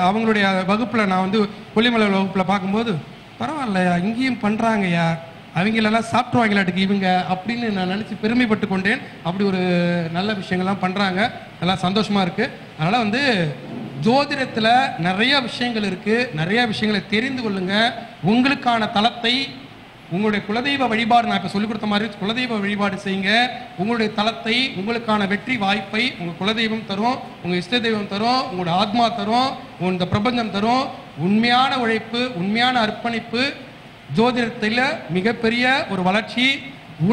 அவங்களுடைய வகுப்பில் நான் கொல்லிமலை வகுப்பில் பார்க்கும்போது, பரவாயில்லையா இங்கேயும் பண்ணுறாங்கய்யா, அவங்களெல்லாம் சாப்பிட்ருவாங்களாட்டுக்கு இவங்க அப்படின்னு நான் நினச்சி பெருமைப்பட்டு கொண்டேன். அப்படி ஒரு நல்ல விஷயங்கள்லாம் பண்ணுறாங்க, எல்லாம் சந்தோஷமாக இருக்குது. அதனால் ஜோதிடத்தில் நிறைய விஷயங்கள் இருக்குது, நிறைய விஷயங்களை தெரிந்து கொள்ளுங்க. உங்களுக்கான தளத்தை உங்களுடைய குலதெய்வ வழிபாடு, நான் இப்போ சொல்லிக் கொடுத்த மாதிரி குலதெய்வ வழிபாடு செய்யுங்க. உங்களுடைய தளத்தை, உங்களுக்கான வெற்றி வாய்ப்பை உங்கள் குலதெய்வம் தரும், உங்கள் இஷ்ட தெய்வம் தரும், உங்களோட ஆத்மா தரும், இந்த பிரபஞ்சம் தரும். உண்மையான உழைப்பு, உண்மையான அர்ப்பணிப்பு, ஜோதிடத்தில் மிகப்பெரிய ஒரு வளர்ச்சி.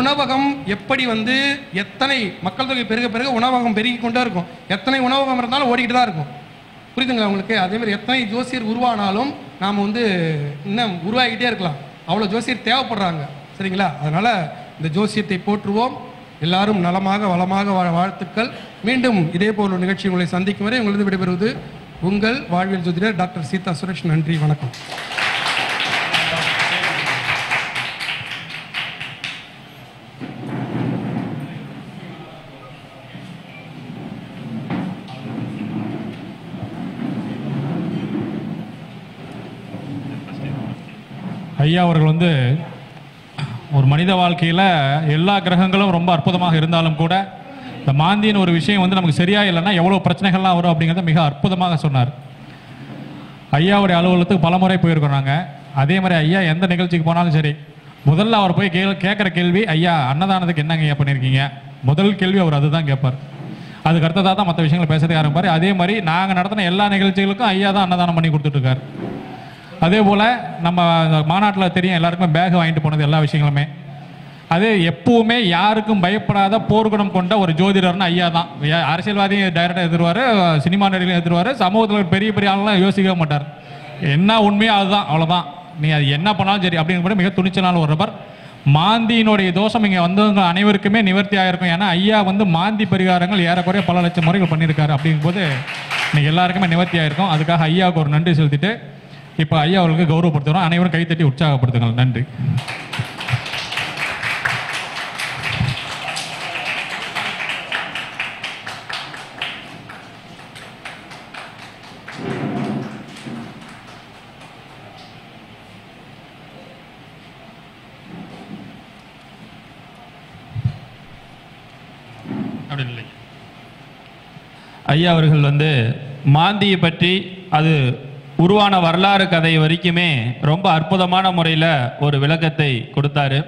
உணவகம் எப்படி எத்தனை மக்கள் தொகை பெருக பெருக உணவகம் பெருகி கொண்டே இருக்கும். எத்தனை உணவகம் இருந்தாலும் ஓடிக்கிட்டு தான் இருக்கும். புரியுதுங்களா உங்களுக்கு? அதேமாதிரி எத்தனை ஜோசியர் உருவானாலும் நாம் இன்னும் உருவாகிக்கிட்டே இருக்கலாம். அவ்வளோ ஜோசியர் தேவைப்படுறாங்க. சரிங்களா? அதனால் இந்த ஜோசியத்தை போற்றுவோம். எல்லாரும் நலமாக வளமாக வாழ வாழ்த்துக்கள். மீண்டும் இதே போல் ஒரு நிகழ்ச்சி உங்களை சந்திக்கும் வரை உங்களது விடைபெறுவது உங்கள் வாழ்வியல் ஜோதிடர் டாக்டர் சீதா சுரேஷ். நன்றி, வணக்கம். ஐயா அவர்கள் ஒரு மனித வாழ்க்கையில் எல்லா கிரகங்களும் ரொம்ப அற்புதமாக இருந்தாலும் கூட இந்த மாந்தியின் ஒரு விஷயம் நமக்கு சரியா இல்லைன்னா எவ்வளோ பிரச்சனைகள்லாம் வரும் அப்படிங்கிறத மிக அற்புதமாக சொன்னார். ஐயாவுடைய அலுவலகத்துக்கு பல முறை போயிருக்கோம் நாங்கள். அதே மாதிரி ஐயா எந்த நிகழ்ச்சிக்கு போனாலும் சரி, முதல்ல அவர் போய் கேட்குற கேள்வி, ஐயா அன்னதானத்துக்கு என்னங்க ஐயா பண்ணியிருக்கீங்க, முதல் கேள்வி அவர் அதுதான் கேட்பார். அதுக்கு அடுத்ததாக தான் மற்ற விஷயங்களை பேசுறதுக்கு ஆரம்பிப்பார். அதே மாதிரி நாங்கள் நடத்தின எல்லா நிகழ்ச்சிகளுக்கும் ஐயா தான் அன்னதானம் பண்ணி கொடுத்துட்ருக்கார். அதே போல் நம்ம மாநாட்டில் தெரியும் எல்லாருக்குமே பேக் வாங்கிட்டு போனது எல்லா விஷயங்களுமே. அது எப்பவுமே யாருக்கும் பயப்படாத போர்க்குணம் கொண்ட ஒரு ஜோதிடர்னு ஐயா தான். அரசியல்வாதியும் டைரக்டாக எதிர்வார், சினிமா நடிகளையும் எதிர்வார், சமூகத்தில் பெரிய பெரிய ஆளெலாம் யோசிக்கவே மாட்டார். என்ன உண்மையோ அதுதான், அவ்வளோதான். நீ அது என்ன பண்ணாலும் சரி அப்படிங்கிற மிக துணிச்சலான ஒரு நபர். மாந்தியினுடைய தோஷம் இங்கே வந்தவங்க அனைவருக்குமே நிவர்த்தி ஆகிருக்கும். ஏன்னா ஐயா மாந்தி பரிகாரங்கள் ஏறக்குறைய பல லட்சம் முறைகள் பண்ணியிருக்காரு. அப்படிங்கும்போது இன்னைக்கு எல்லாருக்குமே நிவர்த்தி ஆகிருக்கும். அதுக்காக ஐயாவுக்கு ஒரு நன்றி செலுத்திட்டு இப்போ ஐயா அவர்களுக்கு கௌரவப்படுத்துகிறோம். அனைவரும் கைத்தட்டி உற்சாகப்படுத்துங்கள். நன்றி. அப்படி இல்லை. ஐயா அவர்கள் மாந்தியை பற்றி அது உருவான வரலாறு கதை வரைக்குமே ரொம்ப அற்புதமான முறையில் ஒரு விளக்கத்தை கொடுத்தாரு.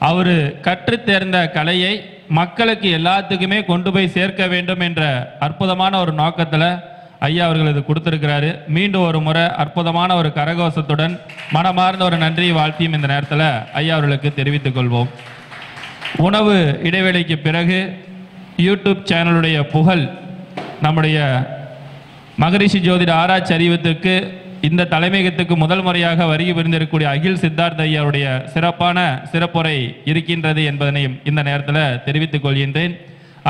அவர் கற்று தேர்ந்த கலையை மக்களுக்கு எல்லாத்துக்குமே கொண்டு போய் சேர்க்க வேண்டும் என்ற அற்புதமான ஒரு நோக்கத்தில் ஐயா அவர்கள் இது கொடுத்துருக்கிறாரு. மீண்டும் ஒரு முறை அற்புதமான ஒரு கரகோஷத்துடன் மனமார்ந்த ஒரு நன்றியை வாழ்த்தியும் இந்த நேரத்தில் ஐயா அவர்களுக்கு தெரிவித்துக் கொள்வோம். உணவு இடைவேளைக்கு பிறகு யூடியூப் சேனலுடைய புகழ் நம்முடைய மகரிஷி ஜோதிட ஆராய்ச்சி அறிவத்துக்கு இந்த தலைமையகத்துக்கு முதல் முறையாக வருகை புரிந்திருக்கக்கூடிய அகில் சித்தார்த்த ஐயாவுடைய சிறப்பான சிறப்புரை இருக்கின்றது என்பதனையும் இந்த நேரத்தில் தெரிவித்துக் கொள்கின்றேன்.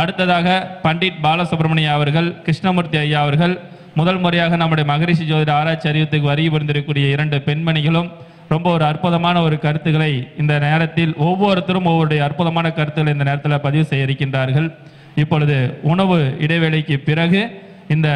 அடுத்ததாக பண்டிட் பாலசுப்ரமணிய அவர்கள், கிருஷ்ணமூர்த்தி ஐயா அவர்கள் முதல் முறையாக நம்முடைய மகரிஷி ஜோதிட ஆராய்ச்சி அறிவத்துக்கு வருகை புரிந்திருக்கக்கூடிய 2 பெண்மணிகளும் ரொம்ப ஒரு அற்புதமான ஒரு கருத்துக்களை இந்த நேரத்தில் ஒவ்வொருத்தரும் ஒவ்வொருடைய அற்புதமான கருத்துக்களை இந்த நேரத்தில் பதிவு செய்ய இருக்கின்றார்கள். இப்பொழுது உணவு இடைவேளைக்கு பிறகு இந்த